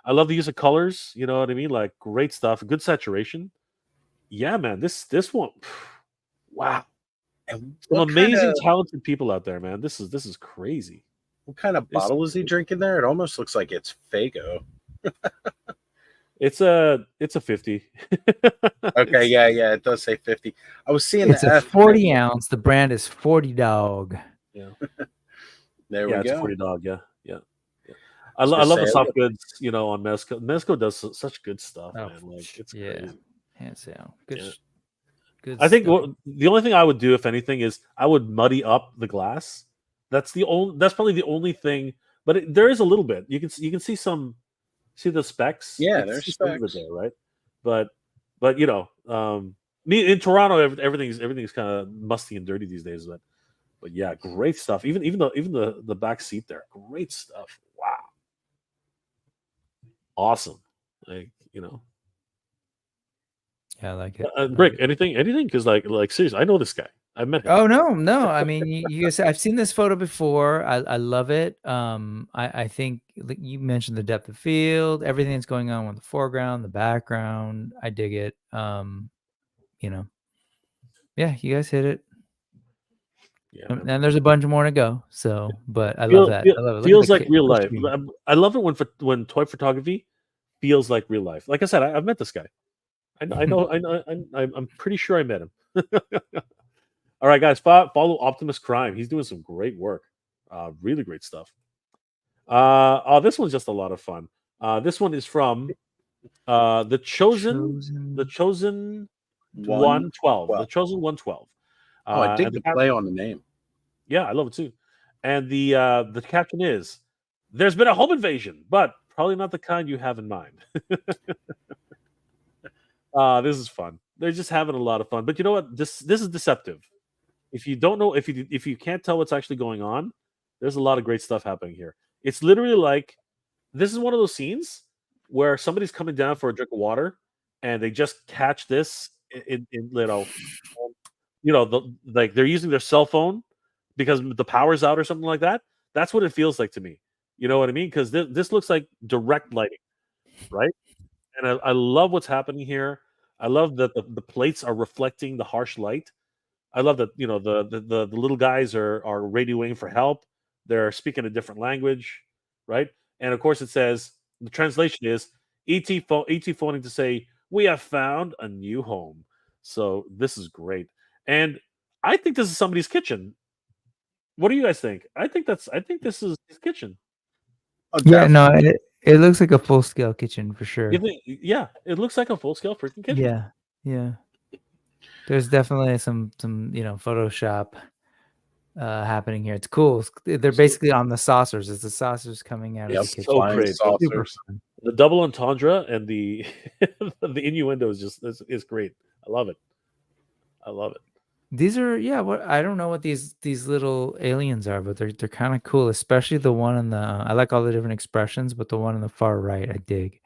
Speaker 1: I love the use of colors. You know what I mean? Like great stuff. Good saturation. Yeah, man. This one. Wow.
Speaker 5: And
Speaker 1: Some
Speaker 5: what
Speaker 1: amazing,
Speaker 5: kinda-
Speaker 1: talented people out there, man. This is crazy.
Speaker 5: What kind of bottle is he drinking there? It almost looks like it's Fago.
Speaker 1: It's a 50.
Speaker 5: Okay, yeah, it does say 50. I was seeing
Speaker 3: It's
Speaker 5: the
Speaker 3: a
Speaker 5: F.
Speaker 3: 40 ounce. The brand is 40 Dog.
Speaker 1: Yeah.
Speaker 5: There
Speaker 1: Yeah,
Speaker 5: we
Speaker 1: it's a
Speaker 5: go.
Speaker 1: 40 dog. Yeah. I
Speaker 5: was
Speaker 1: love
Speaker 5: gonna
Speaker 1: the
Speaker 5: say,
Speaker 1: soft goods, on Mezco. Mezco does such good stuff,
Speaker 3: Oh,
Speaker 1: man. Like it's
Speaker 3: yeah.
Speaker 1: crazy.
Speaker 3: Hands down. Good.
Speaker 1: Yeah.
Speaker 3: Good.
Speaker 1: I think
Speaker 3: stuff.
Speaker 1: the only thing I would do, if anything, is I would muddy up the glass. That's probably the only thing. But there is a little bit. You can see the specs.
Speaker 5: Yeah,
Speaker 1: You can
Speaker 5: there's
Speaker 1: see some of it
Speaker 5: specs.
Speaker 1: there, right? But me in Toronto, everything's kind of musty and dirty these days. But yeah, great stuff. Even the back seat there, great stuff. Wow, awesome.
Speaker 3: Yeah, I like it.
Speaker 1: Rick, anything? Because like seriously, I know this guy. I met him.
Speaker 3: Oh no! I mean, you guys, I've seen this photo before. I love it. I think you mentioned the depth of field, everything that's going on with the foreground, the background. I dig it. Yeah, you guys hit it.
Speaker 1: Yeah,
Speaker 3: And there's a bunch more to go. So, but I love that. I love it. Look at
Speaker 1: Feels
Speaker 3: the
Speaker 1: like real life.
Speaker 3: costume.
Speaker 1: I love it when toy photography feels like real life. Like I said, I've met this guy. I know. I'm pretty sure I met him. All right, guys, follow Optimus Crime. He's doing some great work. Really great stuff. This one's just a lot of fun. This one is from the Chosen 112. The Chosen 112.
Speaker 5: I dig
Speaker 1: and
Speaker 5: the play on the name.
Speaker 1: Yeah, I love it too. And the caption is, "There's been a home invasion, but probably not the kind you have in mind." This is fun. They're just having a lot of fun. But you know what? This is deceptive. If you don't know, if you can't tell what's actually going on, there's a lot of great stuff happening here. It's literally like this is one of those scenes where somebody's coming down for a drink of water and they just catch this in like they're using their cell phone because the power's out or something like that. That's what it feels like to me. You know what I mean? Because this looks like direct lighting, right? And I love what's happening here. I love that the plates are reflecting the harsh light. I love that the little guys are radioing for help. They're speaking a different language, right? And of course, it says the translation is ET phoning to say we have found a new home. So this is great, and I think this is somebody's kitchen. What do you guys think? I think this is his kitchen.
Speaker 5: Oh,
Speaker 3: Yeah, no, It looks like a full scale kitchen for sure.
Speaker 1: Yeah, it looks like a full scale freaking kitchen.
Speaker 3: Yeah, yeah. There's definitely some Photoshop happening here. It's cool. They're basically on the saucers. It's the saucers coming out of the kitchen.
Speaker 1: So
Speaker 5: flying
Speaker 1: great.
Speaker 3: Super
Speaker 5: saucers.
Speaker 3: fun.
Speaker 1: The double entendre and the the innuendo is great. I love it. I love it.
Speaker 3: These are what I don't know what these little aliens are, but they're kind of cool. Especially the one in the. I like all the different expressions, but the one on the far right, I dig.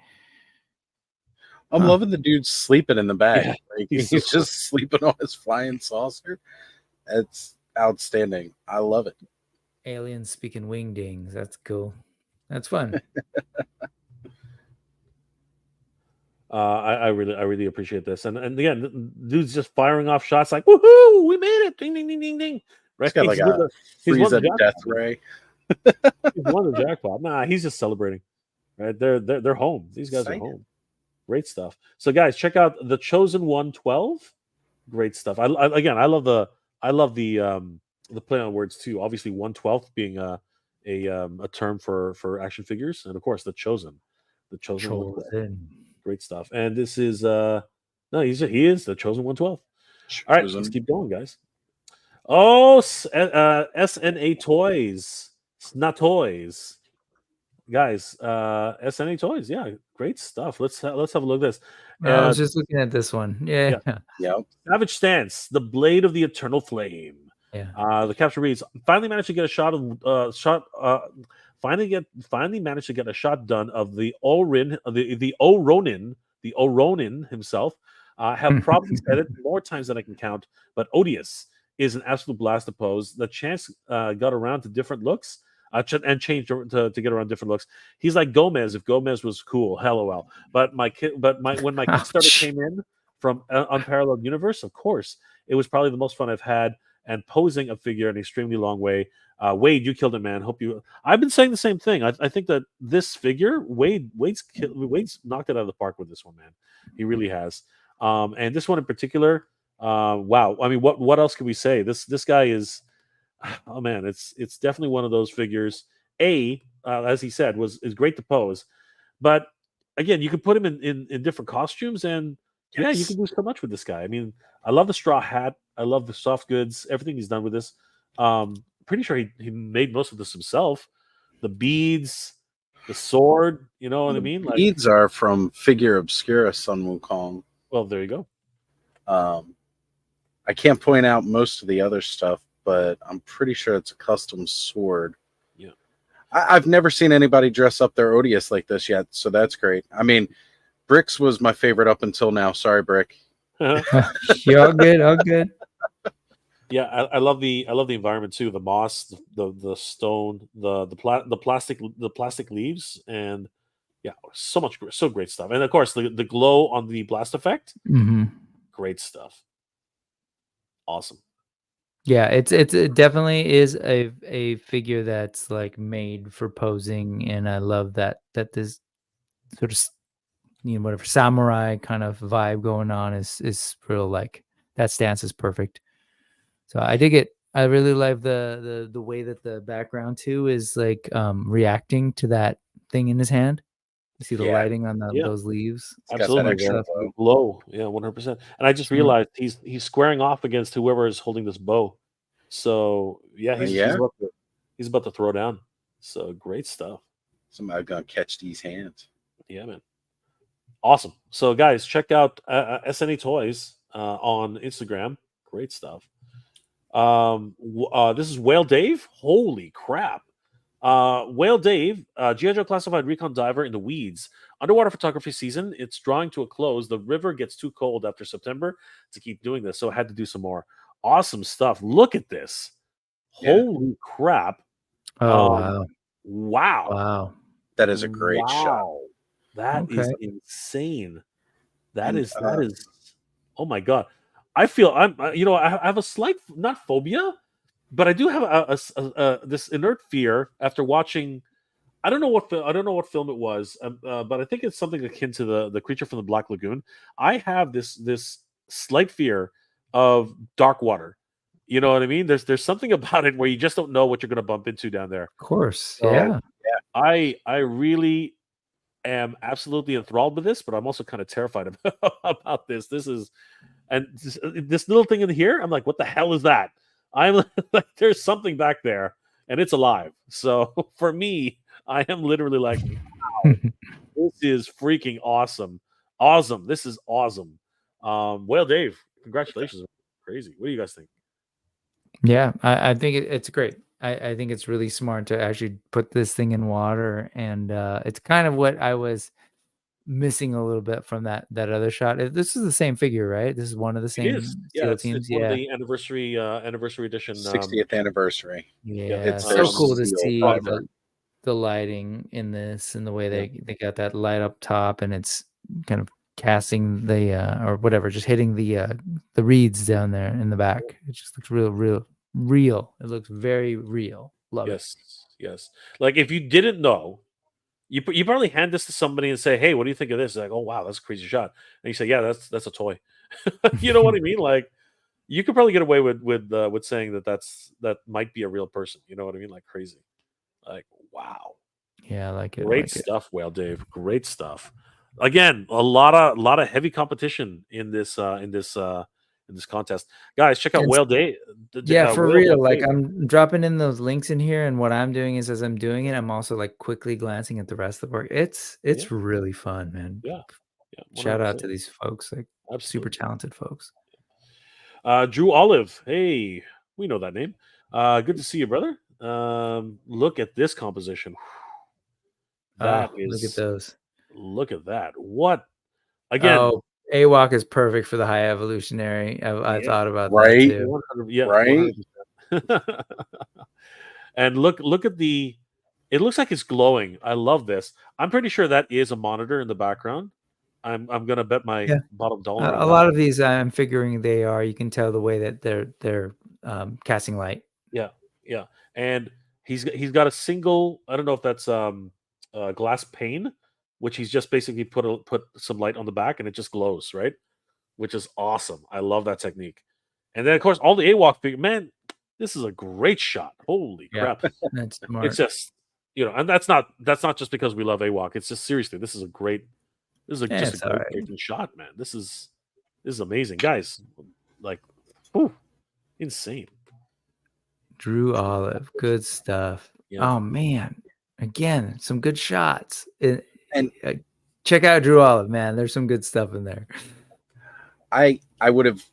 Speaker 5: I'm loving the dude sleeping in the back.
Speaker 1: Yeah,
Speaker 5: Like,
Speaker 1: he's
Speaker 5: he's
Speaker 1: so
Speaker 5: just sleeping on his flying saucer. It's outstanding. I love it.
Speaker 3: Aliens speaking wingdings. That's cool. That's fun.
Speaker 1: I really appreciate this, and again, the dude's just firing off shots like woohoo, we made it, ding ding ding ding ding. Right?
Speaker 5: He's got like a
Speaker 1: he's won the
Speaker 5: Frieza death
Speaker 1: jackpot.
Speaker 5: ray.
Speaker 1: He's won the jackpot. Nah, he's just celebrating. Right? They're home. These guys are
Speaker 5: Excited.
Speaker 1: home. Great stuff. So guys, check out the Chosen 112. Great stuff. I love the play on words too. Obviously, 1/12 being a term for action figures, and of course the Chosen 112. Great stuff. And this is no, he is the Chosen 112. All right, let's keep going, guys. Oh, SNA Toys. It's not toys. Guys, SNA Toys, yeah, great stuff. Let's have a look at this.
Speaker 3: I was just looking at this one. Yeah.
Speaker 5: Yep.
Speaker 1: Savage Stance, the Blade of the Eternal Flame.
Speaker 3: Yeah.
Speaker 1: The caption reads: finally managed to get a shot of finally managed to get a shot done of the Orin, the Oronin himself. Have probably said it more times than I can count, but odious is an absolute blast to pose. The chance got around to different looks. And changed to get around different looks. He's like Gomez if Gomez was cool. LOL. But when my Kickstarter came in from Unparalleled Universe, of course, it was probably the most fun I've had. And posing a figure in an extremely long way. Wade, you killed it, man. I've been saying the same thing. I think that this figure, Wade's knocked it out of the park with this one, man. He really has. And this one in particular, wow. I mean, what else can we say? This guy is. Oh man, it's definitely one of those figures. As he said, is great to pose, but again, you can put him in different costumes, and yeah, you can do so much with this guy. I mean, I love the straw hat, I love the soft goods, everything he's done with this. Pretty sure he made most of this himself. The beads, the sword, you know what I mean?
Speaker 5: Beads are from Figure Obscura Sun Wukong.
Speaker 1: Well, there you go.
Speaker 5: I can't point out most of the other stuff, but I'm pretty sure it's a custom sword.
Speaker 1: Yeah.
Speaker 5: I've never seen anybody dress up their Odious like this yet, so that's great. I mean, Brick's was my favorite up until now. Sorry, Brick.
Speaker 3: You're all good, all good.
Speaker 1: Yeah, I love the environment too. The moss, the stone, the plastic leaves, and yeah, so great stuff. And of course, the glow on the blast effect, great stuff. Awesome.
Speaker 3: Yeah, it definitely is a figure that's like made for posing, and I love that this sort of whatever samurai kind of vibe going on is real. Like that stance is perfect. So I dig it. I really love the way that the background too is like reacting to that thing in his hand. You see the lighting on those leaves.
Speaker 1: Absolutely, the glow. Yeah, 100%. And I just realized he's squaring off against whoever is holding this bow. So yeah, he's about to throw down. So great stuff.
Speaker 5: Somebody gonna catch these hands.
Speaker 1: Yeah, man. Awesome. So guys, check out SNA Toys on Instagram. Great stuff. This is Whale Dave. Holy crap. Whale Dave, G.I. Joe Classified Recon Diver in the Weeds. Underwater photography season. It's drawing to a close. The river gets too cold after September to keep doing this, so I had to do some more. Awesome stuff. Look at this. Holy crap.
Speaker 3: Oh,
Speaker 1: wow.
Speaker 5: That is a great shot.
Speaker 1: That is insane. That is oh my god. I feel I have a slight, not phobia, but I do have a this inert fear after watching. I don't know what film it was, but I think it's something akin to the Creature from the Black Lagoon. I have this slight fear of dark water. You know what I mean? There's something about it where you just don't know what you're going to bump into down there.
Speaker 3: Of course,
Speaker 1: so, I really am absolutely enthralled with this, but I'm also kind of terrified about this. This little thing in here, I'm like, what the hell is that? I'm like, there's something back there, and it's alive. So for me, I am literally like, wow, this is freaking awesome. Awesome. This is awesome. Well, Dave, congratulations. Crazy. What do you guys think?
Speaker 3: Yeah, I think it's great. I think it's really smart to actually put this thing in water, and it's kind of what I was missing a little bit from that other shot. This is the same figure, right? This is one of the
Speaker 1: It
Speaker 3: same
Speaker 1: is. Yeah,
Speaker 3: SEAL
Speaker 1: it's
Speaker 3: teams.
Speaker 1: one of
Speaker 3: Yeah,
Speaker 1: the anniversary edition.
Speaker 5: 60th anniversary.
Speaker 3: yeah.
Speaker 5: It's
Speaker 3: So
Speaker 5: their
Speaker 3: cool to
Speaker 5: seal
Speaker 3: see
Speaker 5: cover.
Speaker 3: the lighting in this and the way
Speaker 1: Yeah.
Speaker 3: they got that light up top, and it's kind of casting the or whatever, just hitting the reeds down there in the back. It just looks real. It looks very real. Love it.
Speaker 1: Yes. Like if you didn't know, you probably hand this to somebody and say, "Hey, what do you think of this?" Like, "Oh wow, that's a crazy shot." And you say, "Yeah, that's a toy." You know what I mean? Like you could probably get away with saying that might be a real person. You know what I mean? Like crazy. Like wow.
Speaker 3: Yeah, I like it. I
Speaker 1: Great
Speaker 3: like it.
Speaker 1: stuff, Whale Dave. Great stuff. Again, a lot of heavy competition in this contest. Guys, check out
Speaker 3: And
Speaker 1: Whale Dave.
Speaker 3: Yeah, for
Speaker 1: Whale
Speaker 3: real. Like
Speaker 1: Dave.
Speaker 3: I'm dropping in those links in here, and what I'm doing is as I'm doing it, I'm also like quickly glancing at the rest of the work. It's
Speaker 1: Yeah.
Speaker 3: really fun, man.
Speaker 1: Yeah.
Speaker 3: Shout out to
Speaker 1: 100%.
Speaker 3: these folks, like super
Speaker 1: Absolutely.
Speaker 3: talented folks.
Speaker 1: Drew Olive. Hey, we know that name. Good to see you, brother. Look at this composition. That
Speaker 3: Oh, look at
Speaker 1: is
Speaker 3: those.
Speaker 1: look at that. What again?
Speaker 3: Oh, AWOC is perfect for the high evolutionary. I
Speaker 1: Yeah.
Speaker 3: thought about that
Speaker 5: Right?
Speaker 3: too.
Speaker 1: 100, yeah,
Speaker 5: Right?
Speaker 1: 100%. And look at the. It looks like it's glowing. I love this. I'm pretty sure that is a monitor in the background. I'm gonna bet my
Speaker 3: Yeah.
Speaker 1: bottom dollar on
Speaker 3: A
Speaker 1: that.
Speaker 3: lot of these, I'm figuring they are. You can tell the way that they're casting light.
Speaker 1: Yeah, and he's got a single. I don't know if that's glass pane, which he's just basically put some light on the back, and it just glows, right? Which is awesome. I love that technique. And then of course all the AWOC figure. Man, this is a great shot. Holy
Speaker 3: Yeah,
Speaker 1: crap!
Speaker 3: that's smart.
Speaker 1: It's just and that's not just because we love AWOC. It's just seriously, this is a great. This is
Speaker 3: Yeah,
Speaker 1: just
Speaker 3: it's
Speaker 1: a great
Speaker 3: alright.
Speaker 1: freaking shot, man. This is amazing, guys. Like, whew, insane.
Speaker 3: Drew Olive, good stuff.
Speaker 1: Yeah.
Speaker 3: Oh man, again, some good shots.
Speaker 5: And-
Speaker 3: check out Drew Olive, man. There's some good stuff in there.
Speaker 5: I would have,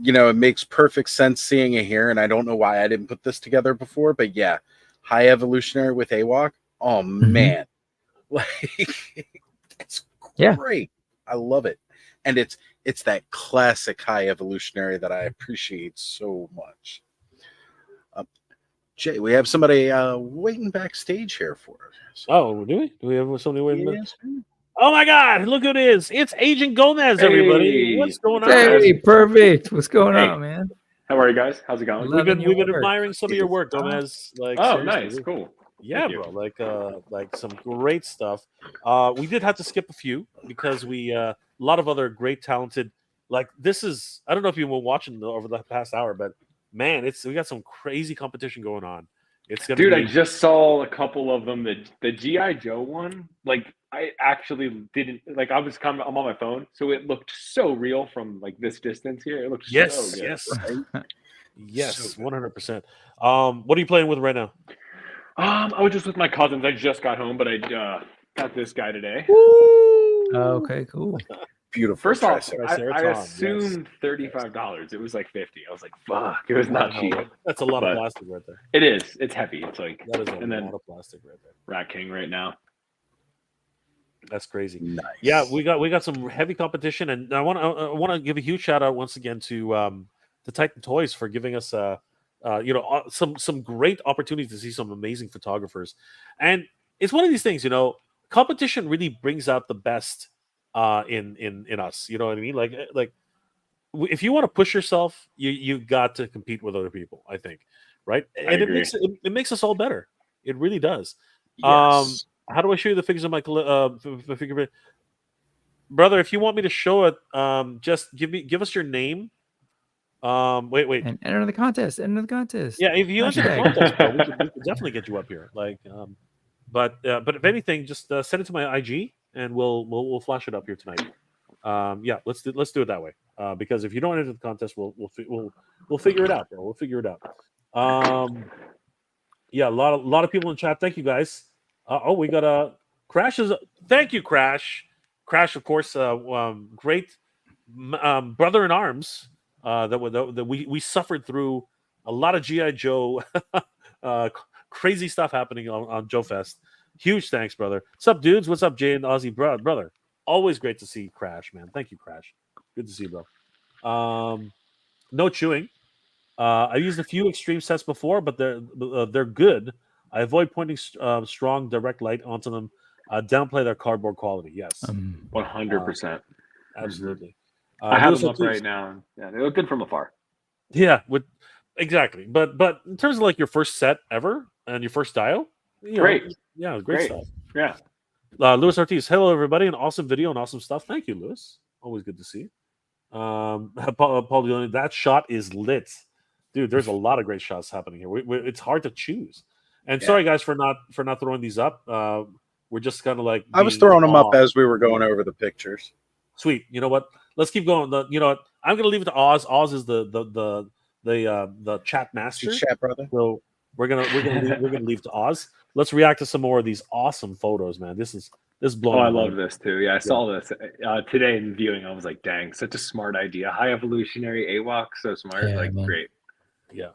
Speaker 5: it makes perfect sense seeing it here, and I don't know why I didn't put this together before, but yeah, high evolutionary with AWOC. Oh man, like it's great. I love it, and it's that classic high evolutionary that I appreciate so much. Jay, we have somebody waiting backstage here for us.
Speaker 1: Oh, do we? Do we have somebody waiting?
Speaker 5: Yes, sir.
Speaker 1: Oh my God! Look who it is! It's Agent Gomez, everybody.
Speaker 6: Hey.
Speaker 1: What's going on?
Speaker 3: Hey, perfect. What's going
Speaker 6: Hey.
Speaker 3: on, man?
Speaker 6: How are you guys? How's it going?
Speaker 3: Love-
Speaker 1: We've been
Speaker 3: Loving your work.
Speaker 1: admiring some of your work, Gomez. Like,
Speaker 6: Oh,
Speaker 1: seriously.
Speaker 6: nice, cool.
Speaker 1: Yeah,
Speaker 6: Thank you.
Speaker 1: bro. Like some great stuff. We did have to skip a few because we a lot of other great talented. Like this is I don't know if you were watching over the past hour, but man, we got some crazy competition going on. It's gonna
Speaker 6: Dude,
Speaker 1: be,
Speaker 6: I just saw a couple of them. The G.I. Joe one, like I actually didn't like. I'm on my phone, so it looked so real from like this distance here. It looked so good.
Speaker 1: yes,
Speaker 5: So
Speaker 1: 100%. What are you playing with right now?
Speaker 6: I was just with my cousins. I just got home, but I got this guy today.
Speaker 3: Oh, okay, cool.
Speaker 5: Beautiful.
Speaker 6: First off,
Speaker 5: Triceratops.
Speaker 6: I assumed $35. It was like $50. I was like, fuck, it was not cheap.
Speaker 1: That's a lot
Speaker 6: But-
Speaker 1: of plastic right there.
Speaker 6: It is. It's heavy. It's like
Speaker 1: That is a
Speaker 6: and then
Speaker 1: lot of plastic right there.
Speaker 6: Rat King right now.
Speaker 1: That's crazy.
Speaker 5: Nice.
Speaker 1: Yeah, we got some heavy competition, and I want to give a huge shout out once again to Titan Toys for giving us some great opportunities to see some amazing photographers, and it's one of these things, competition really brings out the best in us. You know what I mean? Like if you want to push yourself, you got to compete with other people. I think, right? And
Speaker 6: agree.
Speaker 1: it makes us all better. It really does.
Speaker 5: Yes.
Speaker 1: How do I show you the figures of my figure? Brother, if you want me to show it, just give us your name. Wait.
Speaker 3: And enter the contest. Enter the contest.
Speaker 1: Yeah, if you enter the
Speaker 3: Hashtag.
Speaker 1: contest, bro, we could definitely get you up here. Like, But if anything, just send it to my IG and we'll flash it up here tonight. Yeah, let's do it that way. Because if you don't enter the contest, we'll figure it out, bro. We'll figure it out. Yeah, a lot of people in chat. Thank you guys. We got Crash's. Thank you, Crash. Crash, of course, great brother in arms. That we suffered through a lot of GI Joe crazy stuff happening on Joe Fest. Huge thanks, brother. What's up, dudes? What's up, Jay and Aussie brother? Always great to see Crash, man. Thank you, Crash. Good to see you, bro. No chewing. I used a few extreme sets before, but they're good. I avoid pointing strong direct light onto them. Downplay their cardboard quality. Yes,
Speaker 6: 100%.
Speaker 1: Absolutely.
Speaker 6: I have them up right now. Yeah, they look good from afar.
Speaker 1: Yeah, exactly. But in terms of like your first set ever and your first dial,
Speaker 6: great.
Speaker 1: Great stuff.
Speaker 6: Yeah.
Speaker 1: Luis Ortiz, hello everybody, an awesome video and awesome stuff. Thank you, Luis. Always good to see. Paul Delaney, that shot is lit, dude. There's a lot of great shots happening here. It's hard to choose. And sorry guys for not throwing these up. We're just kind of like
Speaker 5: I was throwing them up as we were going over the pictures.
Speaker 1: Sweet. You know what? Let's keep going. You know what? I'm gonna leave it to Oz. Oz is the chat master.
Speaker 5: Chat brother.
Speaker 1: So we're gonna leave to Oz. Let's react to some more of these awesome photos, man. This is blowing.
Speaker 6: Oh, I love this too. Yeah, I saw this today in viewing. I was like, dang, such a smart idea. High evolutionary AWOC, so smart.
Speaker 3: Yeah,
Speaker 6: like,
Speaker 3: man.
Speaker 6: great.
Speaker 1: Yeah,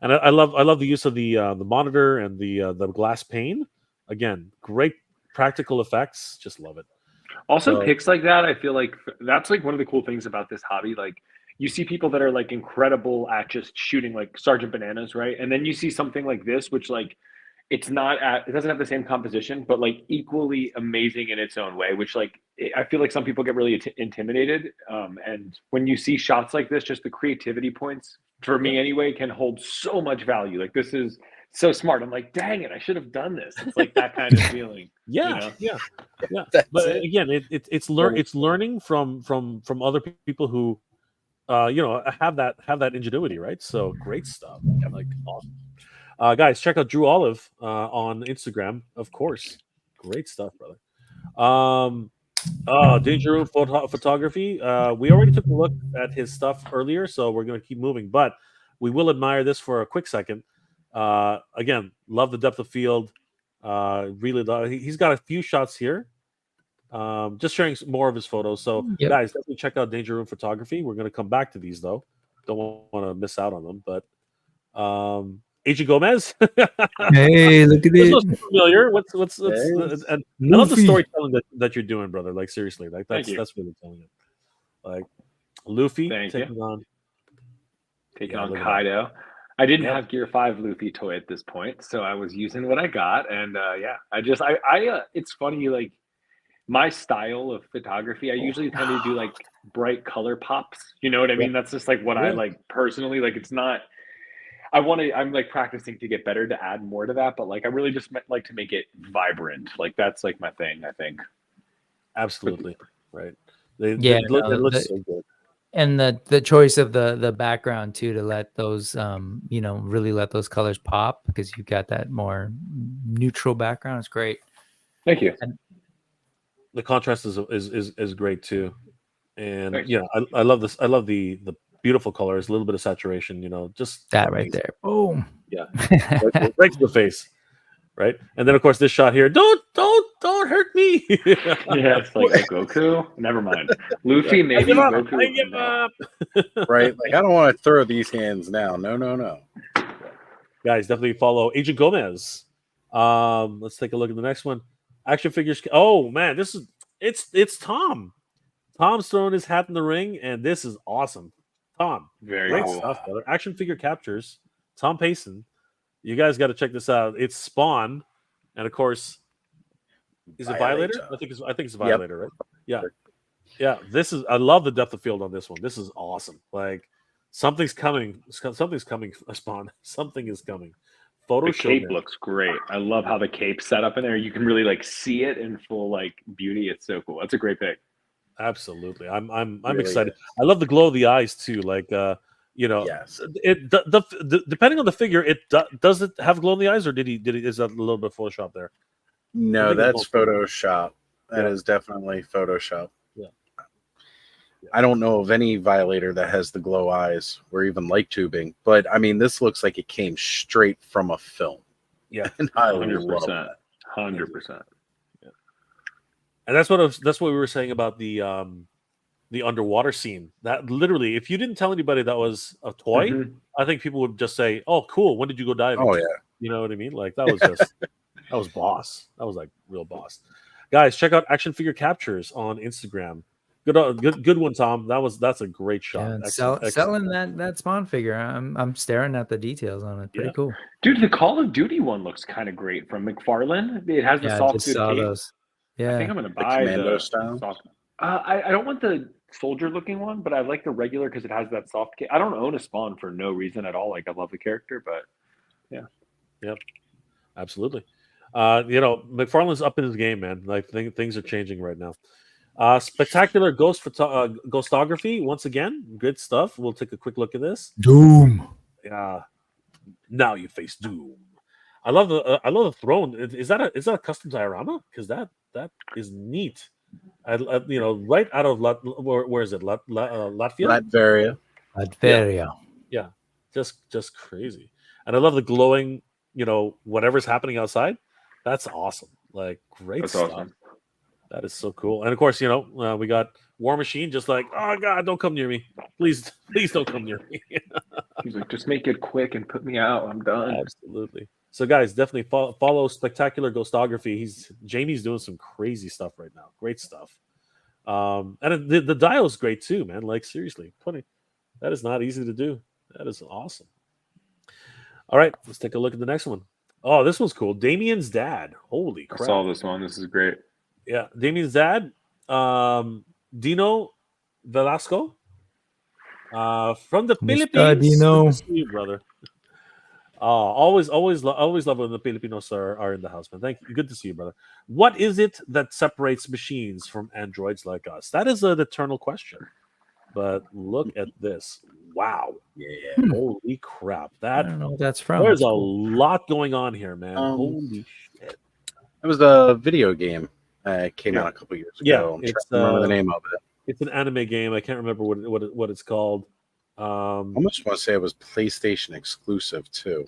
Speaker 1: and I love the use of the monitor and the glass pane. Again, great practical effects. Just love it.
Speaker 6: Also, pics like that, I feel like that's like one of the cool things about this hobby. Like, you see people that are like incredible at just shooting like Sergeant Bananas, right? And then you see something like this, which like it doesn't have the same composition, but like equally amazing in its own way, which like I feel like some people get really intimidated. And when you see shots like this, just the creativity points for me anyway can hold so much value. Like, this is so smart. I'm like, dang it, I should have done this. It's like that kind of feeling.
Speaker 1: Yeah.
Speaker 5: But
Speaker 1: again, it's learning from other people who have that ingenuity, right? So great stuff. Like, awesome. Guys, check out Drew Olive on Instagram, of course. Great stuff, brother. Danger Room photography. We already took a look at his stuff earlier, so we're going to keep moving, but we will admire this for a quick second. Again, love the depth of field. Really, he's got a few shots here. Just sharing more of his photos. So, guys, definitely check out Danger Room photography. We're going to come back to these though. Don't want to miss out on them. But AJ Gomez.
Speaker 3: Hey, look at
Speaker 1: this.
Speaker 3: This
Speaker 1: looks familiar. What's and I love the storytelling that you're doing, brother. Like, seriously, like that's really telling it. Like, Luffy taking on
Speaker 6: Kaido. I didn't have Gear 5 Luffy toy at this point, so I was using what I got, and it's funny, like, my style of photography, I usually tend to do like bright color pops. You know what I mean? That's just like what I like personally. Like, it's not. I'm like practicing to get better to add more to that, but like I really just like to make it vibrant. Like, that's like my thing, I think.
Speaker 1: Absolutely right. It looks so good.
Speaker 3: And the choice of the background too, to let those really let those colors pop, because you've got that more neutral background. It's great.
Speaker 6: Thank you.
Speaker 3: And
Speaker 1: the contrast is great too. And I love this. I love the beautiful colors, a little bit of saturation, just
Speaker 3: that right there. Boom.
Speaker 1: Yeah. right to the face. Right. And then of course this shot here. Don't hurt me.
Speaker 6: Yeah, it's like Goku. Never mind. Luffy, maybe Goku.
Speaker 1: I give up.
Speaker 5: Right. Like, I don't want to throw these hands now. No.
Speaker 1: Guys, definitely follow Agent Gomez. Let's take a look at the next one. Action figures. Oh man, it's Tom. Tom's throwing his hat in the ring, and this is awesome. Tom,
Speaker 6: very
Speaker 1: great
Speaker 6: cool
Speaker 1: stuff, brother. Action figure captures. Tom Payson. You guys got to check this out. It's Spawn, and of course, is it Violator? I think it's Violator, right? Yeah. I love the depth of field on this one. This is awesome. Like, something's coming. Something's coming. Spawn. Something is coming.
Speaker 6: The cape looks great. I love how the cape's set up in there. You can really like see it in full like beauty. It's so cool. That's a great pick.
Speaker 1: Absolutely. I'm really excited. I love the glow of the eyes too. Like,
Speaker 5: yes.
Speaker 1: Depending on the figure, does it have glow in the eyes, or is that a little bit Photoshop there?
Speaker 5: No,
Speaker 1: think it's
Speaker 5: that's
Speaker 1: both.
Speaker 5: Photoshop. That
Speaker 1: Yeah.
Speaker 5: is definitely Photoshop.
Speaker 1: Yeah.
Speaker 5: I don't know of any Violator that has the glow eyes or even light tubing, but I mean, this looks like it came straight from a film.
Speaker 1: Yeah.
Speaker 5: And I
Speaker 6: 100%.
Speaker 5: love that.
Speaker 6: 100%.
Speaker 1: And that's what we were saying about the underwater scene. That literally, if you didn't tell anybody that was a toy,
Speaker 6: Mhm.
Speaker 1: I think people would just say, "Oh, cool. When did you go diving?"
Speaker 5: Oh, yeah.
Speaker 1: You know what I mean? Like that was just that was boss. That was like real boss. Guys, check out Action Figure Captures on Instagram. Good one, Tom. That's a great shot.
Speaker 3: Yeah, and
Speaker 1: Excellent.
Speaker 3: selling that Spawn figure. I'm staring at the details on it. Pretty
Speaker 1: Yeah.
Speaker 3: cool.
Speaker 6: Dude, the Call of Duty one looks kind of great from McFarlane. It has the
Speaker 3: Yeah, I
Speaker 6: soft
Speaker 3: just
Speaker 6: good
Speaker 3: saw
Speaker 6: cape.
Speaker 3: those.
Speaker 6: I
Speaker 3: Yeah,
Speaker 6: think I'm gonna
Speaker 5: The
Speaker 6: buy
Speaker 5: commando
Speaker 6: the
Speaker 5: style?
Speaker 6: soft. I don't want the soldier looking one, but I like the regular because it has that soft cape. I don't own a Spawn for no reason at all. Like I love the character, but
Speaker 1: Absolutely. McFarlane's up in his game, man. Like things are changing right now. Spectacular ghostography once again. Good stuff. We'll take a quick look at this.
Speaker 3: Doom.
Speaker 1: Now you face Doom. I love the throne. Is that a custom diorama? Because that is neat. Right out of where is it? Latvia.
Speaker 5: Latveria.
Speaker 3: Latveria.
Speaker 1: Yeah, just crazy. And I love the glowing. Whatever's happening outside. That's awesome. Like great
Speaker 6: that's
Speaker 1: stuff.
Speaker 6: awesome.
Speaker 1: That is so cool. And of course, we got War Machine. Just like, oh God, don't come near me, please don't come near me.
Speaker 6: He's like, just make it quick and put me out. I'm done.
Speaker 1: Absolutely. So, guys, definitely follow Spectacular Ghostography. Jamie's doing some crazy stuff right now. Great stuff. And the dial's great too, man. Like seriously, that is not easy to do. That is awesome. All right, let's take a look at the next one. Oh, this one's cool. Damien's dad. Holy
Speaker 6: I
Speaker 1: crap!
Speaker 6: saw this one. This is great.
Speaker 1: Yeah, Damien's dad, Dino Velasco, from the
Speaker 3: Mr.
Speaker 1: Philippines.
Speaker 3: Dino.
Speaker 1: Good to see you, brother. Always love when the Filipinos are in the house, man. Thank you. Good to see you, brother. What is it that separates machines from androids like us? That is an eternal question. But look at this. Wow.
Speaker 5: Yeah.
Speaker 1: Holy crap.
Speaker 3: I don't know what that's from.
Speaker 1: There's
Speaker 3: That's
Speaker 1: a
Speaker 3: cool.
Speaker 1: lot going on here, man. Holy shit.
Speaker 5: It was a video game. It came out a couple years ago.
Speaker 1: Yeah,
Speaker 5: I'm trying
Speaker 1: it's
Speaker 5: to remember the name of it.
Speaker 1: It's an anime game. I can't remember what it's called.
Speaker 5: I almost want to say it was PlayStation exclusive too.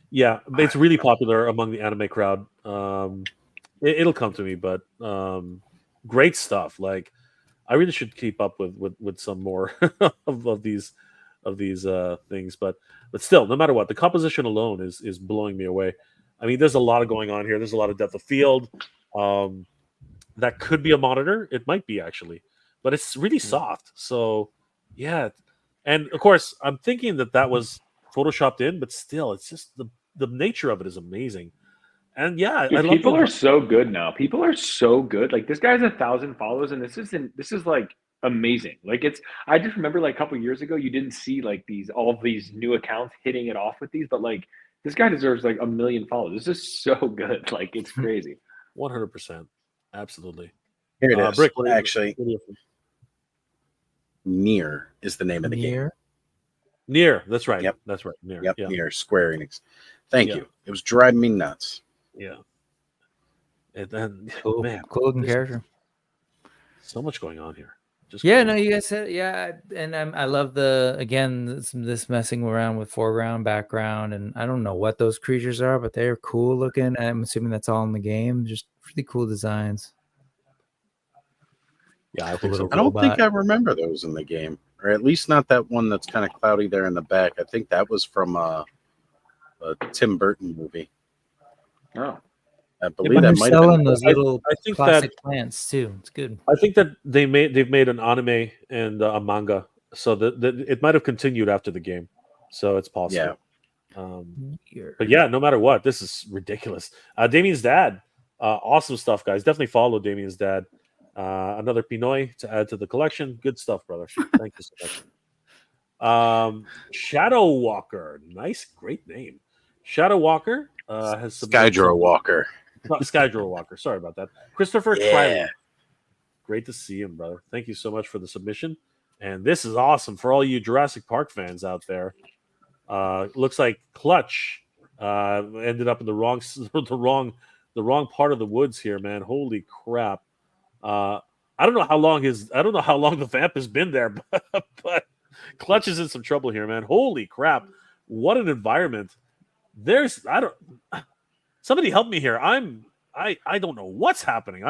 Speaker 1: Yeah, it's really popular among the anime crowd. It'll come to me, but great stuff. Like I really should keep up with some more of these things. But still, no matter what, the composition alone is blowing me away. I mean, there's a lot going on here. There's a lot of depth of field. That could be a monitor. It might be actually, but it's really soft. So yeah, and of course, I'm thinking that was photoshopped in, but still, it's just the nature of it is amazing. And yeah,
Speaker 6: Dude,
Speaker 1: I love
Speaker 6: people are so good now. People are so good. Like this guy has 1,000 followers, and this is like amazing. Like I just remember like a couple years ago, you didn't see like all of these new accounts hitting it off with these, but like this guy deserves like 1 million followers. This is so good. Like it's crazy.
Speaker 1: 100%, absolutely.
Speaker 5: Here it is.
Speaker 1: Brick,
Speaker 5: Actually, Nier is the name of the game.
Speaker 1: Nier. That's right.
Speaker 5: Yep.
Speaker 1: That's right. Nier.
Speaker 5: Yep,
Speaker 1: Yeah.
Speaker 5: Nier, Square Enix. Thank
Speaker 1: Yeah.
Speaker 5: you. It was driving me nuts.
Speaker 1: Yeah. And then,
Speaker 3: Cool.
Speaker 1: man,
Speaker 3: Cool looking
Speaker 1: there's
Speaker 3: character.
Speaker 1: so much going on here. Just
Speaker 3: Yeah,
Speaker 1: crazy.
Speaker 3: no, you guys said and I love this messing around with foreground, background, and I don't know what those creatures are, but they're cool looking. I'm assuming that's all in the game. Just really cool designs.
Speaker 1: Yeah, I think so.
Speaker 5: I don't think
Speaker 3: Robot.
Speaker 5: I remember those in the game, or at least not that one that's kind of cloudy there in the back. I think that was from a Tim Burton movie.
Speaker 6: Oh.
Speaker 5: I
Speaker 3: But
Speaker 5: believe that
Speaker 3: they're
Speaker 5: might have
Speaker 3: selling
Speaker 5: been.
Speaker 3: those little
Speaker 1: I think
Speaker 3: plastic plants too. It's good.
Speaker 1: I think that they've made an anime and a manga, so that it might have continued after the game, so it's possible. But yeah, no matter what, this is ridiculous. Damien's dad, awesome stuff, guys. Definitely follow Damien's dad. Another Pinoy to add to the collection. Good stuff, brother. Thank you so much. Shadow Walker, nice, great name. Shadow Walker has
Speaker 5: Skydro Walker.
Speaker 1: Skydro Walker. Sorry about that. Christopher
Speaker 5: Yeah.
Speaker 1: Triley. Great to see him, brother. Thank you so much for the submission. And this is awesome for all you Jurassic Park fans out there. Looks like Clutch ended up in the wrong part of the woods here, man. Holy crap! I don't know how long the vamp has been there, but Clutch is in some trouble here, man. Holy crap! What an environment. Somebody help me here. I don't know what's happening.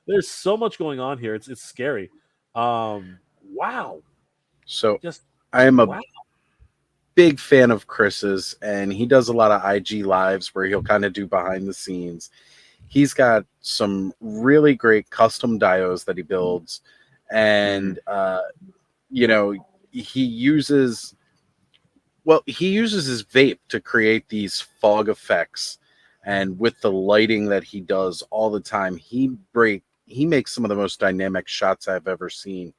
Speaker 1: There's so much going on here. It's scary. Wow.
Speaker 5: So
Speaker 1: Just
Speaker 5: I am a
Speaker 1: wow.
Speaker 5: big fan of Chris's, and he does a lot of IG lives where he'll kind of do behind the scenes. He's got some really great custom dios that he builds, and he uses his vape to create these fog effects, and with the lighting that he does all the time, he makes some of the most dynamic shots I've ever seen.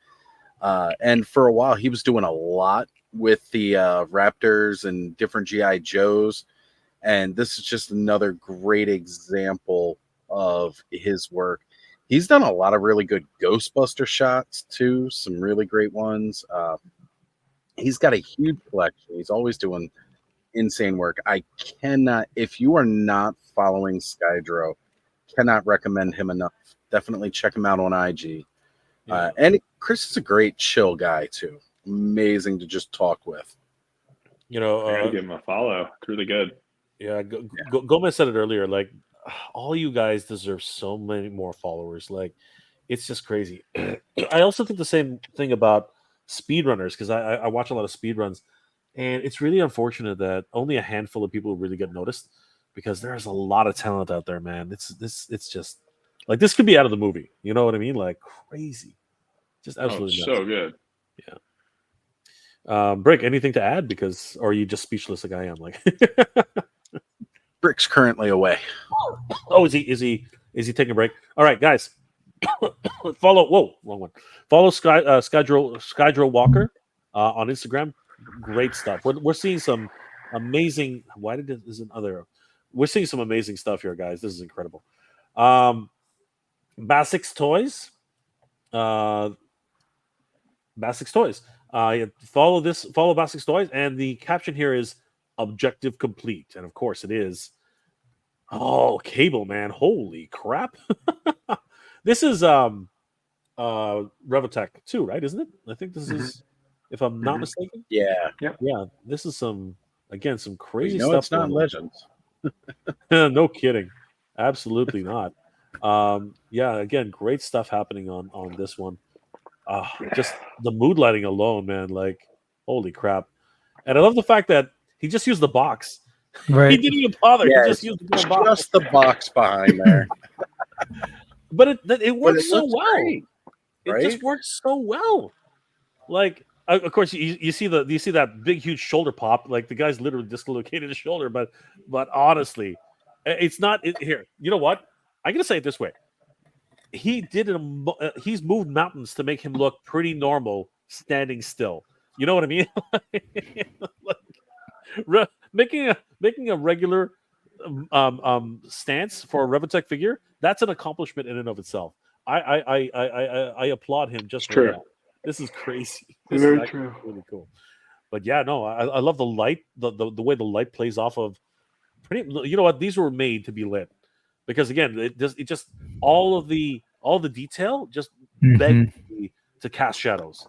Speaker 5: And for a while, he was doing a lot with the Raptors and different GI Joes, and this is just another great example of his work. He's done a lot of really good Ghostbuster shots too, some really great ones. He's got a huge collection. He's always doing insane work. I cannot, if you are not following Skydro, cannot recommend him enough. Definitely check him out on IG. And Chris is a great chill guy too. Amazing to just talk with.
Speaker 6: I gotta give him a follow. It's really good.
Speaker 1: Yeah, Gomez said it earlier. Like, all you guys deserve so many more followers. Like, it's just crazy. I also think the same thing about speedrunners, because I watch a lot of speedruns, and it's really unfortunate that only a handful of people really get noticed, because there's a lot of talent out there, man. It's just like, this could be out of the movie. You know what I mean? Like, crazy. Just absolutely nuts.
Speaker 6: So good.
Speaker 1: Yeah. Brick, anything to add? Or are you just speechless like I am? Like,
Speaker 5: Brick's currently away.
Speaker 1: Oh, is he taking a break? All right, guys. Follow. Whoa, wrong one. Follow Skydro Walker on Instagram. Great stuff. We're seeing some amazing. We're seeing some amazing stuff here, guys. This is incredible. Basics Toys. Basics Toys. Follow Basics Toys, and the caption here is "Objective complete," and of course it is. Oh, Cable, man! Holy crap! This is Revotech 2, right? Isn't it? I think this is, if I'm not mistaken.
Speaker 5: Yeah.
Speaker 1: Yeah. This is some crazy
Speaker 5: No,
Speaker 1: stuff.
Speaker 5: it's not Legends.
Speaker 1: No kidding. Absolutely not. Yeah, again, great stuff happening on this one. Just the mood lighting alone, man. Like, holy crap. And I love the fact that he just used the box.
Speaker 3: Right.
Speaker 1: He didn't even bother.
Speaker 5: Yeah,
Speaker 1: he just used the box.
Speaker 5: Just the box behind there.
Speaker 1: But it works so well.
Speaker 5: Great, right?
Speaker 1: It just works so well. Like, of course, you see that big, huge shoulder pop. Like, the guy's literally dislocated his shoulder. But honestly, it's not here. You know what? I'm gonna say it this way. He's moved mountains to make him look pretty normal standing still. You know what I mean? Making a regular stance for a Revotech figure, that's an accomplishment in and of itself. I applaud him just for that. This is crazy. This
Speaker 6: Very
Speaker 1: is
Speaker 6: true.
Speaker 1: Really cool. But yeah, no, I love the light, the way the light plays off of. You know what? These were made to be lit, because again, it just all the detail just begged me to cast shadows.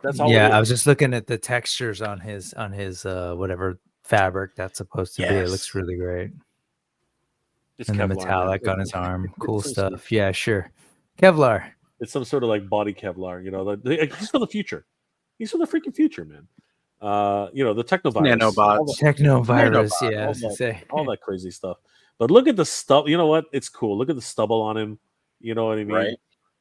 Speaker 1: That's all.
Speaker 3: Yeah, I was just looking at the textures on his whatever fabric that's supposed to be. It looks really great.
Speaker 1: It's
Speaker 3: and
Speaker 1: Kevlar,
Speaker 3: the metallic
Speaker 1: man.
Speaker 3: on his arm. Cool
Speaker 1: It's
Speaker 3: stuff. Yeah, sure. Kevlar.
Speaker 1: It's some sort of like body Kevlar. You know, he's for the future. He's for the freaking future, man. The technovirus,
Speaker 5: Nanobots.
Speaker 3: Technovirus,
Speaker 1: Nanobots,
Speaker 3: yeah.
Speaker 1: all that crazy stuff. But look at the stuff. You know what? It's cool. Look at the stubble on him. You know what I mean?
Speaker 5: Right.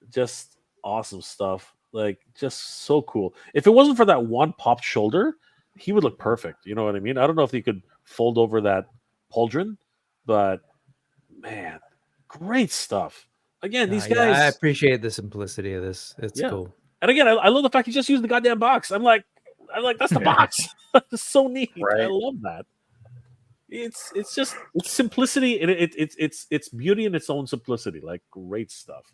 Speaker 1: Just awesome stuff. Like, just so cool. If it wasn't for that one popped shoulder, he would look perfect. You know what I mean? I don't know if he could fold over that pauldron, but man, great stuff. Again, these guys.
Speaker 3: I appreciate the simplicity of this. It's cool.
Speaker 1: And again, I love the fact he just used the goddamn box. I'm like, that's the box. It's so neat.
Speaker 5: Right.
Speaker 1: I love that. It's simplicity, and it's beauty in its own simplicity. Like, great stuff.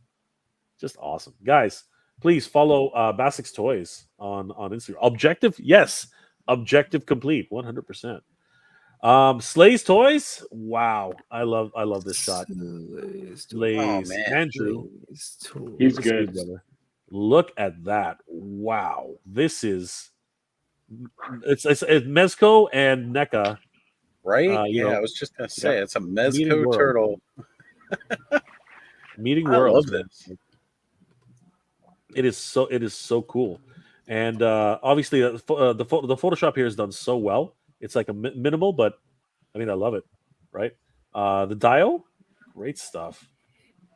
Speaker 1: Just awesome. Guys, please follow Basics Toys on Instagram. Objective, yes. Objective complete, 100%. Slay's Toys. Wow, I love this shot.
Speaker 3: Slay's
Speaker 1: Slays.
Speaker 5: man.
Speaker 1: Andrew,
Speaker 3: Toys.
Speaker 6: He's
Speaker 1: good to see you,
Speaker 6: good.
Speaker 1: brother. Look at that. Wow, this is it's Mezco and NECA.
Speaker 5: Right?
Speaker 1: You
Speaker 5: Yeah,
Speaker 1: know,
Speaker 5: I was just gonna say it's a
Speaker 1: Meeting
Speaker 5: Mezco
Speaker 1: world.
Speaker 5: turtle.
Speaker 1: Meeting
Speaker 5: I
Speaker 1: worlds.
Speaker 5: love
Speaker 1: Man.
Speaker 5: this.
Speaker 1: It is so cool, and obviously the Photoshop here is done so well. It's like a minimal, but I mean I love it, right? The Dio, great stuff.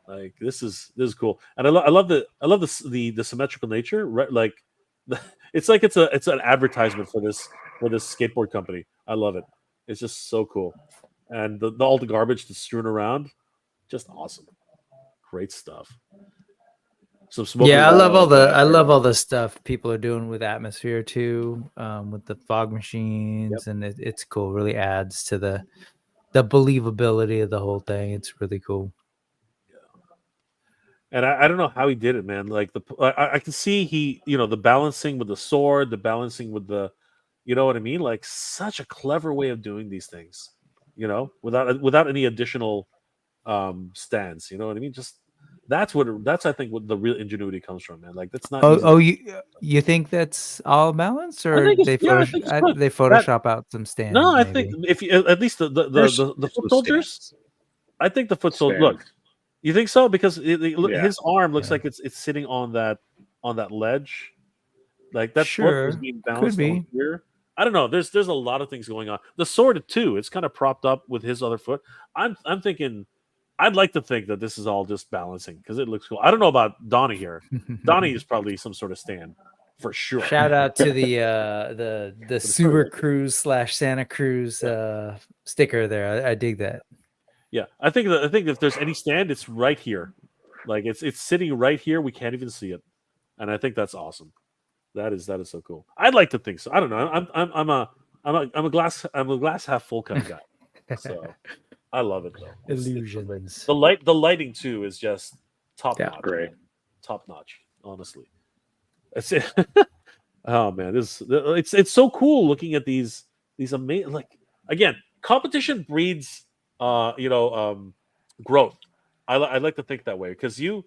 Speaker 1: Like this is cool, and I love the symmetrical nature, right? Like it's an advertisement for this skateboard company. I love it. It's just so cool, and all the garbage that's strewn around, just awesome. Great stuff. Some smoking
Speaker 3: Yeah, I love all
Speaker 1: gun.
Speaker 3: the stuff people are doing with atmosphere too, with the fog machines, and it's cool. Really adds to the believability of the whole thing. It's really cool.
Speaker 1: And I don't know how he did it, man. Like I can see the balancing with the sword, the balancing with the, you know what I mean? Like such a clever way of doing these things, without any additional stands. You know what I mean? Just that's I think what the real ingenuity comes from, man. Like that's not. Easy.
Speaker 3: You think that's all balance,
Speaker 1: I
Speaker 3: or
Speaker 1: think
Speaker 3: they
Speaker 1: it's good.
Speaker 3: they Photoshop out some stands?
Speaker 1: No, I
Speaker 3: maybe?
Speaker 1: think if you, at least the
Speaker 5: There's
Speaker 1: foot
Speaker 5: some
Speaker 1: soldiers,
Speaker 5: stands.
Speaker 1: I think the foot soldiers.
Speaker 6: Stands.
Speaker 1: Look, you think so? Because
Speaker 6: Yeah.
Speaker 1: his arm looks
Speaker 3: Yeah.
Speaker 1: like it's sitting on that ledge. Like that foot
Speaker 3: Sure,
Speaker 1: is being
Speaker 3: could
Speaker 1: balanced
Speaker 3: be.
Speaker 1: on here. I don't know. There's a lot of things going on. The sword too. It's kind of propped up with his other foot. I'm thinking. I'd like to think that this is all just balancing because it looks cool. I don't know about Donnie here. Donnie is probably some sort of stand for sure.
Speaker 3: Shout out to the Super Cruise / Santa Cruz sticker there. I dig that.
Speaker 1: Yeah, I think if there's any stand, it's right here. Like it's sitting right here. We can't even see it, and I think that's awesome. That is so cool. I'd like to think so. I don't know. I'm a glass half full kind of guy. So I love it though.
Speaker 3: Illusions.
Speaker 1: The lighting too is just top notch.
Speaker 6: Great.
Speaker 1: Top notch. Honestly, that's it. Oh man, it's so cool looking at these amazing. Like again, competition breeds growth. I like to think that way because you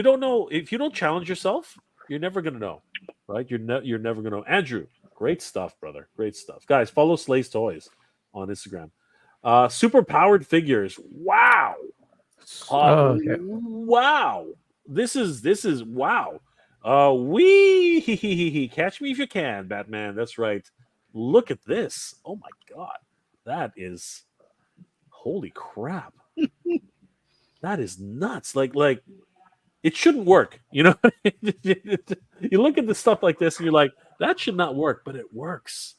Speaker 1: don't know if you don't challenge yourself, you're never gonna know, right? You're never gonna know. Andrew, great stuff, brother. Great stuff, guys. Follow Slay's Toys on Instagram. Super powered figures. Wow.
Speaker 3: Okay.
Speaker 1: Wow. This is wow. Catch me if you can, Batman. That's right. Look at this. Oh my god. That is holy crap. That is nuts. Like it shouldn't work. You know, you look at the stuff like this and you're like, that should not work, but it works.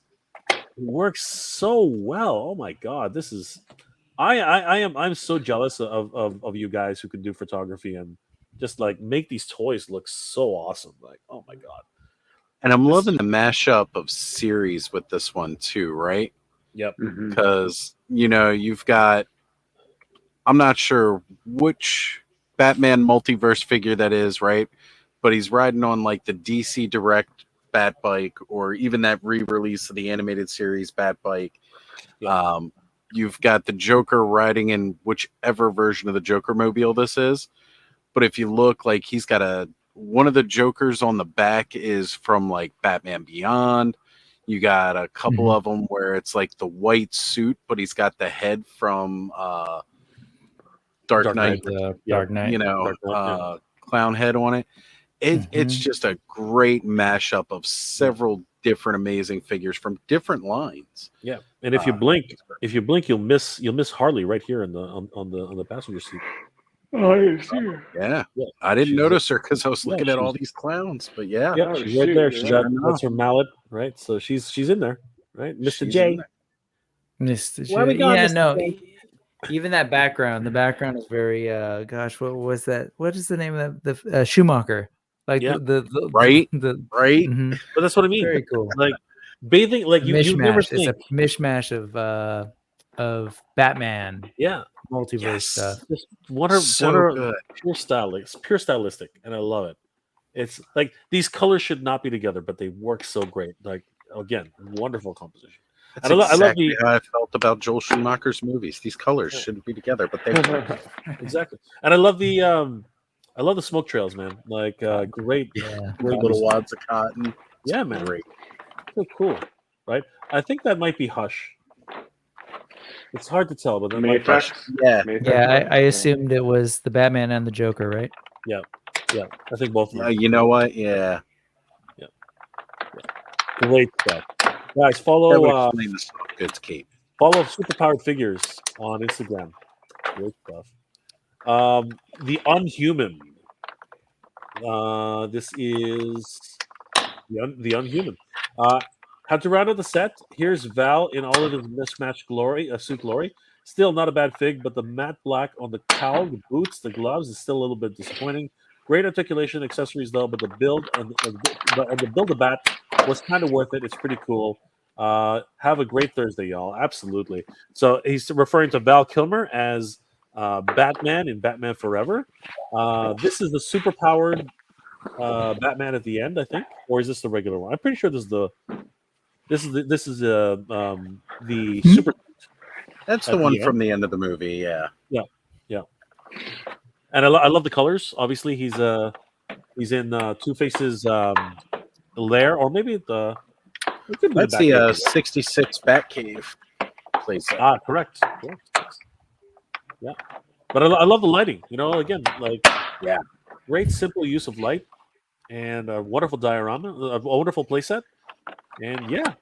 Speaker 1: It works so well. Oh my god, this is I'm so jealous of you guys who can do photography and just like make these toys look so awesome. Like, oh my god.
Speaker 5: And I'm loving the mashup of series with this one too, right?
Speaker 1: Yep.
Speaker 5: Because you've got, I'm not sure which Batman multiverse figure that is, right? But he's riding on like the DC Direct Bat Bike, or even that re-release of the animated series Bat Bike.
Speaker 1: Yeah.
Speaker 5: You've got the Joker riding in whichever version of the Joker mobile this is. But if you look, like he's got one of the Jokers on the back is from like Batman Beyond. You got a couple of them where it's like the white suit, but he's got the head from Dark Knight.
Speaker 3: Dark Knight.
Speaker 5: Clown head on it. It's just a great mashup of several different amazing figures from different lines.
Speaker 1: Yeah, and if you blink, you'll miss Harley right here on the passenger seat.
Speaker 6: Oh, yeah.
Speaker 5: Yeah.
Speaker 1: Yeah.
Speaker 5: I didn't
Speaker 1: She's
Speaker 5: notice her because I was looking at
Speaker 1: she's-
Speaker 5: all these clowns. But yeah,
Speaker 1: Yeah,
Speaker 6: Oh,
Speaker 1: she's right
Speaker 6: shoot,
Speaker 1: there.
Speaker 6: yeah.
Speaker 1: That's her mallet, right? So she's in there, right? Mr.
Speaker 5: She's
Speaker 1: J.
Speaker 5: in there.
Speaker 3: Mr.
Speaker 1: Where we
Speaker 3: J.
Speaker 1: going,
Speaker 3: Yeah,
Speaker 1: Mr.
Speaker 3: no.
Speaker 1: J?
Speaker 3: Even that background, the background is very gosh, what was that? What is the name of the Schumacher? Like
Speaker 1: Yeah.
Speaker 3: the
Speaker 5: Right?
Speaker 3: the
Speaker 5: Right?
Speaker 3: mhm.
Speaker 1: But that's what I mean.
Speaker 3: Very cool.
Speaker 1: Like bathing, like you've never
Speaker 3: Mishmash.
Speaker 1: seen.
Speaker 3: It's a mishmash of Batman
Speaker 1: Yeah,
Speaker 3: multiverse stuff.
Speaker 1: just what are
Speaker 5: good.
Speaker 1: pure stylistic, and I love it. It's like these colors should not be together, but they work so great. Like again, wonderful composition.
Speaker 5: That's
Speaker 1: And I love
Speaker 5: exactly
Speaker 1: the
Speaker 5: how I felt about Joel Schumacher's movies. These colors shouldn't be together, but they were.
Speaker 1: exactly, and I love the smoke trails, man. Like great,
Speaker 3: Yeah.
Speaker 1: great
Speaker 5: Little
Speaker 1: use.
Speaker 5: wads of cotton.
Speaker 1: Yeah, man,
Speaker 5: Great.
Speaker 1: so cool, right? I think that might be Hush. It's hard to tell, but that might be Hush.
Speaker 6: Mayfex.
Speaker 5: Yeah.
Speaker 3: Yeah, I assumed it was the Batman and the Joker, right?
Speaker 1: Yeah, I think both of them.
Speaker 5: You know what? Yeah.
Speaker 1: Great stuff, guys.
Speaker 5: That
Speaker 1: Follow
Speaker 5: would explain the soft goods cape.
Speaker 1: follow Superpowered Figures on Instagram. Great stuff. The Unhuman. This is the Unhuman. Had to round out the set. Here's Val in all of his mismatched glory, suit glory. Still not a bad fig, but the matte black on the cowl, the boots, the gloves is still a little bit disappointing. Great articulation, accessories though, but the build and the build of bat was kind of worth it. It's pretty cool. Have a great Thursday, y'all. Absolutely. So he's referring to Val Kilmer as Batman in Batman Forever. This is the super powered Batman at the end, I think, or is this the regular one? I'm pretty sure this is the super.
Speaker 5: That's
Speaker 1: At
Speaker 5: the one
Speaker 1: the
Speaker 5: from the end of the movie. Yeah.
Speaker 1: And I love the colors. Obviously, he's in Two-Face's lair, or maybe it could be
Speaker 5: That's
Speaker 1: the
Speaker 5: the
Speaker 1: Batcave.
Speaker 5: 66 Batcave place.
Speaker 1: Correct. Yeah, but I love the lighting. You know, again, like great simple use of light and a wonderful diorama, a wonderful playset, and yeah,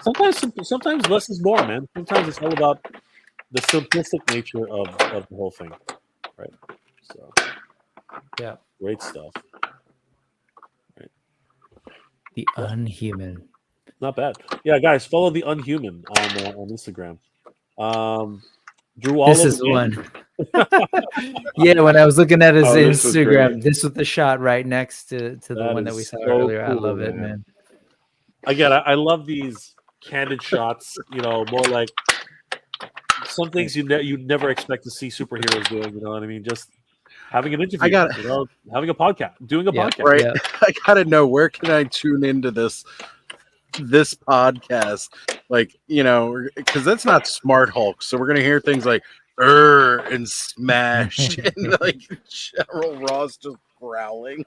Speaker 1: sometimes less is more, man. Sometimes it's all about the simplistic nature of the whole thing, right? So
Speaker 3: Yeah.
Speaker 1: great stuff.
Speaker 3: The Unhuman.
Speaker 1: Not bad. Yeah, guys, follow the Unhuman on Instagram. Drew all
Speaker 3: This is the one. Yeah, when I was looking at his
Speaker 6: this was
Speaker 3: Instagram,
Speaker 6: great.
Speaker 3: this was the shot right next to the
Speaker 1: That
Speaker 3: one that
Speaker 1: is
Speaker 3: we saw
Speaker 1: so
Speaker 3: earlier. I
Speaker 1: cool,
Speaker 3: love it,
Speaker 1: man.
Speaker 3: man.
Speaker 1: Again, I love these candid shots. You know, more like some things you never expect to see superheroes doing. You know what I mean? Just having an interview. You know, having a podcast, doing a podcast.
Speaker 5: Right.
Speaker 3: Yeah.
Speaker 5: I gotta know, where can I tune into this podcast? Like, you know, because that's not Smart Hulk. So we're gonna hear things like and smash and like Cheryl Ross just growling.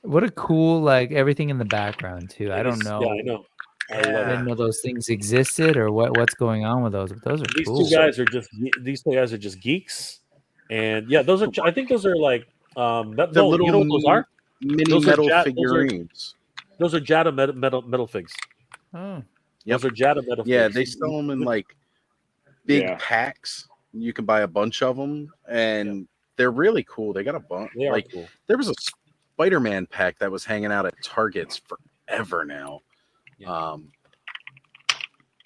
Speaker 3: What a cool, like, everything in the background too. I don't know.
Speaker 1: Yeah, I know. I
Speaker 3: I
Speaker 1: love
Speaker 3: didn't
Speaker 1: it.
Speaker 3: know those things existed or what's going on with those. But those are
Speaker 1: These
Speaker 3: cool.
Speaker 1: two guys are just geeks, and yeah, those are. I think those are like
Speaker 5: The
Speaker 1: no,
Speaker 5: little
Speaker 1: you know what those are?
Speaker 5: mini
Speaker 1: Those are
Speaker 5: metal
Speaker 1: Jad-
Speaker 5: figurines.
Speaker 1: Those are Jada metal figs.
Speaker 3: Oh.
Speaker 1: Those are Jada metal figs.
Speaker 5: Yeah, they sell them in like big
Speaker 6: Yeah.
Speaker 5: packs. You can buy a bunch of them, and they're really cool. They got a bunch.
Speaker 1: They are
Speaker 5: Like,
Speaker 1: cool.
Speaker 5: there was a Spider-Man pack that was hanging out at Targets forever now.
Speaker 1: Yeah.
Speaker 5: Oh,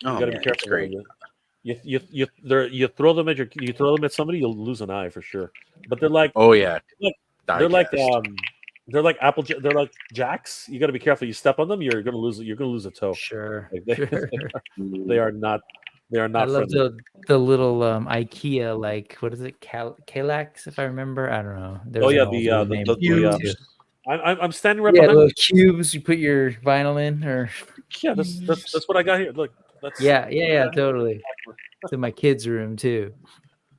Speaker 1: You gotta
Speaker 5: man,
Speaker 1: be
Speaker 5: it's
Speaker 1: careful.
Speaker 5: great.
Speaker 1: You throw them at somebody, you'll lose an eye for sure. But they're like
Speaker 5: Oh yeah,
Speaker 1: they're like
Speaker 5: diecast.
Speaker 1: they're like they're like jacks. You got to be careful. You step on them, you're gonna lose a toe.
Speaker 3: Sure.
Speaker 1: Like they,
Speaker 3: Sure.
Speaker 1: they are not
Speaker 3: I love
Speaker 1: friendly.
Speaker 3: the little IKEA, like, what is it, Kallax, if I remember. I don't know. There's
Speaker 1: Oh yeah,
Speaker 3: an old one named
Speaker 1: the
Speaker 3: too.
Speaker 1: I'm standing right
Speaker 3: Yeah,
Speaker 1: behind.
Speaker 3: little cubes you put your vinyl in, or
Speaker 1: Yeah, that's what I got here. Look, that's
Speaker 3: yeah, totally. It's in my kids' room too.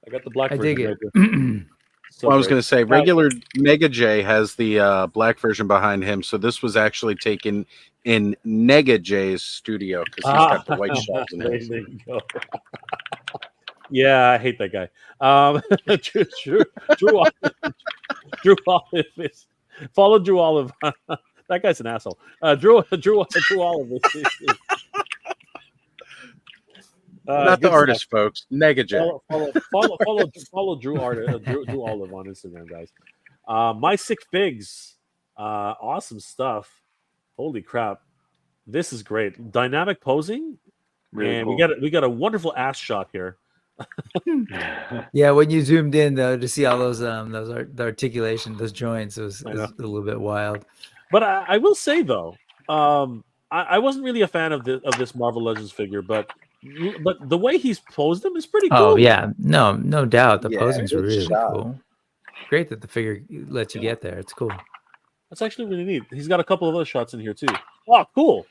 Speaker 1: I got the black
Speaker 3: I
Speaker 1: version
Speaker 3: dig
Speaker 1: right
Speaker 3: it.
Speaker 1: there. So
Speaker 5: Well, I was
Speaker 1: great.
Speaker 5: going to say, regular Mega J has the black version behind him, so this was actually taken in Nega J's studio because he's got the white shelves in
Speaker 1: There
Speaker 5: his.
Speaker 1: you go. Yeah, I hate that guy. Drew Olive is follow Drew Olive. That guy's an asshole. Drew Olive is
Speaker 5: Not the
Speaker 1: good
Speaker 5: artist, folks. Nega J.
Speaker 1: Follow Drew Olive on Instagram, guys. My Sick Figs, awesome stuff. Holy crap, this is great. Dynamic posing,
Speaker 6: Really
Speaker 1: and
Speaker 6: cool.
Speaker 1: we got a wonderful ass shot here.
Speaker 3: Yeah, when you zoomed in though to see all those the articulation, those joints, it was
Speaker 1: I know.
Speaker 3: a little bit wild.
Speaker 1: But I will say though, I wasn't really a fan of this Marvel Legends figure, but the way he's posed them is pretty cool.
Speaker 3: Oh yeah, no doubt. The
Speaker 5: Yeah,
Speaker 3: posing's
Speaker 5: good
Speaker 3: really
Speaker 5: shot.
Speaker 3: cool. Great that the figure lets you get there. It's cool.
Speaker 1: That's actually really neat. He's got a couple of other shots in here too. Oh, cool.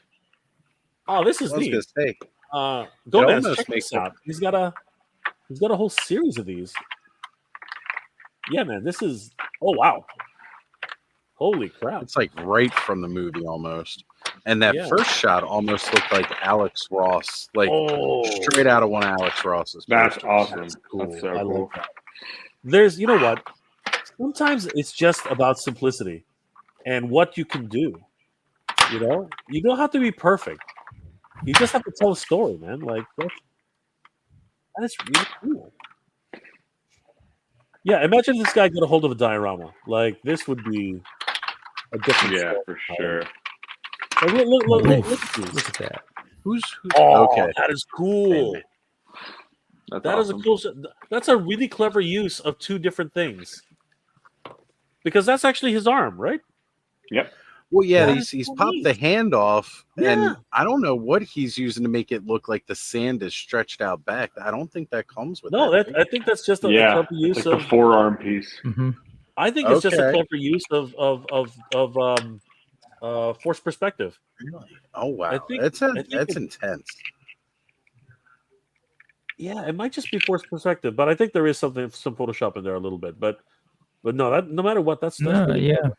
Speaker 1: Oh, this is
Speaker 5: I was
Speaker 1: neat.
Speaker 5: gonna say
Speaker 1: Gomez,
Speaker 5: almost
Speaker 1: check
Speaker 5: makes
Speaker 1: this out. He's got a whole series of these. Yeah, man, this is. Oh wow! Holy crap!
Speaker 5: it's like right from the movie almost. And that
Speaker 1: Yeah.
Speaker 5: first shot almost looked like Alex Ross, like
Speaker 1: Oh,
Speaker 5: straight out of one of Alex Ross's.
Speaker 6: That's
Speaker 5: posters.
Speaker 6: awesome.
Speaker 1: that's cool.
Speaker 6: That's so
Speaker 1: I
Speaker 6: cool.
Speaker 1: like that. There's, you know what? Sometimes it's just about simplicity and what you can do. You know, you don't have to be perfect. You just have to tell a story, man. Like that is really cool. Yeah, imagine if this guy got a hold of a diorama. Like this would be a different.
Speaker 6: Yeah,
Speaker 1: story.
Speaker 6: for sure.
Speaker 1: Like, look at these.
Speaker 3: Look at that.
Speaker 5: Who's
Speaker 1: Oh,
Speaker 5: okay?
Speaker 1: that is cool.
Speaker 5: Man.
Speaker 6: That's
Speaker 1: That is
Speaker 6: awesome.
Speaker 1: a cool. That's a really clever use of two different things. Because that's actually his arm, right?
Speaker 6: Yep.
Speaker 5: Well, yeah,
Speaker 1: That
Speaker 5: he's
Speaker 1: is so
Speaker 5: popped the
Speaker 1: neat.
Speaker 5: hand off,
Speaker 1: Yeah.
Speaker 5: and I don't know what he's using to make it look like the sand is stretched out back. I don't think that comes with
Speaker 1: No,
Speaker 5: that.
Speaker 1: I think that's just a
Speaker 6: Yeah,
Speaker 1: clever
Speaker 6: it's
Speaker 1: use
Speaker 6: like
Speaker 1: of.
Speaker 6: the forearm piece.
Speaker 3: Mm-hmm.
Speaker 1: I think it's just a
Speaker 5: Okay.
Speaker 1: clever use of forced perspective.
Speaker 5: Really? Oh wow,
Speaker 1: think-
Speaker 5: that's
Speaker 1: I think
Speaker 5: that's
Speaker 1: it-
Speaker 5: intense.
Speaker 1: Yeah, it might just be forced perspective, but I think there is some Photoshop in there a little bit. But no, that no matter what, that's
Speaker 3: No,
Speaker 1: really
Speaker 3: yeah.
Speaker 1: clever.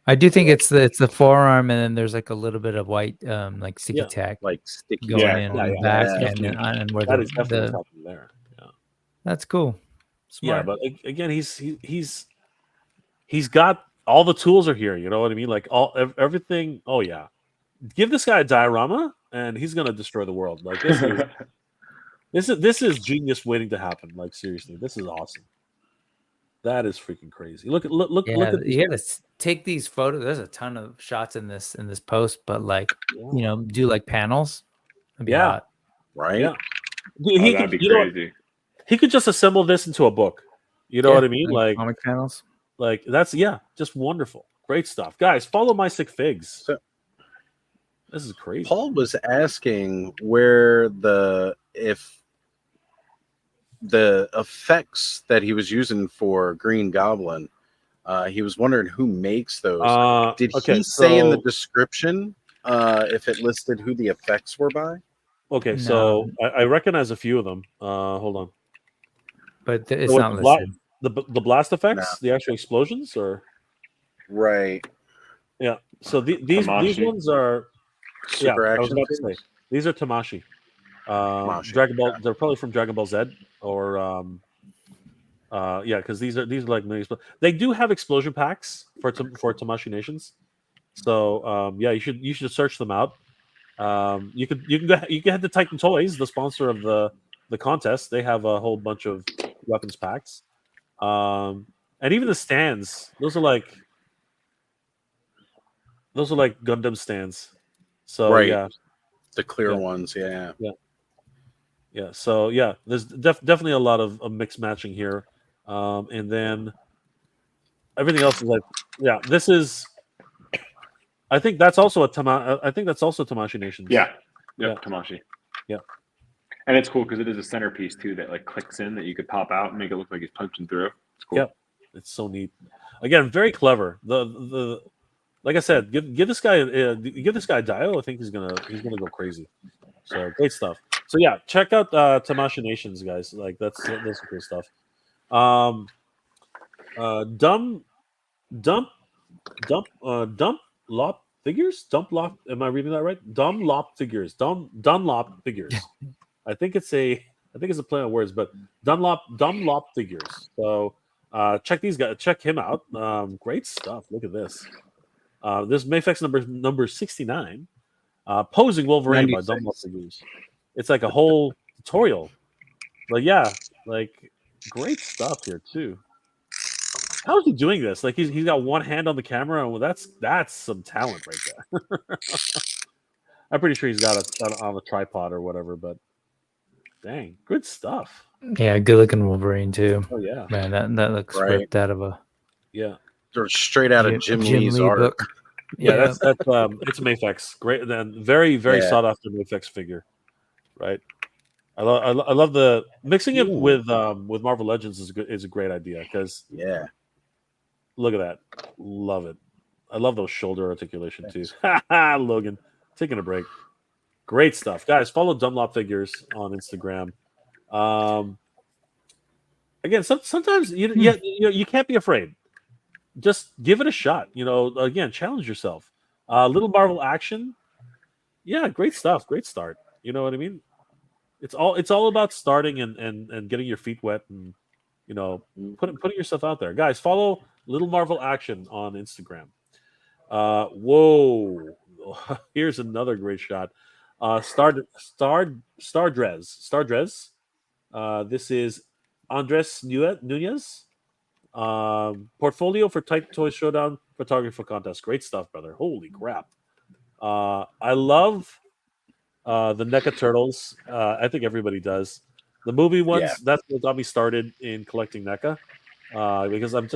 Speaker 3: I do think it's the forearm, and then there's like a little bit of white, like sticky
Speaker 1: Yeah.
Speaker 3: tack
Speaker 5: Like sticky.
Speaker 3: going
Speaker 6: Yeah,
Speaker 3: in
Speaker 1: yeah,
Speaker 3: on the
Speaker 1: yeah,
Speaker 3: back,
Speaker 1: that's
Speaker 3: and then and where
Speaker 1: That is definitely
Speaker 3: the
Speaker 1: what's happening there. Yeah,
Speaker 3: that's cool.
Speaker 1: yeah,
Speaker 3: Smart.
Speaker 1: but again, he's got all the tools are here. You know what I mean? Like everything. Oh yeah, give this guy a diorama, and he's gonna destroy the world. Like this is genius waiting to happen. Like seriously, this is awesome. That is freaking crazy. Look
Speaker 3: Yeah,
Speaker 1: at these.
Speaker 3: you gotta take these photos. There's a ton of shots in this post, but like
Speaker 1: Yeah.
Speaker 3: do like panels. That'd be
Speaker 1: Yeah.
Speaker 3: hot.
Speaker 5: Right?
Speaker 1: Yeah.
Speaker 6: Oh,
Speaker 1: He
Speaker 6: that'd
Speaker 1: could,
Speaker 6: be
Speaker 1: you know what?
Speaker 6: crazy.
Speaker 1: He could just assemble this into a book. You know what I mean? Like
Speaker 3: comic panels.
Speaker 1: that's just wonderful. Great stuff. Guys, follow my sick figs.
Speaker 5: So-
Speaker 1: This is crazy.
Speaker 5: Paul was asking where if the effects that he was using for Green Goblin, he was wondering who makes those. Did he say in the description if it listed who the effects were by?
Speaker 1: Okay,
Speaker 3: No.
Speaker 1: so I recognize a few of them. Hold on.
Speaker 3: But it's
Speaker 1: So
Speaker 3: not
Speaker 1: the bla-
Speaker 3: listed.
Speaker 1: The blast effects, the actual explosions, or
Speaker 5: Right.
Speaker 1: yeah. So these
Speaker 6: Tamashi.
Speaker 1: ones are
Speaker 5: Super
Speaker 1: I was
Speaker 5: action
Speaker 1: about to say
Speaker 5: figures?
Speaker 1: these are Tamashi.
Speaker 5: Tamashi,
Speaker 1: Dragon Ball. They're probably from Dragon Ball Z or because these are like mini they do have explosion packs for Tamashi Nations. So you should search them out. You can head to Titan Toys, the sponsor of the contest. They have a whole bunch of weapons packs. And even the stands, those are like Gundam stands. So
Speaker 5: Right.
Speaker 1: yeah.
Speaker 5: The clear
Speaker 1: Yeah.
Speaker 5: ones, yeah.
Speaker 1: Yeah, so yeah, there's definitely a lot of mixed matching here, and then everything else is like, yeah, this is. I think that's also Tamashi Nations.
Speaker 6: Yeah.
Speaker 1: Yeah.
Speaker 6: Yep. Tamashi.
Speaker 1: Yeah.
Speaker 6: And it's cool because it is a centerpiece too that like clicks in that you could pop out and make it look like it's punching through. It's cool.
Speaker 1: Yeah. It's so neat. Again, very clever. The like I said, give this guy a dial. I think he's gonna go crazy. So great stuff. So yeah, check out Tamashi Nations, guys. Like that's cool stuff. Dunlop figures. Am I reading that right? Dunlop figures. Dunlop figures. I think it's a play on words, but Dunlop figures. So check these guys. Check him out. Great stuff. Look at this. This Mayfex number 69. Posing Wolverine
Speaker 5: 96.
Speaker 1: by Dunlop figures. It's like a whole tutorial. But yeah, like great stuff here too. How is he doing this? Like he's got one hand on the camera, and that's some talent right there. I'm pretty sure he's got it on a tripod or whatever. But dang, good stuff.
Speaker 3: Yeah, good looking Wolverine too.
Speaker 1: Oh yeah,
Speaker 3: Man, that looks
Speaker 5: Right.
Speaker 3: ripped out of a
Speaker 5: They're straight out of Jim Lee's
Speaker 3: Lee
Speaker 5: art.
Speaker 3: book.
Speaker 1: yeah. That's it's a Mayfex. Great, then very
Speaker 5: Yeah.
Speaker 1: sought after Mayfex figure, right? I love the mixing it
Speaker 5: Ooh.
Speaker 1: with Marvel Legends is a great idea because
Speaker 5: Yeah.
Speaker 1: look at that, love it. I love those shoulder articulation too. Logan taking a break. Great stuff, guys. Follow Dunlop Figures on Instagram. Again, sometimes you can't be afraid. Just give it a shot. Again, challenge yourself. Little Marvel action. Yeah, great stuff. Great start. You know what I mean? It's all about starting and getting your feet wet and putting yourself out there. Guys, follow Little Marvel Action on Instagram. Whoa. Here's another great shot. Stardrez. This is Andres Nunez. Portfolio for Toyz Showdown photography contest. Great stuff, brother. Holy crap. I love the NECA Turtles. I think everybody does. The movie ones, that's what got me started in collecting NECA. Because I'm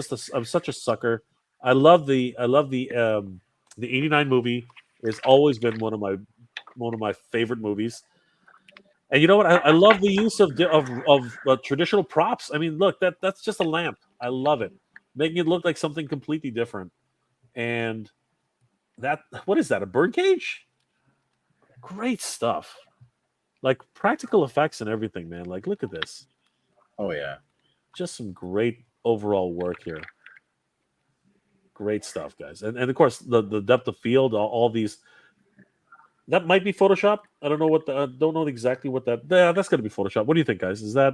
Speaker 1: such a sucker. I love the 89 movie. It's always been one of my favorite movies. And you know what? I love the use of traditional props. I mean, look, that's just a lamp. I love it, making it look like something completely different. And what is that? A bird cage? Great stuff. Like practical effects and everything, man. Like, look at this.
Speaker 5: Oh yeah,
Speaker 1: just some great overall work here. Great stuff, guys. And of course, the depth of field, all these. That might be Photoshop. I don't know don't know exactly what that. Yeah, that's going to be Photoshop. What do you think, guys? Is that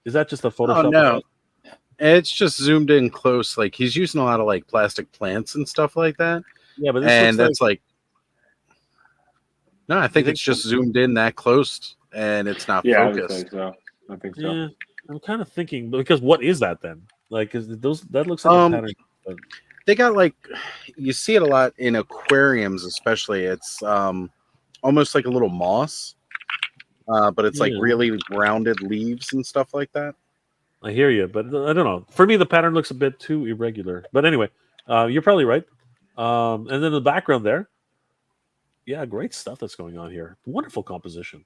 Speaker 1: just a Photoshop?
Speaker 5: Oh, no, it's just zoomed in close. Like he's using a lot of like plastic plants and stuff like that.
Speaker 1: Yeah, but that's like
Speaker 5: no, I think it's just zoomed in that close and it's not focused.
Speaker 6: I think so.
Speaker 1: Yeah, I'm kind of thinking because what is that then? Like, that looks like a pattern. But...
Speaker 5: They got like, you see it a lot in aquariums, especially. It's almost like a little moss, but it's like really rounded leaves and stuff like that.
Speaker 1: I hear you, but I don't know. For me, the pattern looks a bit too irregular. But anyway, you're probably right. And then the background there, yeah, great stuff that's going on here. Wonderful composition.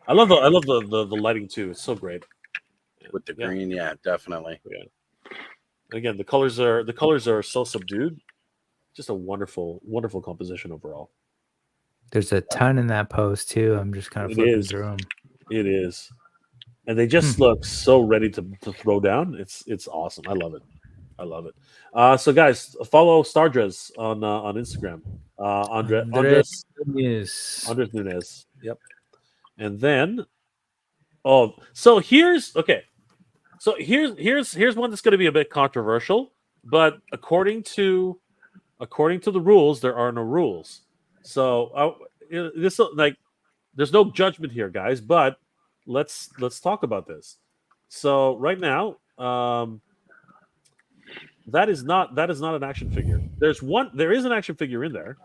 Speaker 1: I love the lighting too. It's so great.
Speaker 5: With the green, yeah, definitely.
Speaker 1: Yeah. Again, the colors are so subdued. Just a wonderful composition overall.
Speaker 3: There's a ton in that post too. I'm just kind of flipping through them.
Speaker 1: It is, and they just look so ready to throw down. It's awesome. I love it. So guys, follow Stardrez on Instagram. Andres Nunez. Yep. And then, so here's one that's going to be a bit controversial, but according to the rules, there are no rules. So there's no judgment here, guys. But let's talk about this. So right now, that is not an action figure. There is an action figure in there.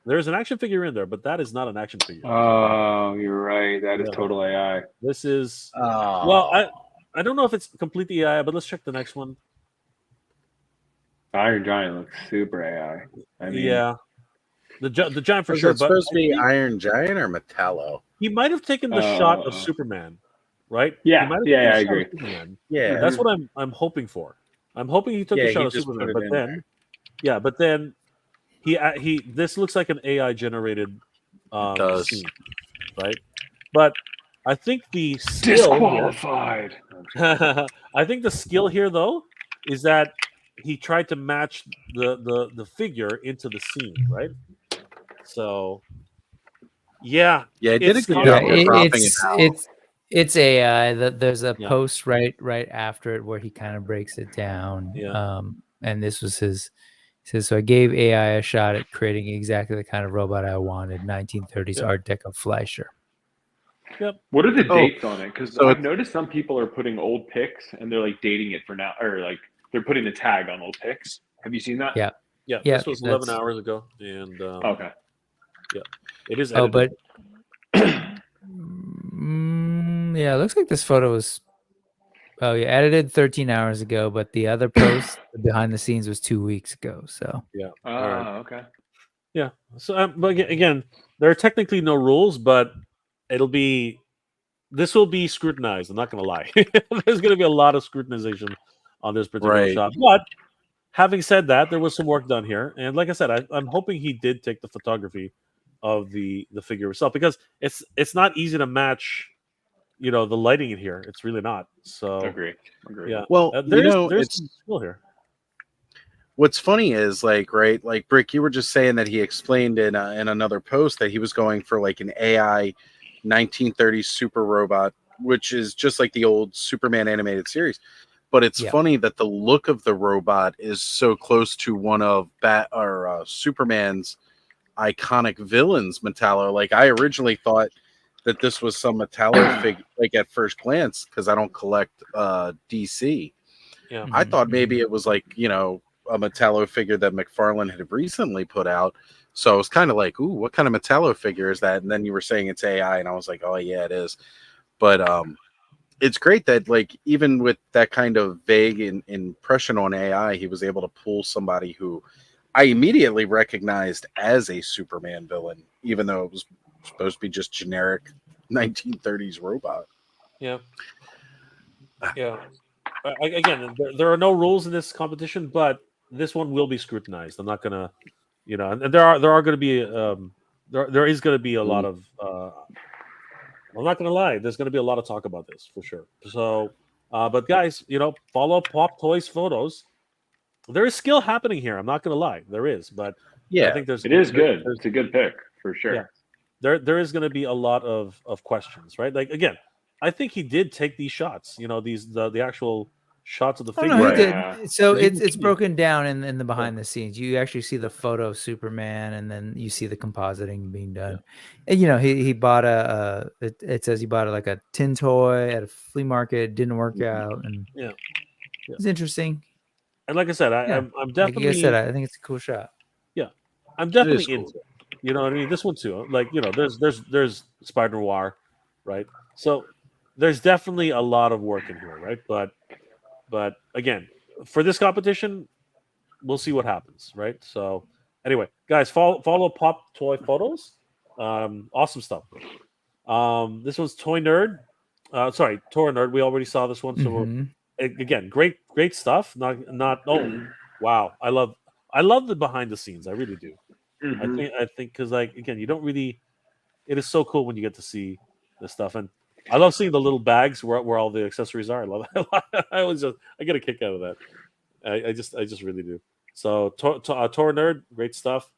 Speaker 1: There is an action figure in there, but that is not an action figure.
Speaker 6: Oh, you're right. That is total AI.
Speaker 1: This is well, I don't know if it's completely AI, but let's check the next one.
Speaker 6: Iron Giant looks super AI. I mean,
Speaker 1: yeah, the giant for
Speaker 5: Is
Speaker 1: sure.
Speaker 5: it supposed to be Iron Giant or Metallo?
Speaker 1: He might have taken the shot of Superman, right?
Speaker 6: Yeah, I agree.
Speaker 5: Yeah,
Speaker 1: that's what I'm hoping for. I'm hoping he took the shot of Superman, but then he this looks like an AI generated scene, right? But I think the skill
Speaker 6: disqualified.
Speaker 1: I think the skill here though is that he tried to match the figure into the scene, right? So yeah,
Speaker 5: he did a good job of cropping it out.
Speaker 3: It's AI. There's a post right after it where he kind of breaks it down.
Speaker 1: Yeah.
Speaker 3: And this was his. He says, so I gave AI a shot at creating exactly the kind of robot I wanted. 1930s Art Deco Fleischer.
Speaker 1: Yep.
Speaker 6: What are the dates on it? Because I've noticed some people are putting old pics and they're like dating it for now, or like they're putting the tag on old pics. Have you seen that?
Speaker 3: Yeah.
Speaker 1: This was 11 hours ago, and
Speaker 6: okay.
Speaker 1: Yeah, it is.
Speaker 3: Edited. But yeah, it looks like this photo was. Oh, yeah, edited 13 hours ago, but the other post behind the scenes was 2 weeks ago. So
Speaker 1: yeah.
Speaker 6: Okay.
Speaker 1: Yeah. So, but again, there are technically no rules, but this will be scrutinized. I'm not going to lie. There's going to be a lot of scrutinization on this particular shot. But having said that, there was some work done here, and like I said, I'm hoping he did take the photography of the figure itself, because it's not easy to match, the lighting in here. It's really not. So
Speaker 6: Agree.
Speaker 1: yeah.
Speaker 5: Well,
Speaker 1: There's
Speaker 5: it's
Speaker 1: some skill here.
Speaker 5: what's funny is like, right, like Brick, you were just saying that he explained in another post that he was going for like an AI 1930s super robot, which is just like the old Superman animated series. But it's funny that the look of the robot is so close to one of Superman's iconic villains, Metallo. Like I originally thought that this was some Metallo figure, like at first glance, because I don't collect DC.
Speaker 1: Yeah.
Speaker 5: I thought maybe it was like, a Metallo figure that McFarlane had recently put out. So I was kind of like, ooh, what kind of Metallo figure is that? And then you were saying it's AI, and I was like, oh yeah, it is. But it's great that like even with that kind of vague impression on AI, he was able to pull somebody who I immediately recognized as a Superman villain, even though it was supposed to be just generic 1930s robot.
Speaker 1: Yeah. Again, there are no rules in this competition, but this one will be scrutinized. I'm not gonna, and there are going to be there is going to be a lot of. I'm not gonna lie. There's going to be a lot of talk about this for sure. So, but guys, follow Pop Toys photos. There is skill happening here. I'm not gonna lie. There is, but
Speaker 5: Yeah,
Speaker 1: I think
Speaker 6: it is good. It's a good pick for sure.
Speaker 1: Yeah. There is going to be a lot of questions, right? Like again, I think he did take these shots. The actual shots of the figure.
Speaker 3: No, he
Speaker 6: Right.
Speaker 3: did. So it's broken down in the behind the scenes. You actually see the photo of Superman, and then you see the compositing being done. And he bought it says he bought like a tin toy at a flea market. Didn't work out, and it's interesting.
Speaker 1: And like I said, I'm definitely.
Speaker 3: Like you said, I think it's a cool shot.
Speaker 1: Yeah, I'm definitely
Speaker 5: cool.
Speaker 1: into it. You know what I mean? This one too. Like there's Spider Noir, right? So there's definitely a lot of work in here, right? But again, for this competition, we'll see what happens, right? So anyway, guys, follow Pop Toy Photos. Awesome stuff. This one's Toy Nerd. Sorry, Toy Nerd. We already saw this one, so again, great stuff. Not wow. I love the behind the scenes. I really do. I think because like again, you don't really. It is so cool when you get to see this stuff, and I love seeing the little bags where all the accessories are. I love it. I get a kick out of that. I just really do. So Tor Nerd, great stuff.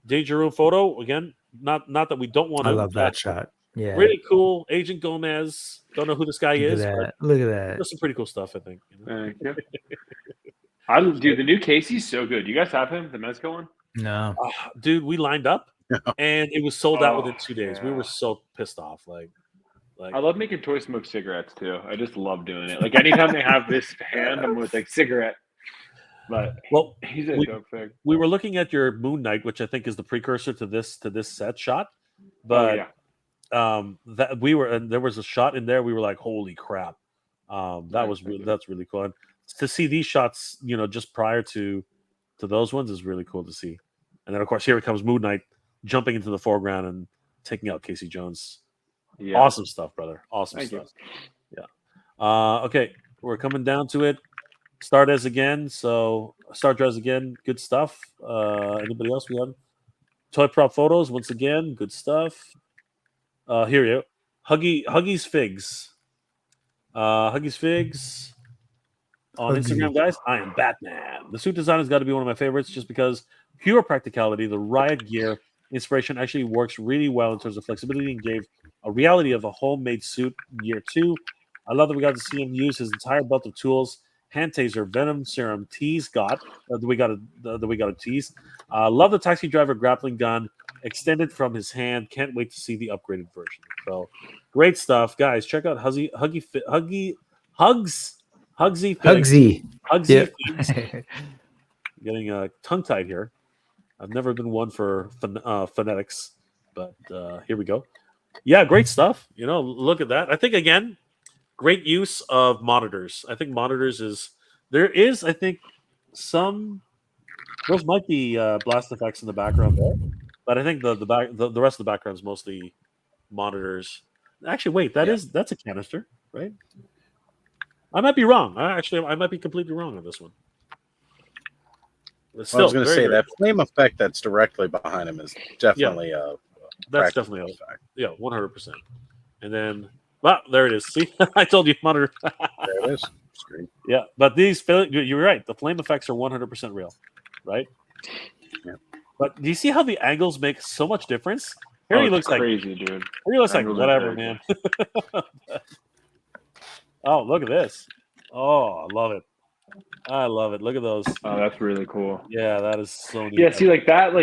Speaker 1: Danger Room photo again. Not that we don't want to.
Speaker 3: I love that shot. Yeah,
Speaker 1: really cool. Agent Gomez. Don't know who this guy is.
Speaker 3: Look at that.
Speaker 1: There's some pretty cool stuff, I think.
Speaker 6: Dude, the new Casey's so good. You guys have him, the Mezco one?
Speaker 3: No,
Speaker 1: dude, we lined up and it was sold out within 2 days. We were so pissed off. Like
Speaker 6: I love making Toy Smoke cigarettes too. I just love doing it. Like anytime they have this hand, I'm with like cigarette. But he's a dope fig.
Speaker 1: We were looking at your Moon Knight, which I think is the precursor to this set shot. But that we were, and there was a shot in there. We were like, "Holy crap!" That's really cool. And to see these shots, just prior to those ones is really cool to see. And then of course here it comes Moon Knight jumping into the foreground and taking out Casey Jones. Yeah. Awesome stuff, brother. Awesome stuff. Yeah. Okay, we're coming down to it. Start Dress again. Good stuff. Anybody else we have? Toy Prop Photos once again. Good stuff. Here you go. Huggies Figs. Huggies Figs. On Instagram, guys, I am Batman. The suit design has got to be one of my favorites just because pure practicality, the riot gear inspiration actually works really well in terms of flexibility and gave a reality of a homemade suit in year 2. I love that we got to see him use his entire belt of tools, hand taser, venom serum, tease that we got a tease. Love the taxi driver grappling gun extended from his hand. Can't wait to see the upgraded version. So great stuff, guys. Check out Hugsy. Yep. Getting tongue-tied here. I've never been one for phonetics, but here we go. Yeah, great stuff. Look at that. I think, again, great use of monitors. I think monitors I think, those might be blast effects in the background there, but I think the rest of the background is mostly monitors. Actually, wait, that's a canister, right? I might be wrong. I might be completely wrong on this one. It's
Speaker 5: Well, I was
Speaker 1: still
Speaker 5: going to
Speaker 1: very,
Speaker 5: say
Speaker 1: very
Speaker 5: that
Speaker 1: cool.
Speaker 5: flame effect that's directly behind him is definitely
Speaker 1: That's
Speaker 5: practical
Speaker 1: definitely
Speaker 5: effect.
Speaker 1: 100%. And then, well, there it is. See, I told you, monitor.
Speaker 5: There it is. Screen.
Speaker 1: Yeah, but you're right. The flame effects are 100% real, right?
Speaker 5: Yeah.
Speaker 1: But do you see how the angles make so much difference? Here
Speaker 6: Oh,
Speaker 1: he
Speaker 6: it's
Speaker 1: looks like
Speaker 6: crazy, dude.
Speaker 1: here he looks like
Speaker 6: Angles are
Speaker 1: whatever,
Speaker 6: very
Speaker 1: man. Oh, look at this. Oh, I love it. I love it. Look at those.
Speaker 6: Oh, that's really cool.
Speaker 1: Yeah, that is so neat.
Speaker 6: Yeah, see, like that,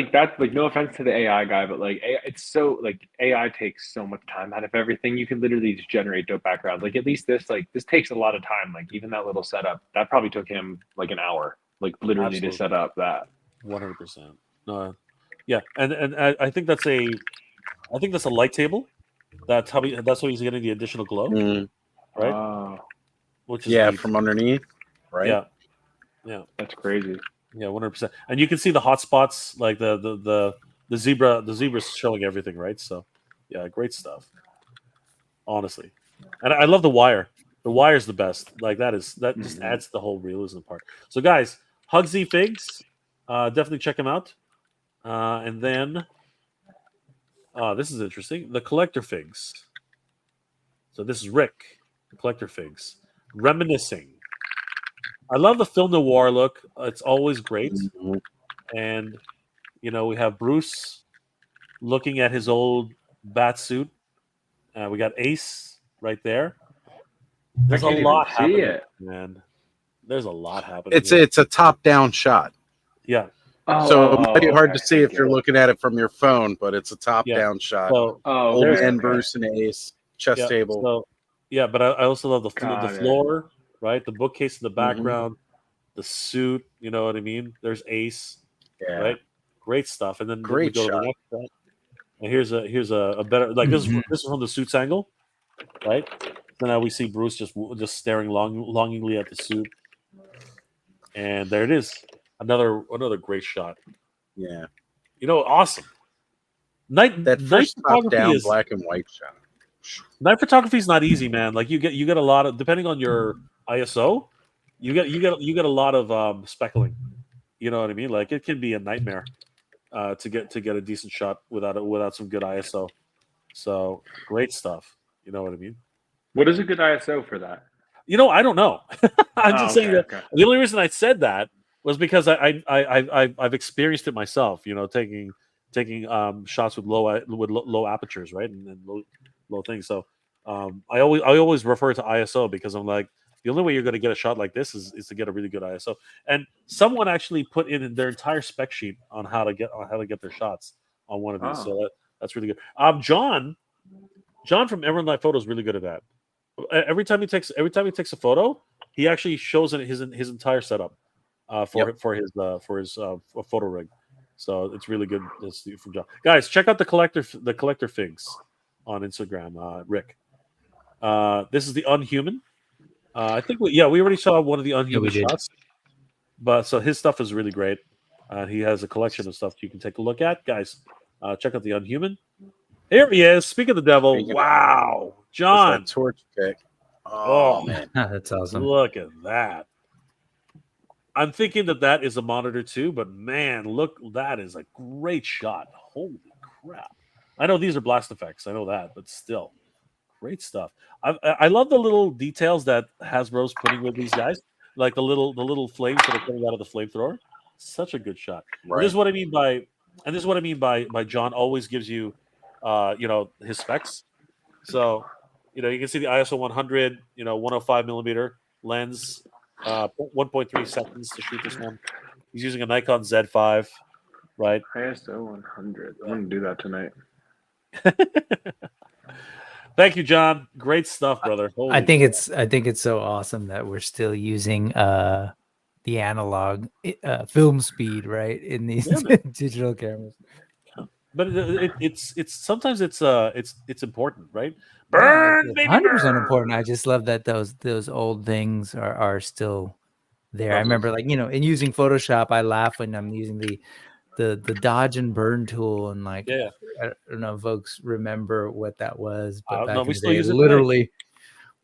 Speaker 6: no offense to the AI guy, but like, it's so like AI takes so much time out of everything. You can literally just generate dope backgrounds. Like at least this takes a lot of time. Like even that little setup, that probably took him like an hour, like literally
Speaker 1: Absolutely.
Speaker 6: to set up that.
Speaker 1: 100%. No, yeah, and I think that's a light table. That's how he's getting the additional glow,
Speaker 5: Mm,
Speaker 1: right?
Speaker 6: Oh,
Speaker 1: Which is
Speaker 5: yeah,
Speaker 1: neat.
Speaker 5: from underneath, right?
Speaker 1: Yeah,
Speaker 6: that's crazy.
Speaker 1: yeah, 100%. And you can see the hot spots, like the zebra's showing everything, right? So, yeah, great stuff. Honestly, and I love the wire. The wire's the best. Like that just adds the whole realism part. So, guys, Hugsy Figs, definitely check him out. And then, this is interesting. The Collector Figs. So this is Rick, the Collector Figs, reminiscing. I love the film noir look. It's always great.
Speaker 5: Mhm.
Speaker 1: And, we have Bruce looking at his old bat suit. We got Ace right there. There's a
Speaker 6: can't even
Speaker 1: lot
Speaker 6: see
Speaker 1: happening,
Speaker 6: it.
Speaker 1: man. There's a lot happening.
Speaker 5: It's a top-down shot.
Speaker 1: Yeah.
Speaker 5: So it might be hard to
Speaker 6: okay,
Speaker 5: see
Speaker 6: I
Speaker 5: if
Speaker 6: get
Speaker 5: you're
Speaker 6: it.
Speaker 5: looking at it from your phone, but it's a top-down shot.
Speaker 1: So
Speaker 6: Oh,
Speaker 5: Old
Speaker 1: there's-
Speaker 5: man
Speaker 6: okay.
Speaker 5: Bruce and Ace, chest table.
Speaker 1: So, yeah, but I also love the
Speaker 6: Got it.
Speaker 1: floor, right? The bookcase in the background, the suit. You know what I mean? There's Ace,
Speaker 5: Yeah.
Speaker 1: right? Great stuff. And then we
Speaker 5: Great
Speaker 1: go to the
Speaker 5: shot.
Speaker 1: next shot. And here's a better this is from the suit's angle, right? So now we see Bruce just staring longingly at the suit, and there it is, another great shot.
Speaker 5: Yeah.
Speaker 1: Awesome. Night
Speaker 5: First
Speaker 1: photography
Speaker 5: top-down
Speaker 1: is
Speaker 5: black and white shot.
Speaker 1: night photography is not easy, man. Like you get a lot of, depending on your ISO, you get a lot of speckling. You know what I mean? Like it can be a nightmare to get a decent shot without some good ISO. So great stuff. You know what I mean?
Speaker 6: What is a good ISO for that?
Speaker 1: I don't know. I'm just saying that
Speaker 6: Okay.
Speaker 1: the only reason I said that was because I've experienced it myself. Taking shots with low apertures, right, and low things. So I always refer to ISO because I'm like, the only way you're going to get a shot like this is to get a really good ISO. And someone actually put in their entire spec sheet on how to get their shots on one of these. So that's really good. John from Emerald Night Photo is really good at that. Every time he takes a photo, he actually shows his entire setup for his photo rig. So it's really good from John. Guys, check out the collector figs on Instagram. Rick, this is the Unhuman. I think we already saw one of the Unhuman shots, but so his stuff is really great. He has a collection of stuff you can take a look at, guys. Check out the Unhuman. Here he is. Speak of the devil. Wow, John.
Speaker 5: That torch pick.
Speaker 1: Oh
Speaker 5: man,
Speaker 3: that's awesome.
Speaker 1: Look at that. I'm thinking that is a monitor too, but man, look, that is a great shot. Holy crap. I know these are blast effects. I know that, but still, great stuff. I love the little details that Hasbro's putting with these guys, like the little flames that are coming out of the flamethrower. Such a good shot.
Speaker 5: right.
Speaker 1: And this is what I mean by John always gives you, his specs. So, you can see the ISO 100, 105 millimeter lens, 1.3 seconds to shoot this one. He's using a Nikon Z5, right?
Speaker 6: ISO 100. I'm gonna do that tonight.
Speaker 1: Thank you, John. Great stuff, brother. Holy
Speaker 3: I think it's so awesome that we're still using the analog film speed, right, in these digital cameras.
Speaker 1: But it's sometimes it's important, right? Burn, baby,
Speaker 3: 100% important. I just love that those old things are still there. I remember, in using Photoshop, I laugh when I'm using the dodge and burn tool, and I don't know if folks remember what that was, but back in the day, it literally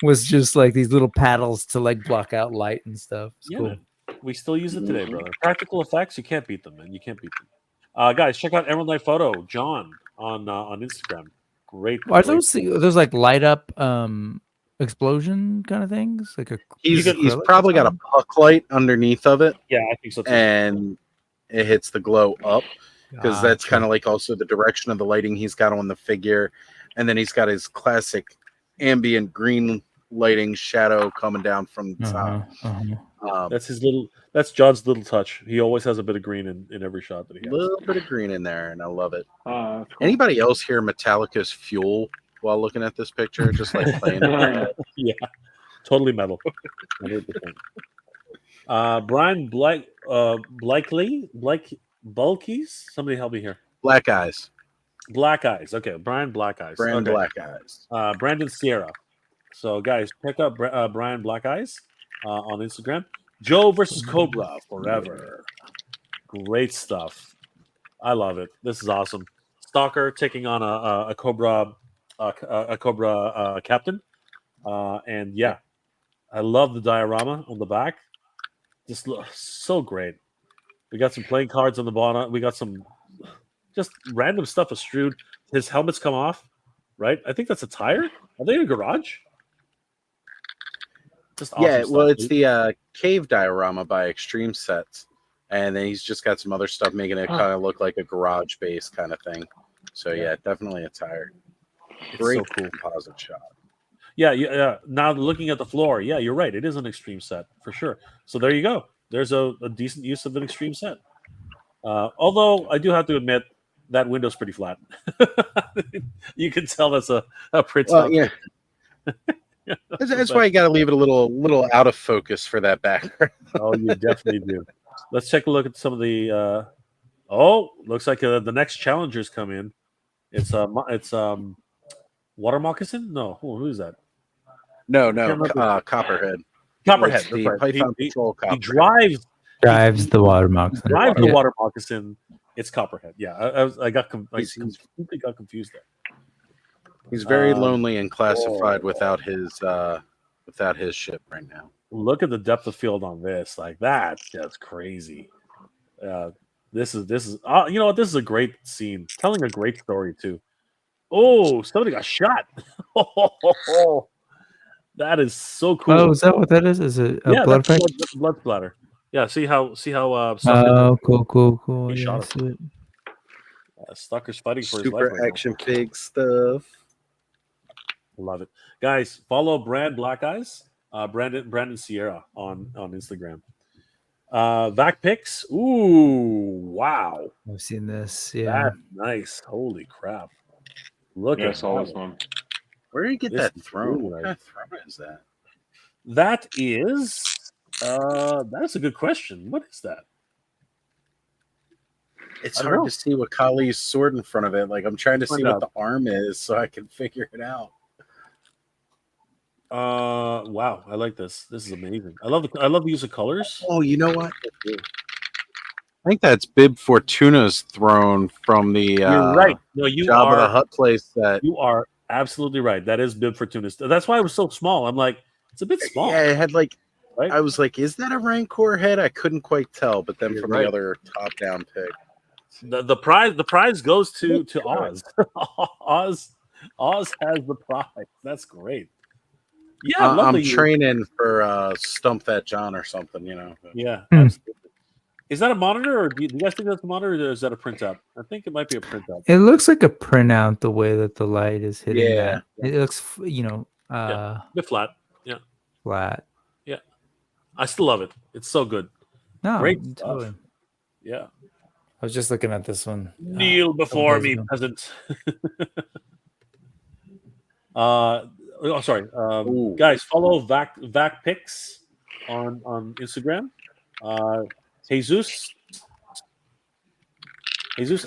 Speaker 3: was just like these little paddles to block out light and stuff. It's cool.
Speaker 1: We still use it today, brother. Practical effects, you can't beat them, man. You can't beat them. Guys, check out Emerald Knight Photo, John, on Instagram. Great.
Speaker 3: Are
Speaker 1: great
Speaker 3: those like light up explosion kind of things? Like a
Speaker 5: He's
Speaker 3: acrylic or
Speaker 5: probably got a
Speaker 3: something?
Speaker 5: puck light underneath of it,
Speaker 1: Yeah, I think so too.
Speaker 5: and it hits the glow up because that's
Speaker 3: Gotcha.
Speaker 5: kind of like also the direction of the lighting he's got on the figure, and then he's got his classic ambient green lighting shadow coming down from the top.
Speaker 1: That's John's little touch. He always has a bit of green in every shot that he
Speaker 5: A
Speaker 1: has.
Speaker 5: little bit of green in there, and I love it.
Speaker 6: Cool.
Speaker 5: Anybody else hear Metallica's Fuel while looking at this picture? Just like playing.
Speaker 1: Yeah, totally metal. 100%. Brian Bulkies. Somebody help me here.
Speaker 5: Black Eyes.
Speaker 1: Black Eyes. Okay, Brian Black Eyes.
Speaker 5: Brand
Speaker 1: Okay.
Speaker 5: Black Eyes.
Speaker 1: Brandon Sierra. So, guys, pick up Brian Black Eyes on Instagram. Joe versus Cobra forever. Great stuff. I love it. This is awesome. Stalker taking on a Cobra captain. And yeah, I love the diorama on the back. Just looks so great. We got some playing cards on the bottom. We got some just random stuff estrewed. His helmet's come off, right? I think that's a tire. Are they in a garage? Just awesome
Speaker 5: Yeah, well,
Speaker 1: stuff.
Speaker 5: it's the cave diorama by Extreme Sets, and then he's just got some other stuff making it kind of look like a garage base kind of thing. So yeah, definitely a tire.
Speaker 1: It's
Speaker 5: Great
Speaker 1: so cool.
Speaker 5: composite shot.
Speaker 1: Yeah. Now looking at the floor, yeah, you're right. It is an extreme set for sure. So there you go. There's a decent use of an extreme set. Although I do have to admit that window's pretty flat. You can tell that's a print.
Speaker 5: Well, yeah. That's why you got to leave it a little out of focus for that background.
Speaker 1: Oh, you definitely do. Let's take a look at some of the. Looks like the next challengers come in. It's Water Moccasin. No, who is that?
Speaker 5: No,
Speaker 1: Copperhead.
Speaker 5: Copperhead.
Speaker 1: That's
Speaker 5: The
Speaker 1: right.
Speaker 5: Python Patrol
Speaker 1: He
Speaker 5: Copperhead.
Speaker 3: Drives the water moccasin.
Speaker 1: Drives the
Speaker 3: Yeah.
Speaker 1: Water Moccasin. It's Copperhead. Yeah, I got completely got confused there.
Speaker 5: He's very lonely and classified without his ship right now.
Speaker 1: Look at the depth of field on this. Like that's crazy. This is you know what? This is a great scene, telling a great story too. Oh, somebody got shot. That is so cool.
Speaker 3: Oh, is that what that is? Is it a blood
Speaker 1: that's
Speaker 3: effect?
Speaker 1: blood splatter. Yeah, see how
Speaker 3: Oh, cool.
Speaker 1: He
Speaker 3: Yeah,
Speaker 1: shot
Speaker 3: I see it.
Speaker 1: Stucker's fighting for his life.
Speaker 5: Super
Speaker 1: Right now.
Speaker 5: action fig stuff.
Speaker 1: Love it, guys. Follow Brand Black Eyes, Brandon Sierra on Instagram. Vac Picks. Ooh, wow,
Speaker 3: I've seen this. Yeah.
Speaker 1: that's nice. Holy crap! Look
Speaker 6: Yeah, I
Speaker 1: at
Speaker 6: saw
Speaker 1: that.
Speaker 6: this one.
Speaker 5: Where do you get
Speaker 1: This
Speaker 5: that
Speaker 1: is
Speaker 5: throne?
Speaker 1: really
Speaker 5: What kind of throne is that?
Speaker 1: That is. That's a good question. What is that?
Speaker 5: It's
Speaker 1: I don't
Speaker 5: hard
Speaker 1: know.
Speaker 5: to see with Kali's sword in front of it. Like I'm trying to see
Speaker 1: Find
Speaker 5: what the arm is so I can figure it out.
Speaker 1: Wow, I like this. This is amazing. I love the use of colors.
Speaker 5: Oh, you know what? I think that's Bib Fortuna's throne from the
Speaker 1: You're right. No, you
Speaker 5: Jabba the
Speaker 1: are.
Speaker 5: Hutt place that
Speaker 1: You are absolutely right. That is Bib Fortuna's. That's why it was so small. I'm like, it's a bit small.
Speaker 5: Yeah, it had like
Speaker 1: Right?
Speaker 5: I was like, is that a Rancor head? I couldn't quite tell, but then
Speaker 1: You're
Speaker 5: from
Speaker 1: right.
Speaker 5: the other top down pick.
Speaker 1: The prize goes to Oz. Oz has the prize. That's great. Yeah,
Speaker 5: I'm
Speaker 1: lovely.
Speaker 5: training for Stump That John or something, you know.
Speaker 1: Yeah,
Speaker 3: Hmm.
Speaker 1: absolutely. Is that a monitor, or do you guys think that's a monitor, or is that a printout? I think it might be a printout.
Speaker 3: It looks like a printout the way that the light is hitting
Speaker 5: Yeah.
Speaker 3: that. It looks,
Speaker 1: A bit flat.
Speaker 3: flat.
Speaker 1: I still love it. It's so good.
Speaker 3: No,
Speaker 1: Great
Speaker 3: totally.
Speaker 1: stuff. Yeah.
Speaker 3: I was just looking at this one.
Speaker 1: Kneel before me,
Speaker 3: ago.
Speaker 1: peasant. Sorry.
Speaker 5: Ooh.
Speaker 1: Guys, follow Vac Pics on Instagram. Jesus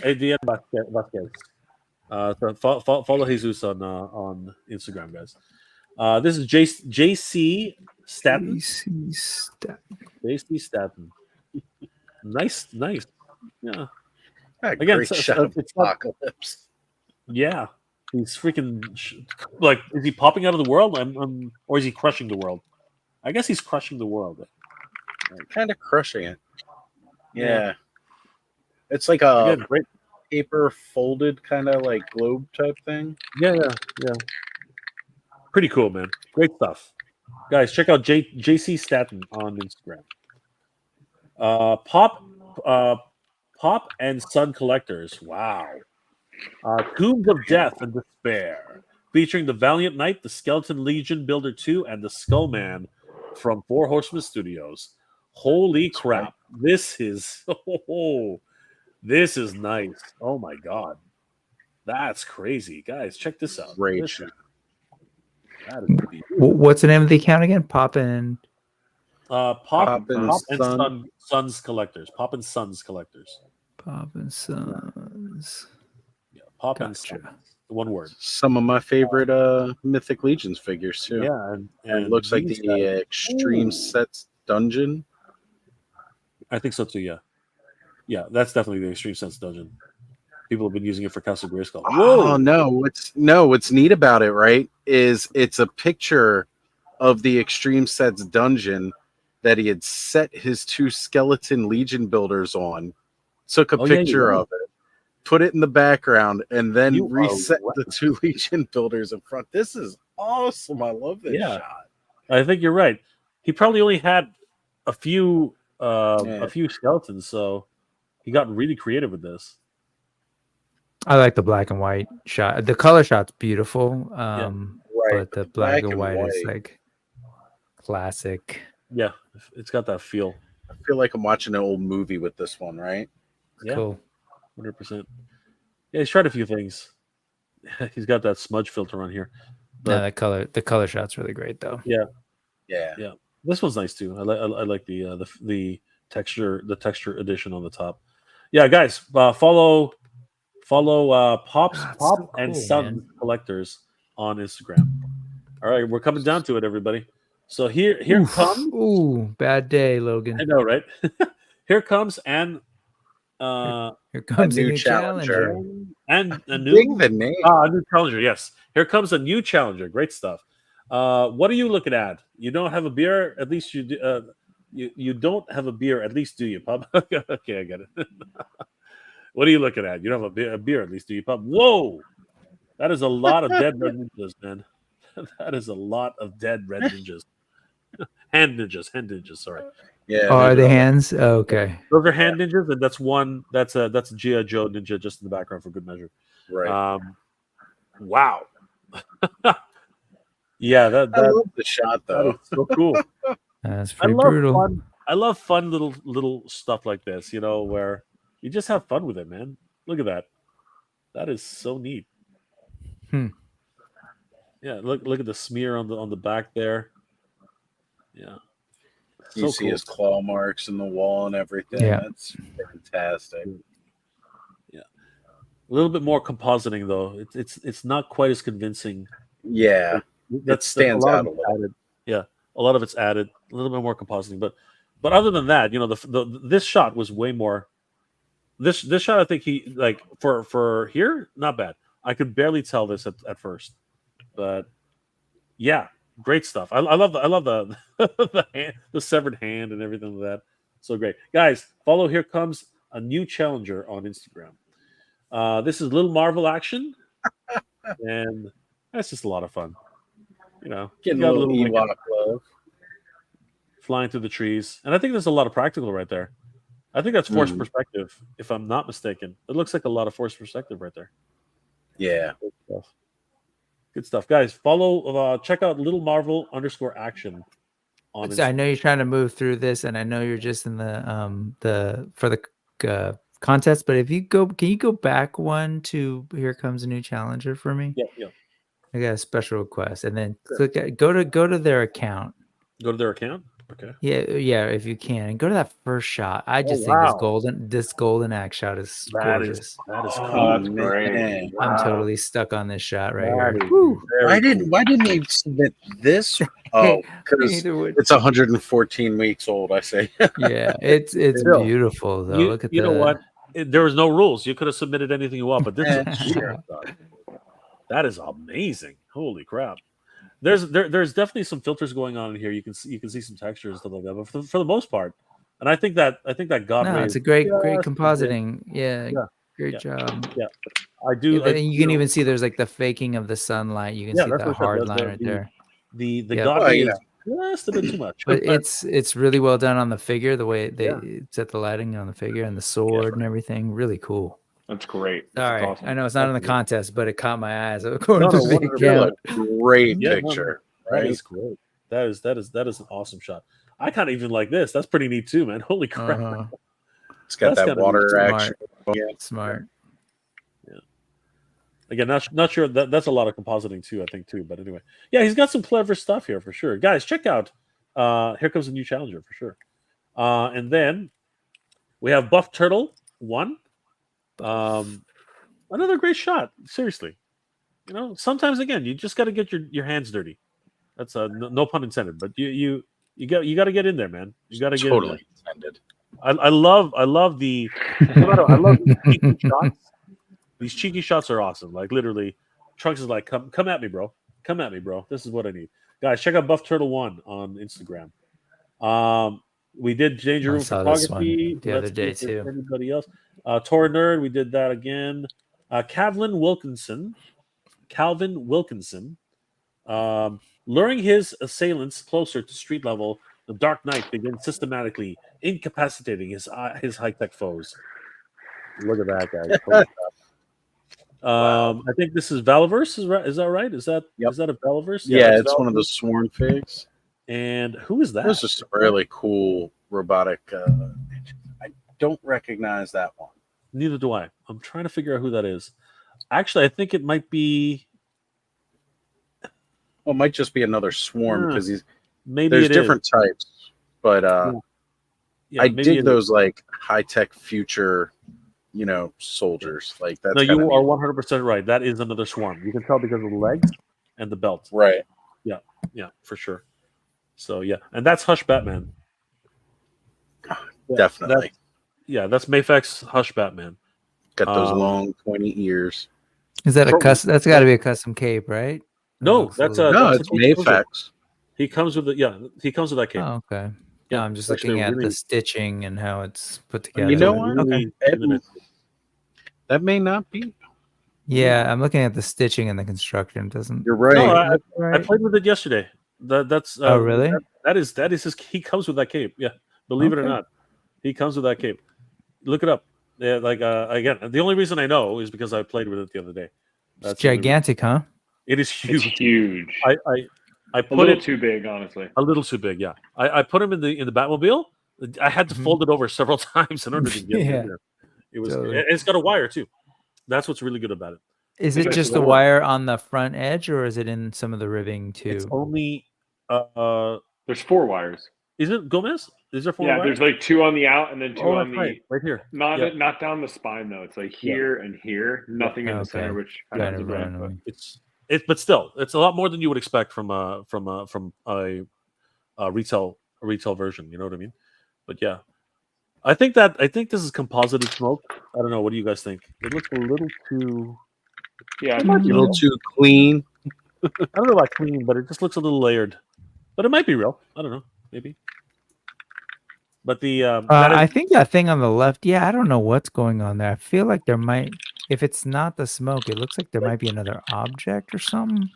Speaker 1: Adrian Vasquez. So follow Jesus on Instagram, guys. This is JC Staten. JC Staten. Nice. Yeah.
Speaker 5: A
Speaker 1: Again,
Speaker 5: great
Speaker 1: so-
Speaker 5: shot
Speaker 1: so
Speaker 5: of
Speaker 1: it's not-
Speaker 5: Apocalypse.
Speaker 1: Yeah. He's freaking like, is he popping out of the world? Or is he crushing the world? I guess he's crushing the world.
Speaker 5: Kind of crushing it.
Speaker 1: Yeah.
Speaker 5: Yeah. It's like a
Speaker 1: Again, great.
Speaker 5: paper folded kind of like globe type thing.
Speaker 1: Yeah. Pretty cool, man. Great stuff. Guys, check out JC Staten on Instagram. Pop and Sun Collectors. Wow. Tombs of Death and Despair, featuring the Valiant Knight, the Skeleton Legion Builder 2, and the Skullman from Four Horsemen Studios. Holy crap. This is this is nice. Oh my god. That's crazy. Guys, check this out.
Speaker 5: Great
Speaker 1: This
Speaker 5: shit.
Speaker 1: is- that is pretty-
Speaker 3: What's the name of the account again? Poppin'.
Speaker 1: Pop and
Speaker 5: Sun.
Speaker 1: Sons Collectors. Pop and Sons Collectors.
Speaker 3: Poppin' Sons.
Speaker 1: Yeah, Pop and
Speaker 3: Gotcha.
Speaker 1: Sons. One word.
Speaker 5: Some of my favorite Mythic Legions figures too.
Speaker 1: Yeah,
Speaker 5: And it looks like
Speaker 1: these
Speaker 5: the
Speaker 1: guys-
Speaker 5: Extreme Sets Dungeon.
Speaker 1: I think so too. Yeah, that's definitely the Extreme Sense Dungeon. People have been using it for Castle Grayskull.
Speaker 5: Oh no! What's neat about it, right, is it's a picture of the Extreme Sets Dungeon that he had set his 2 Skeleton Legion builders on. Took a
Speaker 1: Oh, yeah,
Speaker 5: picture
Speaker 1: you're right.
Speaker 5: of it, put it in the background, and then
Speaker 1: You are
Speaker 5: reset
Speaker 1: right.
Speaker 5: the 2 Legion builders in front. This is awesome. I love this
Speaker 1: Yeah.
Speaker 5: shot.
Speaker 1: I think you're right. He probably only had a few
Speaker 5: Yeah.
Speaker 1: skeletons, so he got really creative with this.
Speaker 3: I like the black and white shot. The color shot's beautiful.
Speaker 5: Right.
Speaker 3: But the black and white is like classic.
Speaker 1: Yeah, it's got that feel.
Speaker 5: I feel like I'm watching an old movie with this one, right?
Speaker 1: Yeah,
Speaker 3: Cool.
Speaker 1: 100%. Yeah, he's tried a few things. He's got that smudge filter on here.
Speaker 3: No, the color shot's really great though.
Speaker 5: Yeah.
Speaker 1: This one's nice too. I like the texture edition on the top. Yeah, guys, follow Pop
Speaker 3: so
Speaker 1: and
Speaker 3: cool,
Speaker 1: Sons
Speaker 3: man.
Speaker 1: Collectors on Instagram. All right, we're coming down to it, everybody. So here
Speaker 3: Oof.
Speaker 1: comes.
Speaker 3: Ooh, bad day, Logan.
Speaker 1: I know, right? Here comes and
Speaker 3: Here comes a
Speaker 5: new
Speaker 3: new challenger.
Speaker 1: and a
Speaker 5: Big
Speaker 1: new
Speaker 5: the name.
Speaker 1: a new challenger. Yes, here comes a new challenger. Great stuff. What are you looking at? You don't have a beer? At least you do. You don't have a beer. At least do you, pub? Okay, I get it. What are you looking at? You don't have a beer. At least do you, pub? Whoa, that is a lot of dead red ninjas, man. That is a lot of dead red ninjas. Hand ninjas. Sorry.
Speaker 5: Yeah.
Speaker 3: Oh, are
Speaker 5: they
Speaker 3: they
Speaker 5: do.
Speaker 3: hands? Oh, okay.
Speaker 1: Those are hand ninjas, and that's one. That's a G.I. Joe ninja just in the background for good measure.
Speaker 5: Right.
Speaker 1: Wow. Yeah,
Speaker 5: I
Speaker 1: that
Speaker 5: love the shot
Speaker 1: that
Speaker 5: though.
Speaker 1: is so cool.
Speaker 3: That's
Speaker 1: I
Speaker 3: pretty
Speaker 1: love
Speaker 3: brutal.
Speaker 1: fun. I love fun little stuff like this. You know, where you just have fun with it, man. Look at that. That is so neat. Yeah, look at the smear on the back there. Yeah.
Speaker 5: You
Speaker 1: So
Speaker 5: see
Speaker 1: cool.
Speaker 5: his claw marks in the wall and everything.
Speaker 3: Yeah.
Speaker 5: That's fantastic.
Speaker 1: A little bit more compositing though. It's not quite as convincing.
Speaker 5: Yeah. stands out a
Speaker 1: of it's
Speaker 5: little.
Speaker 1: added. Yeah, a lot of it's added. A little bit more compositing, but other than that, you know, this shot was way more. This shot, I think he like for here, not bad. I could barely tell this at first, but yeah, great stuff. I love the the severed hand and everything like that. So great, guys. Follow Here Comes a New Challenger on Instagram. This is Little Marvel action, and that's just a lot of fun. You know,
Speaker 5: Getting
Speaker 1: you
Speaker 5: a
Speaker 1: got
Speaker 5: little
Speaker 1: Lincoln
Speaker 5: Ewok love.
Speaker 1: flying through the trees, and I think there's a lot of practical right there. I think that's forced
Speaker 5: Mhm.
Speaker 1: perspective, if I'm not mistaken. It looks like a lot of forced perspective right there.
Speaker 5: Yeah.
Speaker 1: Good stuff. Good stuff, guys. Follow, check out Little Marvel _action on.
Speaker 3: So I know you're trying to move through this, and I know you're just in the for the contest. But if you go, can you go back one to Here Comes a New Challenger for me?
Speaker 1: Yeah.
Speaker 3: I got a special request, and then
Speaker 1: Sure.
Speaker 3: go to their account.
Speaker 1: Go to their account. Okay.
Speaker 3: Yeah, if you can, and go to that first shot. I just think
Speaker 1: wow.
Speaker 3: this golden axe shot is gorgeous.
Speaker 1: That is cool.
Speaker 6: Oh, that's
Speaker 5: man.
Speaker 6: great.
Speaker 3: I'm
Speaker 1: Wow.
Speaker 3: totally stuck on this shot right
Speaker 1: That
Speaker 3: here.
Speaker 1: is
Speaker 3: Woo.
Speaker 1: very
Speaker 5: Why didn't he submit this? Oh, because
Speaker 3: Either way.
Speaker 5: it's 114 weeks old. I say.
Speaker 3: Yeah, it's
Speaker 1: Still,
Speaker 3: beautiful though. Look at
Speaker 1: you know
Speaker 3: the-
Speaker 1: what? There was no rules. You could have submitted anything you want, but this is a
Speaker 3: Yeah.
Speaker 1: shot. That is amazing. Holy crap. there's definitely some filters going on in here. You can see some textures and stuff like that, but for the most part, and I think that God
Speaker 3: No,
Speaker 1: Ray
Speaker 3: it's a
Speaker 1: is
Speaker 3: great
Speaker 1: just a bit-
Speaker 3: compositing. Yeah,
Speaker 1: Yeah,
Speaker 3: great
Speaker 1: yeah.
Speaker 3: job.
Speaker 1: I do.
Speaker 3: And you can
Speaker 1: know,
Speaker 3: even see there's like the faking of the sunlight. You can
Speaker 1: Yeah,
Speaker 3: see
Speaker 1: that's
Speaker 3: that
Speaker 1: what I said,
Speaker 3: hard
Speaker 1: the-
Speaker 3: line right there.
Speaker 1: the
Speaker 3: Yeah.
Speaker 1: God
Speaker 5: Well,
Speaker 1: Ray
Speaker 5: you
Speaker 1: is just a bit too much.
Speaker 3: But it's really well done on the figure, the way they
Speaker 1: Yeah.
Speaker 3: set the lighting on the figure and the sword and everything. Really cool.
Speaker 6: That's great. That's
Speaker 3: Sorry,
Speaker 6: awesome.
Speaker 3: I know it's not in the contest, but it caught my eyes. According
Speaker 1: No,
Speaker 3: to
Speaker 1: no,
Speaker 3: the
Speaker 1: wonderful.
Speaker 3: account.
Speaker 5: Great
Speaker 1: Yeah, no,
Speaker 5: picture,
Speaker 1: that
Speaker 5: right?
Speaker 1: is great. That is an awesome shot. I kind of even like this. That's pretty neat too, man. Holy crap!
Speaker 3: Uh-huh.
Speaker 5: It's got
Speaker 1: That's
Speaker 5: that
Speaker 1: kinda
Speaker 5: water
Speaker 3: smart.
Speaker 5: action. Yeah.
Speaker 3: Smart.
Speaker 1: Again, not sure that's a lot of compositing too. I think too, but anyway, yeah, he's got some clever stuff here for sure. Guys, check out. Here comes a new challenger for sure. And then we have Buff Turtle 1. Another great shot. Seriously, sometimes again you just got to get your hands dirty. That's no pun intended, but you got to get in there, man. You got to get in there.
Speaker 5: Totally intended.
Speaker 1: I love the I love these cheeky shots. These cheeky shots are awesome. Like literally, Trunks is like, come at me, bro. Come at me, bro. This is what I need. Guys, check out Buff Turtle 1 on Instagram. We did Danger
Speaker 3: I
Speaker 1: Room
Speaker 3: saw this
Speaker 1: Photography
Speaker 3: one the other
Speaker 1: Let's
Speaker 3: day,
Speaker 1: see if there's
Speaker 3: too.
Speaker 1: Anybody else? Tor Nerd, we did that again. Calvin Wilkinson. Luring his assailants closer to street level, the Dark Knight begins systematically incapacitating his high-tech foes. Look at that, guys. Holy crap. I think this is Valiverse. Is that right? Is that
Speaker 5: Yep.
Speaker 1: is that a Valiverse?
Speaker 5: Yeah,
Speaker 1: that's
Speaker 5: it's one of the
Speaker 1: Valiverse.
Speaker 5: sworn figs.
Speaker 1: And who is that?
Speaker 5: This is a really cool robotic. I don't recognize that one.
Speaker 1: Neither do I. I'm trying to figure out who that is. Actually, I think it might be.
Speaker 5: Well, it might just be another swarm because
Speaker 1: Maybe
Speaker 5: there's
Speaker 1: it
Speaker 5: different
Speaker 1: is.
Speaker 5: types. But
Speaker 1: Yeah,
Speaker 5: I
Speaker 1: maybe
Speaker 5: dig
Speaker 1: it
Speaker 5: those
Speaker 1: is.
Speaker 5: like high tech future, soldiers. Like that's
Speaker 1: No, you
Speaker 5: kinda
Speaker 1: are
Speaker 5: neat.
Speaker 1: 100% right. That is another swarm. You can tell because of the legs and the belt.
Speaker 5: Right.
Speaker 1: Yeah, for sure. So yeah, and that's Hush Batman. Yeah,
Speaker 5: Definitely.
Speaker 1: that's Mayfex Hush Batman.
Speaker 5: Got those
Speaker 1: Um,
Speaker 5: long pointy ears.
Speaker 3: Is that a
Speaker 1: Pro-
Speaker 3: custom? That's got to be a custom cape, right? That
Speaker 1: No,
Speaker 3: looks a
Speaker 1: that's
Speaker 3: little-
Speaker 5: No,
Speaker 1: that's
Speaker 5: it's
Speaker 1: what he comes with.
Speaker 5: Mayfex.
Speaker 1: He comes with he comes with that cape.
Speaker 3: Oh, okay.
Speaker 1: Yeah,
Speaker 3: No, I'm just
Speaker 1: it's actually
Speaker 3: looking at
Speaker 1: really-
Speaker 3: the stitching and how it's put together.
Speaker 5: You know
Speaker 1: Really,
Speaker 5: what?
Speaker 1: really
Speaker 5: Ed-
Speaker 1: nice.
Speaker 5: That may not be.
Speaker 3: Yeah, I'm looking at the stitching and the construction. It doesn't.
Speaker 5: You're right.
Speaker 1: No, I
Speaker 3: Right?
Speaker 1: played with it yesterday. That's
Speaker 3: Oh, really?
Speaker 1: That is his. He comes with that cape. Yeah, believe it or
Speaker 3: Okay.
Speaker 1: not, he comes with that cape. Look it up. Yeah, like again, the only reason I know is because I played with it the other day.
Speaker 3: It's
Speaker 1: That's the only reason.
Speaker 3: gigantic, huh?
Speaker 1: It is
Speaker 6: It's
Speaker 1: huge.
Speaker 6: huge.
Speaker 1: I
Speaker 6: A
Speaker 1: put
Speaker 6: little
Speaker 1: it
Speaker 6: too big, honestly.
Speaker 1: a little too big. Yeah, I put him in the Batmobile. I had to
Speaker 3: Mhm.
Speaker 1: fold it over several times in order to get it
Speaker 3: Yeah,
Speaker 1: in there. It was.
Speaker 3: totally.
Speaker 1: And it's got a wire too. That's what's really good about it.
Speaker 3: Is
Speaker 1: It's
Speaker 3: it just
Speaker 1: actually
Speaker 3: a
Speaker 1: the
Speaker 3: wire on the front edge, or is it in some of the ribbing
Speaker 1: It's
Speaker 3: too?
Speaker 1: only.
Speaker 6: There's 4 wires.
Speaker 1: Is it Gomez? Is there 4
Speaker 6: Yeah,
Speaker 1: wires?
Speaker 6: there's like 2 on the out and then 2
Speaker 1: Oh,
Speaker 6: on
Speaker 1: that's
Speaker 6: the
Speaker 1: right here.
Speaker 6: not
Speaker 1: Yeah.
Speaker 6: not down the spine though. It's like here and here, nothing in the
Speaker 3: Okay.
Speaker 6: center, which kind
Speaker 3: Kind
Speaker 6: of
Speaker 3: of
Speaker 6: is a bit.
Speaker 3: random.
Speaker 1: But still, it's a lot more than you would expect from a retail version. You know what I mean? But yeah, I think this is composited smoke. I don't know. What do you guys think? It looks a little too.
Speaker 6: Yeah,
Speaker 1: It might
Speaker 5: A
Speaker 1: be
Speaker 5: little
Speaker 1: real.
Speaker 5: too clean.
Speaker 1: I don't know about clean, but it just looks a little layered. But it might be real. I don't know. Maybe. But the
Speaker 3: I think that thing on the left. Yeah, I don't know what's going on there. I feel like there might. If it's not the smoke, it looks like there might be another object or something.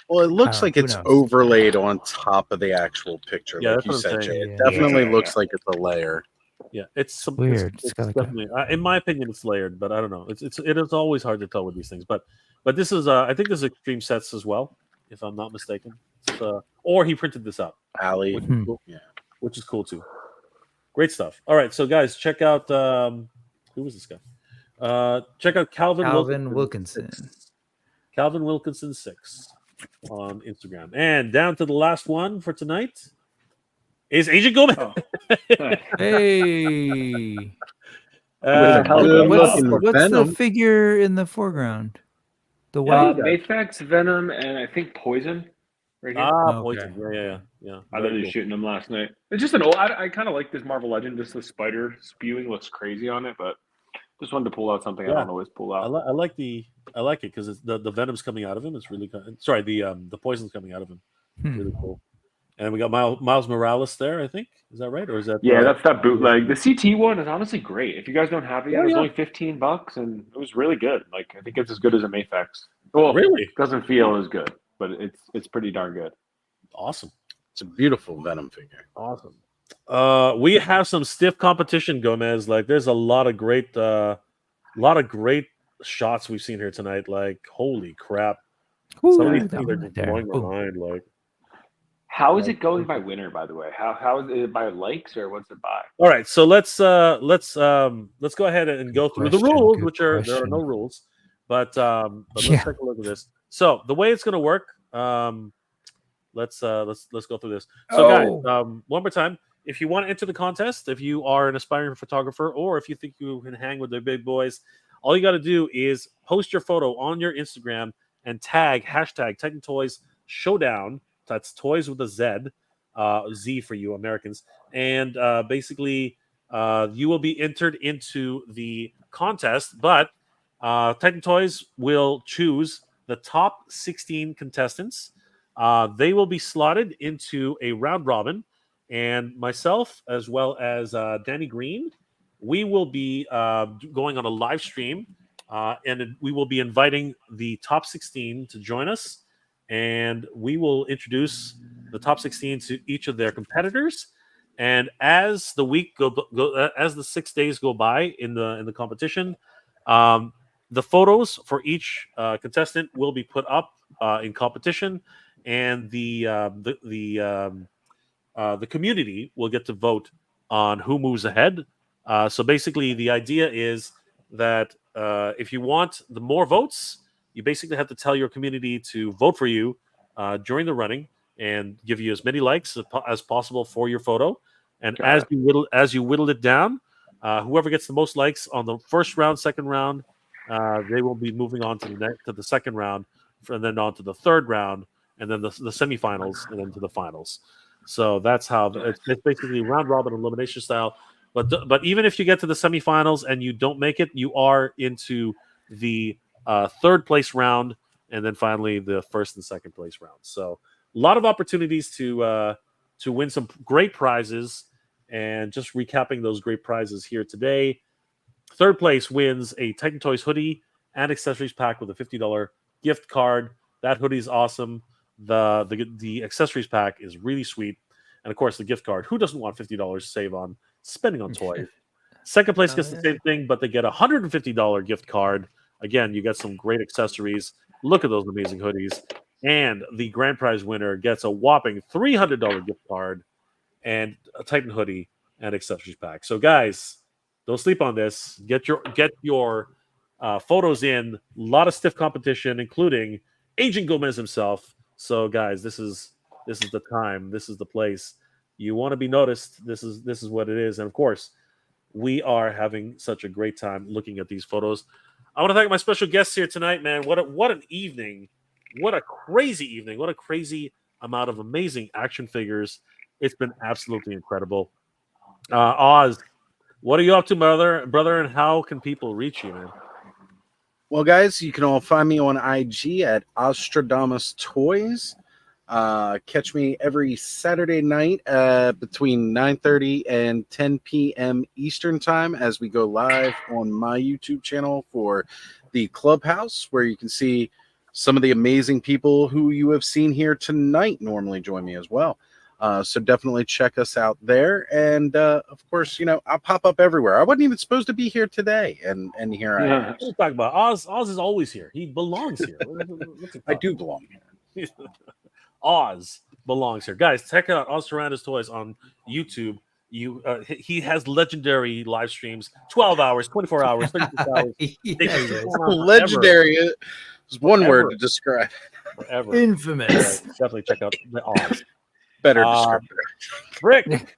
Speaker 5: Well, it looks
Speaker 3: don't know.
Speaker 5: like
Speaker 3: Who
Speaker 5: it's
Speaker 3: knows?
Speaker 5: overlaid on top of the actual picture,
Speaker 1: Yeah,
Speaker 5: like
Speaker 1: that's
Speaker 5: you
Speaker 1: what I'm
Speaker 5: said, Jay.
Speaker 1: saying.
Speaker 5: It
Speaker 3: Yeah.
Speaker 5: definitely
Speaker 6: Yeah.
Speaker 5: looks like it's a layer.
Speaker 1: yeah, it's
Speaker 3: Weird. It's
Speaker 1: It's
Speaker 3: got like a-
Speaker 1: definitely, in my opinion, it's layered, but I don't know. It is always hard to tell with these things. But this is I think this is Extreme Sets as well, if I'm not mistaken. It's, or he printed this out,
Speaker 5: Alley.
Speaker 1: which is
Speaker 3: Hmm.
Speaker 1: cool.
Speaker 5: Yeah.
Speaker 1: Which is cool too. Great stuff. All right, so guys, check out who was this guy? Check out
Speaker 3: Calvin Wilkinson.
Speaker 1: 6. Calvin Wilkinson 6 on Instagram. And down to the last one for tonight is Agent Gomez.
Speaker 6: Oh.
Speaker 3: Hey,
Speaker 1: Uh,
Speaker 5: Good
Speaker 3: what's
Speaker 5: looking
Speaker 3: the
Speaker 5: Venom.
Speaker 3: figure in the foreground? The white.
Speaker 6: Mayfex, Venom, and I think Poison. Right here.
Speaker 3: Okay.
Speaker 1: Poison. Yeah.
Speaker 6: I
Speaker 1: Very
Speaker 6: was
Speaker 1: cool.
Speaker 6: shooting them last night. It's just an old. I kind of like this Marvel Legend. Just the spider spewing looks crazy on it, but just wanted to pull out something I
Speaker 1: Yeah.
Speaker 6: don't always pull out.
Speaker 1: I like the I like it because the venom's coming out of him. It's really sorry, the poison's coming out of him. Really cool. And we got Miles Morales there, I think. Is that right? Or is that
Speaker 6: Yeah, that's that bootleg. The CT one is honestly great. If you guys don't have it yet, it was only $15 and it was really good. Like I think it's as good as a Mafex. Well,
Speaker 1: really?
Speaker 6: It doesn't feel as good, but it's pretty darn good.
Speaker 1: Awesome.
Speaker 5: It's a beautiful Venom figure.
Speaker 1: Awesome. We have some stiff competition, Gomez. Like there's a lot of great shots we've seen here tonight. Like, holy crap. Some of these things are just blowing my mind. Like,
Speaker 6: how is it going by winner, by the way? How is it by likes or what's it by?
Speaker 1: All right, so let's go ahead and go through the rules, which are there are no rules, but let's take a look at this. So the way it's going to work, let's go through this. So guys, one more time, if you want to enter the contest, if you are an aspiring photographer, or if you think you can hang with the big boys, all you got to do is post your photo on your Instagram and tag #Titan Toys Showdown. That's toys with a Z, Z for you Americans. And basically, you will be entered into the contest, but Titan Toys will choose the top 16 contestants. They will be slotted into a round robin, and myself, as well as Danny Green, we will be going on a live stream, and we will be inviting the top 16 to join us. And we will introduce the top 16 to each of their competitors. And as the week as the 6 days go by in the competition, the photos for each contestant will be put up in competition, and the community will get to vote on who moves ahead. So basically, the idea is that if you want the more votes, you basically have to tell your community to vote for you during the running and give you as many likes as possible for your photo. And as you whittle it down, whoever gets the most likes on the first round, second round, they will be moving on to the second round, and then on to the third round, and then the semifinals, and then to the finals. So that's how it's basically round robin elimination style. But even if you get to the semifinals and you don't make it, you are into the third place round, and then finally the first and second place round. So a lot of opportunities to win some great prizes. And just recapping those great prizes here today, third place wins a Titan Toys hoodie and accessories pack with a $50 gift card. That hoodie is awesome. The accessories pack is really sweet, and of course the gift card. Who doesn't want $50 to save on spending on toys? Second place gets the same thing, but they get a $150 gift card. Again, you get some great accessories. Look at those amazing hoodies. And the grand prize winner gets a whopping $300 gift card and a Titan hoodie and accessories pack. So, guys, don't sleep on this. Get your photos in. A lot of stiff competition, including Agent Gomez himself. So, guys, this is the time. This is the place. You want to be noticed. This is what it is. And, of course, we are having such a great time looking at these photos. I want to thank my special guests here tonight, man. What an evening. What a crazy evening. What a crazy amount of amazing action figures. It's been absolutely incredible. Oz, what are you up to, brother, and how can people reach you, man?
Speaker 5: Well, guys, you can all find me on IG at Ostradamus Toys. Catch me every Saturday night between 9:30 and 10 p.m. Eastern time as we go live on my YouTube channel for the Clubhouse, where you can see some of the amazing people who you have seen here tonight normally join me as well. So definitely check us out there. And of course, I'll pop up everywhere. I wasn't even supposed to be here today, and here I am.
Speaker 1: What are you talking about? Oz is always here. He belongs here.
Speaker 5: I do belong here.
Speaker 1: Oz belongs here, guys. Check out Oz Taranda's Toys on YouTube. He has legendary live streams, 12 hours, 24 hours, 36 hours.
Speaker 5: Legendary is one word to describe.
Speaker 1: Forever.
Speaker 3: Infamous.
Speaker 1: Definitely check out the Oz.
Speaker 5: Better descriptor.
Speaker 1: Rick,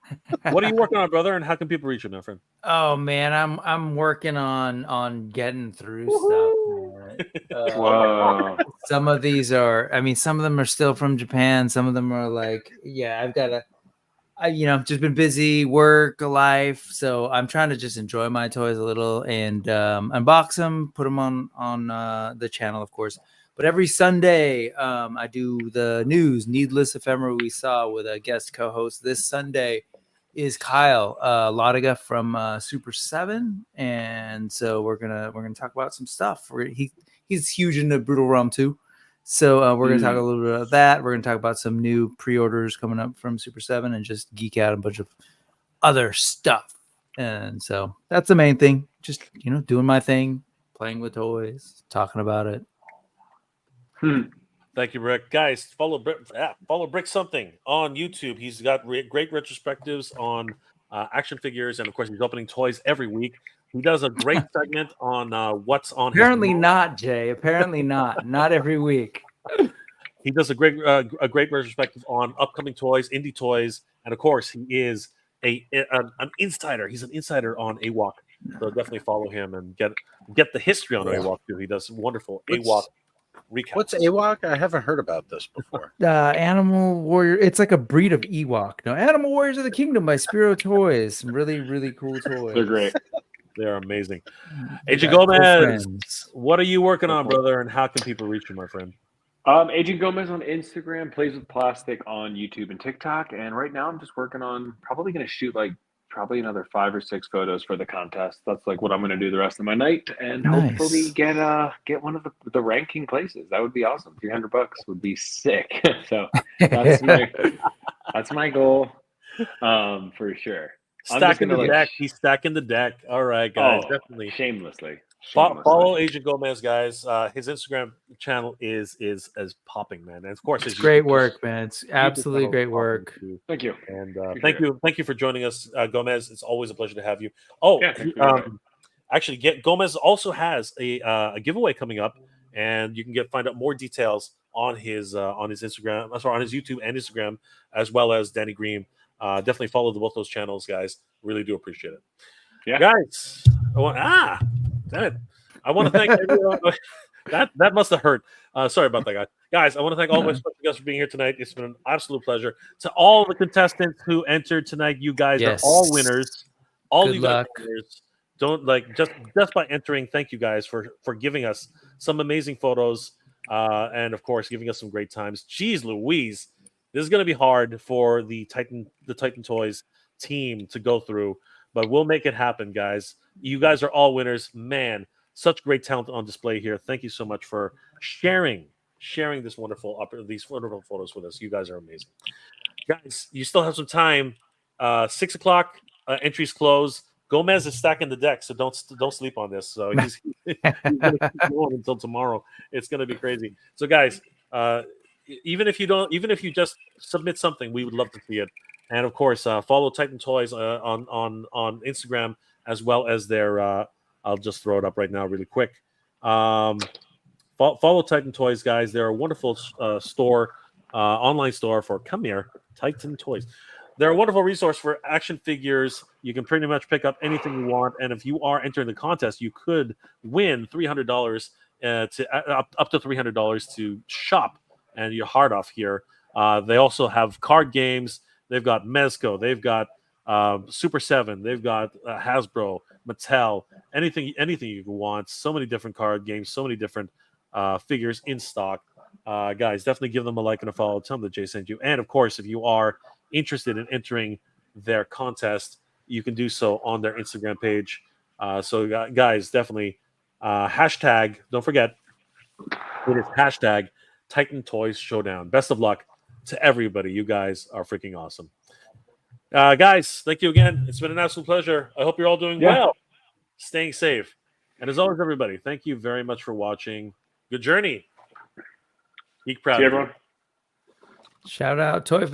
Speaker 1: what are you working on, brother, and how can people reach you, my friend?
Speaker 3: Oh man, I'm working on getting through stuff, man.
Speaker 6: Wow.
Speaker 3: Some of these are, some of them are still from Japan. Some of them are like, just been busy, work, life. So I'm trying to just enjoy my toys a little and unbox them, put them on the channel, of course. But every Sunday, I do the news, Needless Ephemera We Saw, with a guest co-host. This Sunday is Kyle Lodiga from Super 7, and so we're gonna talk about some stuff. He's huge into Brutal Realm too, so we're gonna talk a little bit about that. We're gonna talk about some new pre-orders coming up from Super 7, and just geek out a bunch of other stuff. And so that's the main thing. Just doing my thing, playing with toys, talking about it.
Speaker 1: Thank you, Rick. Guys, follow Brick something on YouTube. He's got great retrospectives on action figures, and of course, he's opening toys every week. He does a great segment on what's on.
Speaker 3: Apparently not, Jay. Apparently not. Not every week.
Speaker 1: He does a great retrospective on upcoming toys, indie toys, and of course, he is an insider. He's an insider on AWOC, so definitely follow him and get the history on AWOC too. He does wonderful AWOC. Recap.
Speaker 5: What's AWOC? I haven't heard about this before.
Speaker 3: Animal Warrior. It's like a breed of Ewok. No, Animal Warriors of the Kingdom by Spiro Toys. Some really, really cool toys.
Speaker 6: They're great.
Speaker 1: They're amazing. Agent Gomez, what are you working on, brother? And how can people reach you, my friend?
Speaker 6: Agent Gomez on Instagram, Plays with Plastic on YouTube and TikTok. And right now I'm just working on probably going to shoot probably another 5 or 6 photos for the contest. That's like what I'm going to do the rest of my night, and hopefully get one of the ranking places. That would be awesome. $300 would be sick. So that's my goal, for sure.
Speaker 1: Stacking the deck. He's stacking the deck. All right, guys, definitely
Speaker 6: shamelessly.
Speaker 1: Follow Agent Gomez, guys. His Instagram channel is popping, man. And of course,
Speaker 3: it's great work, man. It's absolutely great work.
Speaker 6: Thank you,
Speaker 1: and thank you for joining us, Gomez. It's always a pleasure to have you. Oh, yeah, actually, Gomez also has a giveaway coming up, and you can find out more details on his Instagram, on his YouTube and Instagram, as well as Danny Green. Definitely follow both those channels, guys. Really do appreciate it.
Speaker 6: Yeah,
Speaker 1: guys. Damn it. I want to thank everyone. That must have hurt. Sorry about that, guys. I want to thank all my special guests for being here tonight. It's been an absolute pleasure. To all the contestants who entered tonight, you guys are all winners. All you guys are winners. Don't just by entering. Thank you guys for giving us some amazing photos, and of course giving us some great times. Jeez Louise, this is going to be hard for the Titan Toys team to go through, but we'll make it happen, guys. You guys are all winners. Man, such great talent on display here. Thank you so much for sharing these wonderful photos with us. You guys are amazing. Guys, you still have some time. 6 o'clock, entries close. Gomez is stacking the deck, so don't sleep on this. So he's going to keep going until tomorrow. It's going to be crazy. So guys, even if you just submit something, we would love to see it. And of course, follow Titan Toys on Instagram, as well as their. I'll just throw it up right now, really quick. Follow Titan Toys, guys. They're a wonderful store, online store for Titan Toys. They're a wonderful resource for action figures. You can pretty much pick up anything you want, and if you are entering the contest, you could win $300 up to $300 to shop and your heart off here. They also have card games. They've got Mezco. They've got Super 7. They've got Hasbro, Mattel, anything you want. So many different card games, so many different figures in stock. Guys, definitely give them a like and a follow. Tell them that Jay sent you. And of course, if you are interested in entering their contest, you can do so on their Instagram page. So guys, definitely hashtag, don't forget, it is hashtag Titan Toys Showdown. Best of luck to everybody. You guys are freaking awesome. Guys, thank you again. It's been an absolute pleasure. I hope you're all doing well, staying safe. And as always, everybody, thank you very much for watching. Good journey. Geek proud.
Speaker 6: See you, everyone.
Speaker 3: Shout out Toy